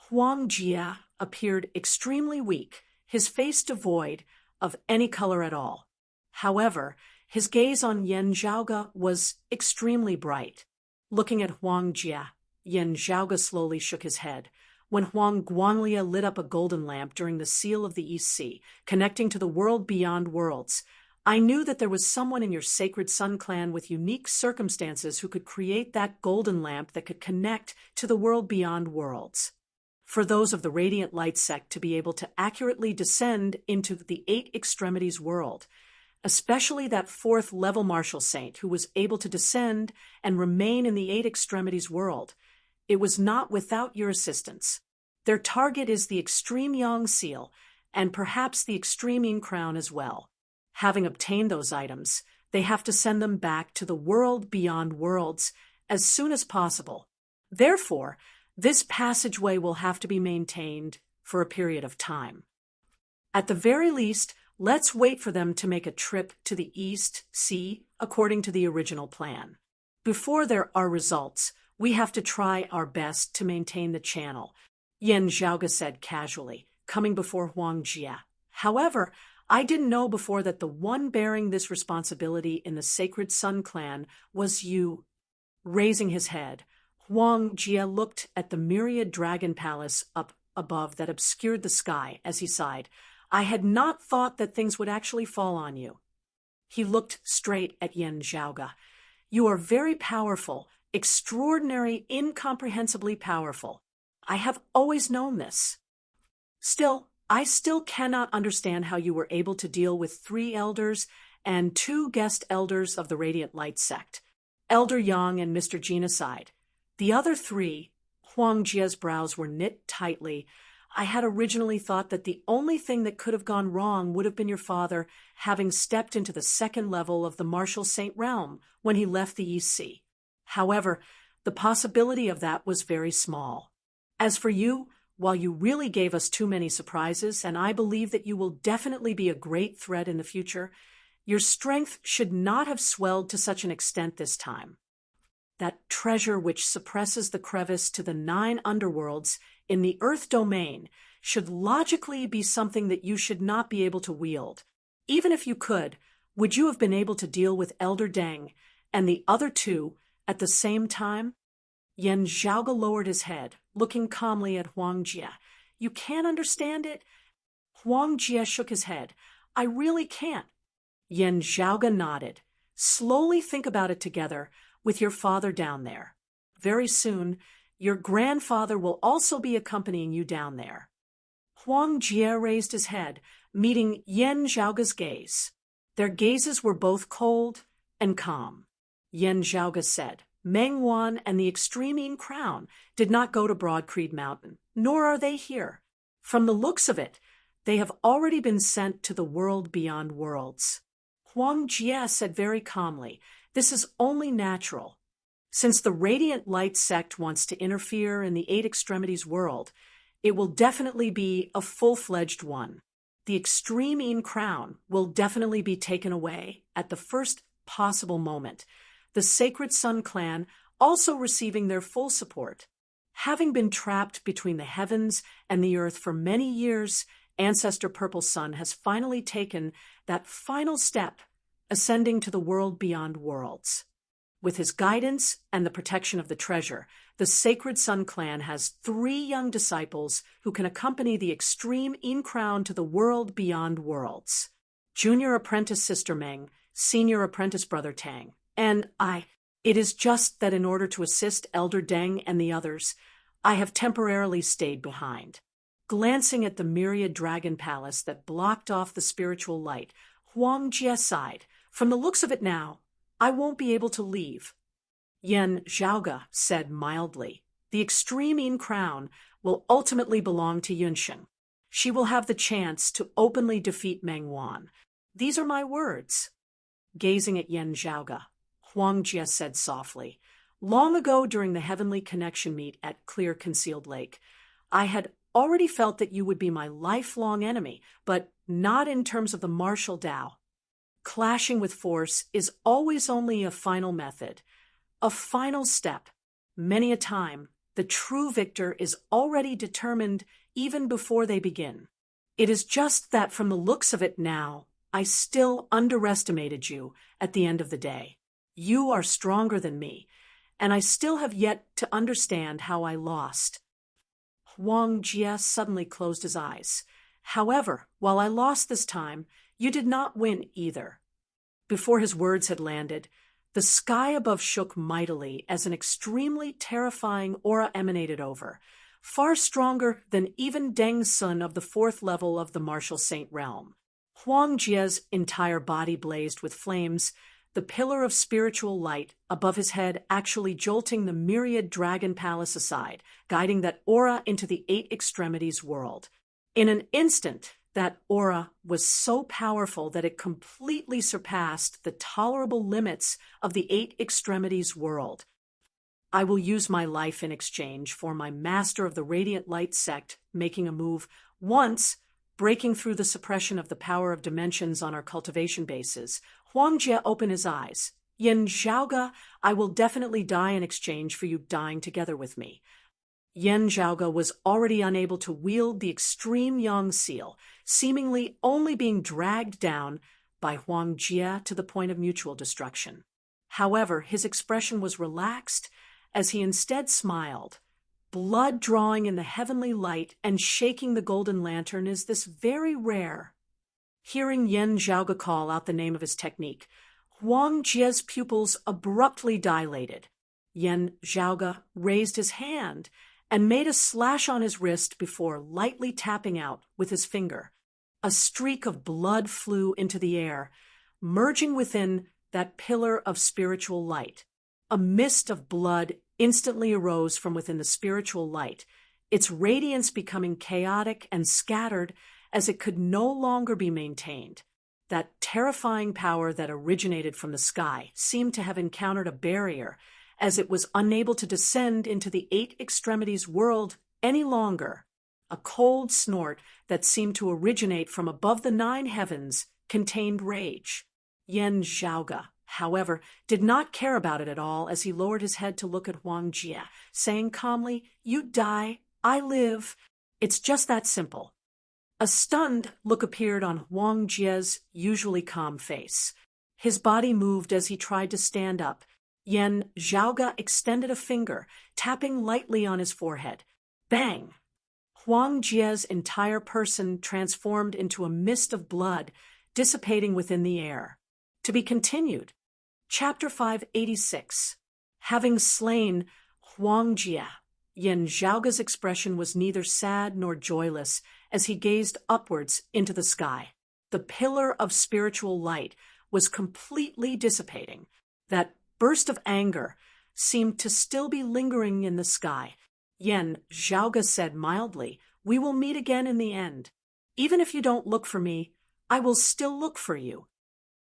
Huang Jie appeared extremely weak, his face devoid of any color at all. However, his gaze on Yan Zhaoge was extremely bright. Looking at Huang Jie, Yan Zhaoge slowly shook his head. When Huang Guanglie lit up a golden lamp during the seal of the East Sea, connecting to the world beyond worlds, I knew that there was someone in your Sacred Sun clan with unique circumstances who could create that golden lamp that could connect to the world beyond worlds. For those of the Radiant Light sect to be able to accurately descend into the Eight Extremities world, especially that 4th level martial saint who was able to descend and remain in the Eight Extremities world, it was not without your assistance. Their target is the Extreme Yang Seal, and perhaps the Extreme Yin Crown as well. Having obtained those items, they have to send them back to the world beyond worlds as soon as possible. Therefore, this passageway will have to be maintained for a period of time. At the very least, let's wait for them to make a trip to the East Sea according to the original plan. Before there are results, we have to try our best to maintain the channel, Yan Zhaoge said casually, coming before Huang Jie. However, I didn't know before that the one bearing this responsibility in the Sacred Sun clan was you. Raising his head, Huang Jie looked at the myriad dragon palace up above that obscured the sky as he sighed. I had not thought that things would actually fall on you. He looked straight at Yan Zhaoge. You are very powerful, extraordinary, incomprehensibly powerful. I have always known this. Still, I still cannot understand how you were able to deal with 3 elders and 2 guest elders of the Radiant Light sect, Elder Yang and Mr. Genocide. The other 3, Huang Jie's brows were knit tightly. I had originally thought that the only thing that could have gone wrong would have been your father having stepped into the 2nd level of the Martial Saint realm when he left the East Sea. However, the possibility of that was very small. As for you, while you really gave us too many surprises, and I believe that you will definitely be a great threat in the future, your strength should not have swelled to such an extent this time. That treasure which suppresses the crevice to the 9 underworlds in the Earth domain should logically be something that you should not be able to wield. Even if you could, would you have been able to deal with Elder Deng and the other 2 at the same time? Yan Zhaoge lowered his head, looking calmly at Huang Jie. You can't understand it? Huang Jie shook his head. I really can't. Yan Zhaoge nodded. Slowly think about it together with your father down there. Very soon, your grandfather will also be accompanying you down there. Huang Jie raised his head, meeting Yan Zhaoge's gaze. Their gazes were both cold and calm. Yan Zhaoge said, Meng Wan and the Extreme Yin Crown did not go to Broad Creed Mountain, nor are they here. From the looks of it, they have already been sent to the world beyond worlds. Huang Jie said very calmly, this is only natural. Since the Radiant Light sect wants to interfere in the Eight Extremities world, it will definitely be a full-fledged one. The Extreme Yin Crown will definitely be taken away at the first possible moment. The Sacred Sun clan also receiving their full support. Having been trapped between the heavens and the earth for many years, Ancestor Purple Sun has finally taken that final step, ascending to the world beyond worlds. With his guidance and the protection of the treasure, the Sacred Sun Clan has 3 young disciples who can accompany the extreme In Crown to the world beyond worlds. Junior Apprentice Sister Meng, Senior Apprentice Brother Tang, and I. It is just that in order to assist Elder Deng and the others, I have temporarily stayed behind. Glancing at the myriad dragon palace that blocked off the spiritual light, Huang Jie sighed. From the looks of it now, I won't be able to leave. Yen Zhaoge said mildly, the extreme In Crown will ultimately belong to Yunsheng. She will have the chance to openly defeat Meng Wan. These are my words. Gazing at Yen Zhaoge, Huang Jie said softly, long ago during the Heavenly Connection meet at Clear Concealed Lake, I had already felt that you would be my lifelong enemy, but not in terms of the martial Tao. Clashing with force is always only a final method, a final step. Many a time, the true victor is already determined even before they begin. It is just that from the looks of it now, I still underestimated you at the end of the day. You are stronger than me, and I still have yet to understand how I lost. Huang Jie suddenly closed his eyes. However, while I lost this time, you did not win either. Before his words had landed, the sky above shook mightily as an extremely terrifying aura emanated over, far stronger than even Deng Sun of the 4th level of the Martial Saint realm. Huang Jie's entire body blazed with flames, the pillar of spiritual light above his head actually jolting the myriad dragon palace aside, guiding that aura into the 8 extremities world. In an instant, that aura was so powerful that it completely surpassed the tolerable limits of the 8 extremities world. I will use my life in exchange for my master of the Radiant Light sect making a move once, breaking through the suppression of the power of dimensions on our cultivation bases. Huang Jie opened his eyes. Yen Zhaoge, I will definitely die in exchange for you dying together with me. Yen Zhaoge was already unable to wield the extreme Yang seal, seemingly only being dragged down by Huang Jie to the point of mutual destruction. However, his expression was relaxed as he instead smiled. Blood drawing in the heavenly light and shaking the golden lantern is this very rare. Hearing Yen Zhaoge call out the name of his technique, Huang Jie's pupils abruptly dilated. Yen Zhaoge raised his hand and made a slash on his wrist before lightly tapping out with his finger. A streak of blood flew into the air, merging within that pillar of spiritual light. A mist of blood instantly arose from within the spiritual light, its radiance becoming chaotic and scattered as it could no longer be maintained. That terrifying power that originated from the sky seemed to have encountered a barrier, as it was unable to descend into the 8 extremities world any longer. A cold snort that seemed to originate from above the 9 heavens contained rage. Yen Zhaoge, however, did not care about it at all as he lowered his head to look at Huang Jie, saying calmly, "You die, I live. It's just that simple." A stunned look appeared on Huang Jie's usually calm face. His body moved as he tried to stand up. Yen Zhaoge extended a finger, tapping lightly on his forehead. Bang! Huang Jie's entire person transformed into a mist of blood, dissipating within the air. To be continued. Chapter 586. Having slain Huang Jie, Yen Zhaoge's expression was neither sad nor joyless as he gazed upwards into the sky. The pillar of spiritual light was completely dissipating. That burst of anger seemed to still be lingering in the sky. Yen Zhaoge said mildly, "We will meet again in the end. Even if you don't look for me, I will still look for you."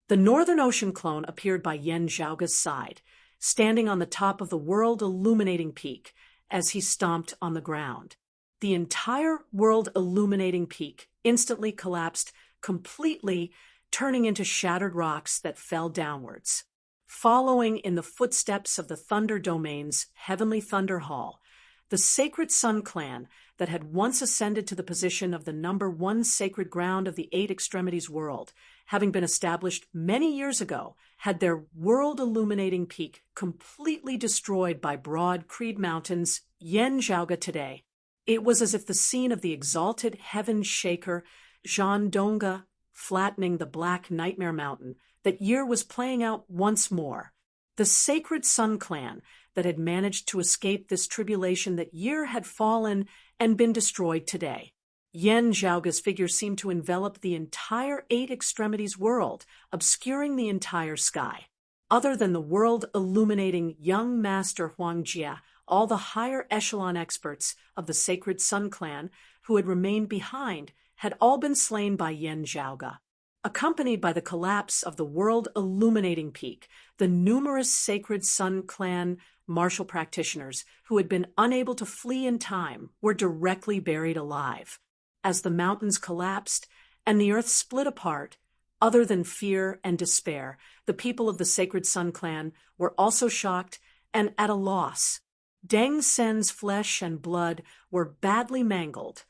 The Northern Ocean clone appeared by Yen Zhaoge's side, standing on the top of the world-illuminating peak as he stomped on the ground. The entire world-illuminating peak instantly collapsed completely, turning into shattered rocks that fell downwards. following in the footsteps of the Thunder Domain's Heavenly Thunder Hall. The Sacred Sun clan that had once ascended to the position of the #1 sacred ground of the Eight Extremities world, having been established many years ago, had their world-illuminating peak completely destroyed by broad Creed Mountain's Yanjiaoga today. It was as if the scene of the exalted heaven shaker Zhandonga flattening the black nightmare mountain that year was playing out once more. The Sacred Sun clan that had managed to escape this tribulation that year had fallen and been destroyed today. Yanjiaoga's figure seemed to envelop the entire Eight Extremities world, obscuring the entire sky. Other than the world-illuminating young master Huangjia, all the higher echelon experts of the Sacred Sun clan who had remained behind had all been slain by Yanjiaoga. Accompanied by the collapse of the world-illuminating peak, the numerous Sacred Sun clan martial practitioners who had been unable to flee in time were directly buried alive. As the mountains collapsed and the earth split apart, other than fear and despair, the people of the Sacred Sun clan were also shocked and at a loss. Deng Sen's flesh and blood were badly mangled,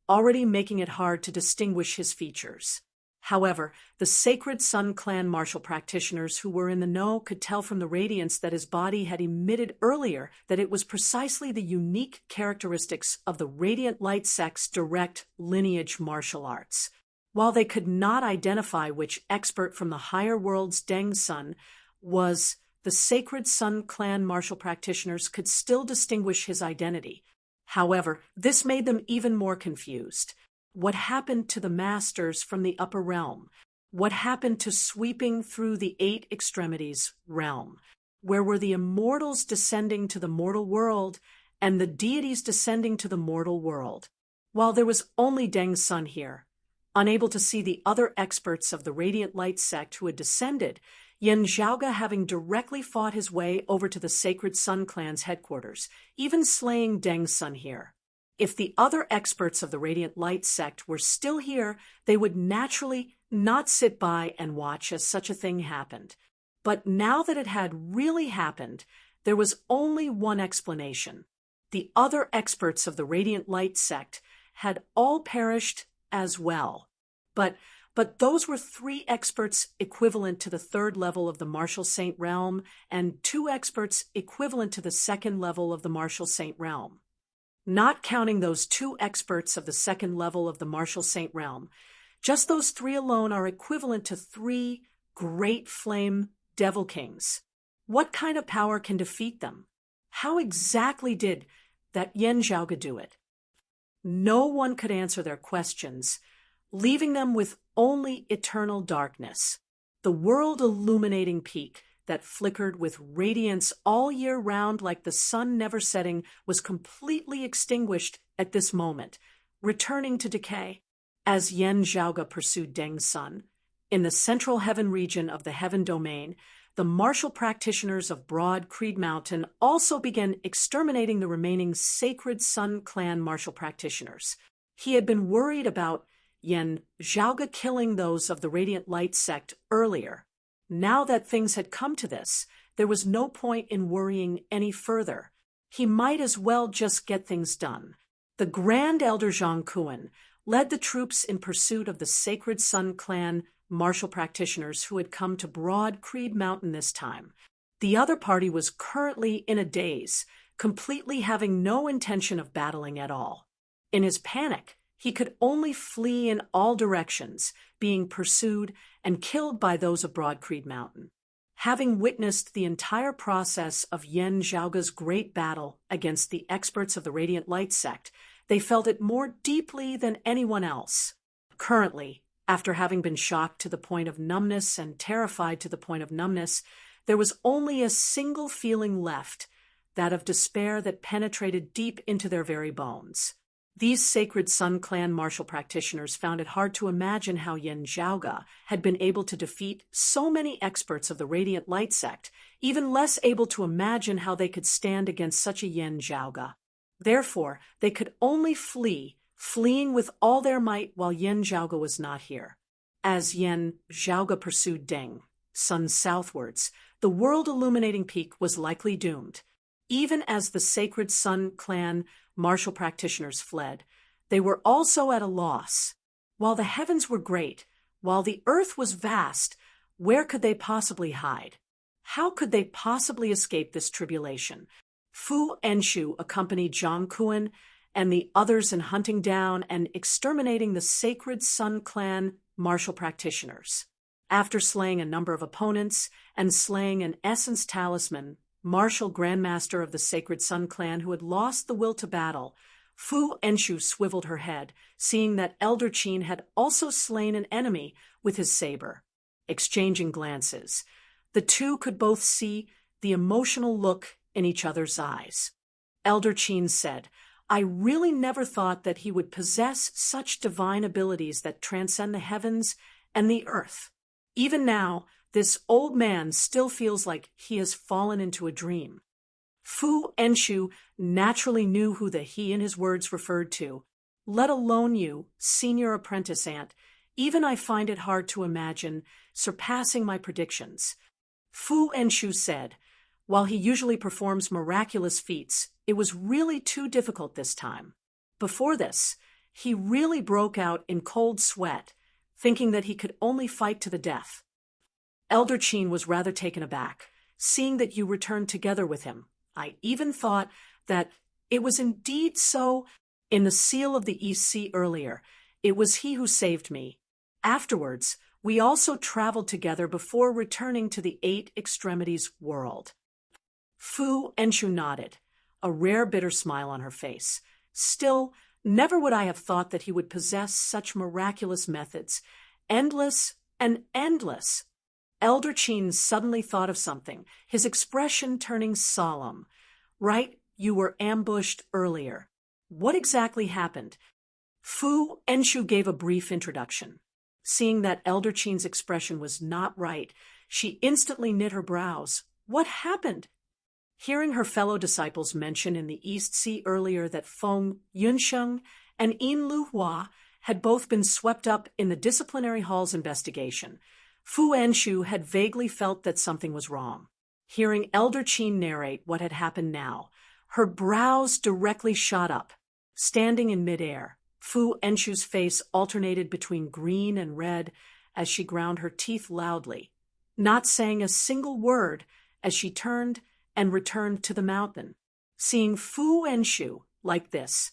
already making it hard to distinguish his features. However, the Sacred Sun clan martial practitioners who were in the know could tell from the radiance that his body had emitted earlier that it was precisely the unique characteristics of the Radiant Light sect's direct lineage martial arts. While they could not identify which expert from the higher world's Deng Sun was, the Sacred Sun clan martial practitioners could still distinguish his identity. However, this made them even more confused. What happened to the masters from the upper realm? What happened to sweeping through the Eight Extremities realm? Where were the immortals descending to the mortal world and the deities descending to the mortal world? While there was only Deng Sun here, unable to see the other experts of the Radiant Light sect who had descended, Yanjiaoga having directly fought his way over to the Sacred Sun clan's headquarters, even slaying Deng Sun here. If the other experts of the Radiant Light sect were still here, they would naturally not sit by and watch as such a thing happened. But now that it had really happened, there was only one explanation. The other experts of the Radiant Light sect had all perished as well. But those were 3 experts equivalent to the 3rd level of the Martial Saint realm and 2 experts equivalent to the 2nd level of the Martial Saint realm. Not counting those 2 experts of the 2nd level of the Martial Saint realm, just those 3 alone are equivalent to 3 great flame devil kings. What kind of power can defeat them? How exactly did that Yanjiaoga do it? No one could answer their questions, leaving them with only eternal darkness. The world-illuminating peak that flickered with radiance all year round like the sun never setting was completely extinguished at this moment, returning to decay. As Yanjiaoga pursued Deng Sun, in the central heaven region of the heaven domain, the martial practitioners of Broad Creed Mountain also began exterminating the remaining Sacred Sun clan martial practitioners. He had been worried about Yanjiaoga killing those of the Radiant Light sect earlier. Now that things had come to this, there was no point in worrying any further. He might as well just get things done. The Grand Elder Zhang Kuan led the troops in pursuit of the Sacred Sun clan martial practitioners who had come to Broad Creed Mountain this time. The other party was currently in a daze, completely having no intention of battling at all. In his panic, he could only flee in all directions, being pursued and killed by those of Broad Creed Mountain. Having witnessed the entire process of Yanjiaoga's great battle against the experts of the Radiant Light sect, they felt it more deeply than anyone else. Currently, after having been shocked to the point of numbness and terrified to the point of numbness, there was only a single feeling left, that of despair that penetrated deep into their very bones. These Sacred Sun clan martial practitioners found it hard to imagine how Yanjiaoga had been able to defeat so many experts of the Radiant Light sect, even less able to imagine how they could stand against such a Yanjiaoga. Therefore, they could only flee, fleeing with all their might while Yanjiaoga was not here. As Yanjiaoga pursued Deng Sun southwards, the world-illuminating peak was likely doomed. Even as the Sacred Sun clan martial practitioners fled, they were also at a loss. While the heavens were great, while the earth was vast, where could they possibly hide? How could they possibly escape this tribulation? Fu Enshu accompanied Zhang Kuan and the others in hunting down and exterminating the Sacred Sun clan martial practitioners. After slaying a number of opponents and slaying an Essence Talisman, martial grandmaster of the Sacred Sun clan who had lost the will to battle, Fu Enshu swiveled her head, seeing that Elder Qin had also slain an enemy with his saber. Exchanging glances, the two could both see the emotional look in each other's eyes. Elder Qin said, "I really never thought that he would possess such divine abilities that transcend the heavens and the earth. Even now, this old man still feels like he has fallen into a dream." Fu Enshu naturally knew who the he in his words referred to. "Let alone you, senior apprentice aunt, even I find it hard to imagine surpassing my predictions." Fu Enshu said, "While he usually performs miraculous feats, it was really too difficult this time. Before this, he really broke out in cold sweat, thinking that he could only fight to the death." Elder Qin was rather taken aback, "Seeing that you returned together with him, I even thought that it was indeed so. In the Seal of the East Sea earlier, it was he who saved me. Afterwards, we also traveled together before returning to the Eight Extremities world." Fu Enshu nodded, a rare bitter smile on her face. "Still, never would I have thought that he would possess such miraculous methods. Endless and endless." Elder Qin suddenly thought of something, his expression turning solemn. "Right, you were ambushed earlier. What exactly happened?" Fu Enshu gave a brief introduction. Seeing that Elder Qin's expression was not right, she instantly knit her brows. What happened? Hearing her fellow disciples mention in the East Sea earlier that Feng Yunsheng and Yin Luhua had both been swept up in the disciplinary hall's investigation, Fu Enshu had vaguely felt that something was wrong. Hearing Elder Qin narrate what had happened now, her brows directly shot up. Standing in midair, Fu Enshu's face alternated between green and red as she ground her teeth loudly, not saying a single word as she turned and returned to the mountain. Seeing Fu Enshu like this,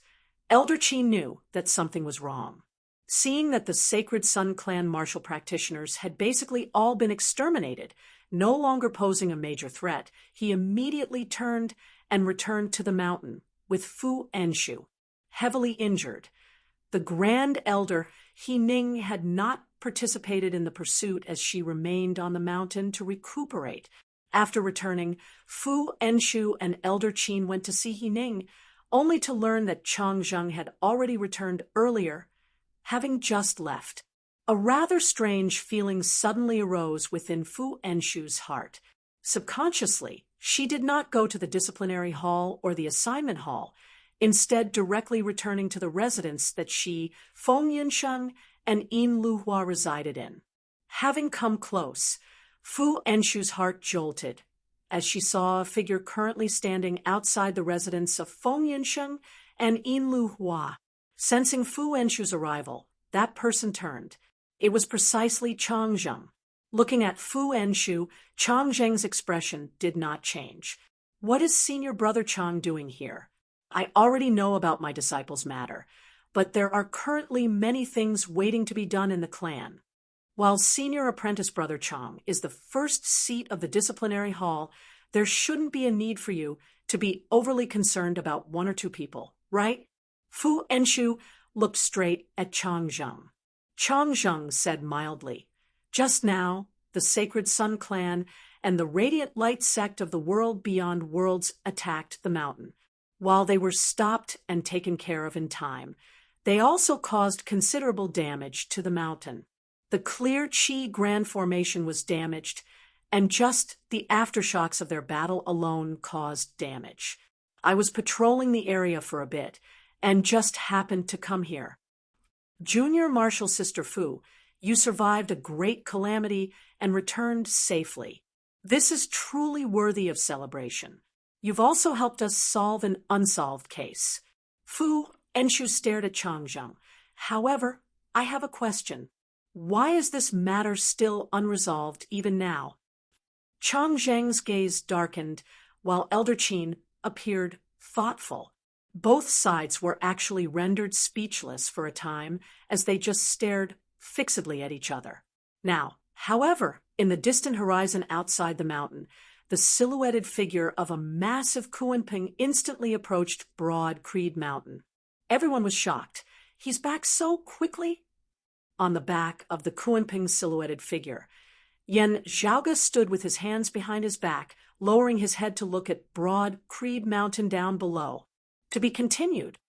Elder Qin knew that something was wrong. Seeing that the Sacred Sun clan martial practitioners had basically all been exterminated, no longer posing a major threat, he immediately turned and returned to the mountain with Fu Enshu, heavily injured. The Grand Elder He Ning had not participated in the pursuit as she remained on the mountain to recuperate. After returning, Fu Enshu and Elder Qin went to see He Ning, only to learn that Chang Zheng had already returned earlier, having just left. A rather strange feeling suddenly arose within Fu Enshu's heart. Subconsciously, she did not go to the disciplinary hall or the assignment hall, instead directly returning to the residence that she, Feng Yunsheng, and Yin Luhua resided in. Having come close, Fu Enshu's heart jolted as she saw a figure currently standing outside the residence of Feng Yunsheng and Yin Luhua. Sensing Fu Enshu's arrival, that person turned. It was precisely Chang Zheng. Looking at Fu Enshu, Chang Zheng's expression did not change. "What is Senior Brother Chang doing here? I already know about my disciples' matter, but there are currently many things waiting to be done in the clan. While Senior Apprentice Brother Chang is the first seat of the disciplinary hall, there shouldn't be a need for you to be overly concerned about one or two people, right?" Fu Enshu looked straight at Chang Zheng. Chang Zheng said mildly, "Just now, the Sacred Sun clan and the Radiant Light sect of the world beyond worlds attacked the mountain. While they were stopped and taken care of in time, they also caused considerable damage to the mountain. The clear Qi Grand Formation was damaged, and just the aftershocks of their battle alone caused damage. I was patrolling the area for a bit, and just happened to come here. Junior Martial Sister Fu, you survived a great calamity and returned safely. This is truly worthy of celebration. You've also helped us solve an unsolved case. Fu and Shu stared at Changzheng. However, I have a question. Why is this matter still unresolved even now? Changzheng's gaze darkened, while Elder Qin appeared thoughtful. Both sides were actually rendered speechless for a time as they just stared fixedly at each other. Now, however, in the distant horizon outside the mountain, the silhouetted figure of a massive Kuanping instantly approached broad Creed Mountain. Everyone was shocked. He's back so quickly? On the back of the Kuanping silhouetted figure, Yen Zhaoge stood with his hands behind his back, lowering his head to look at broad Creed Mountain down below. To be continued.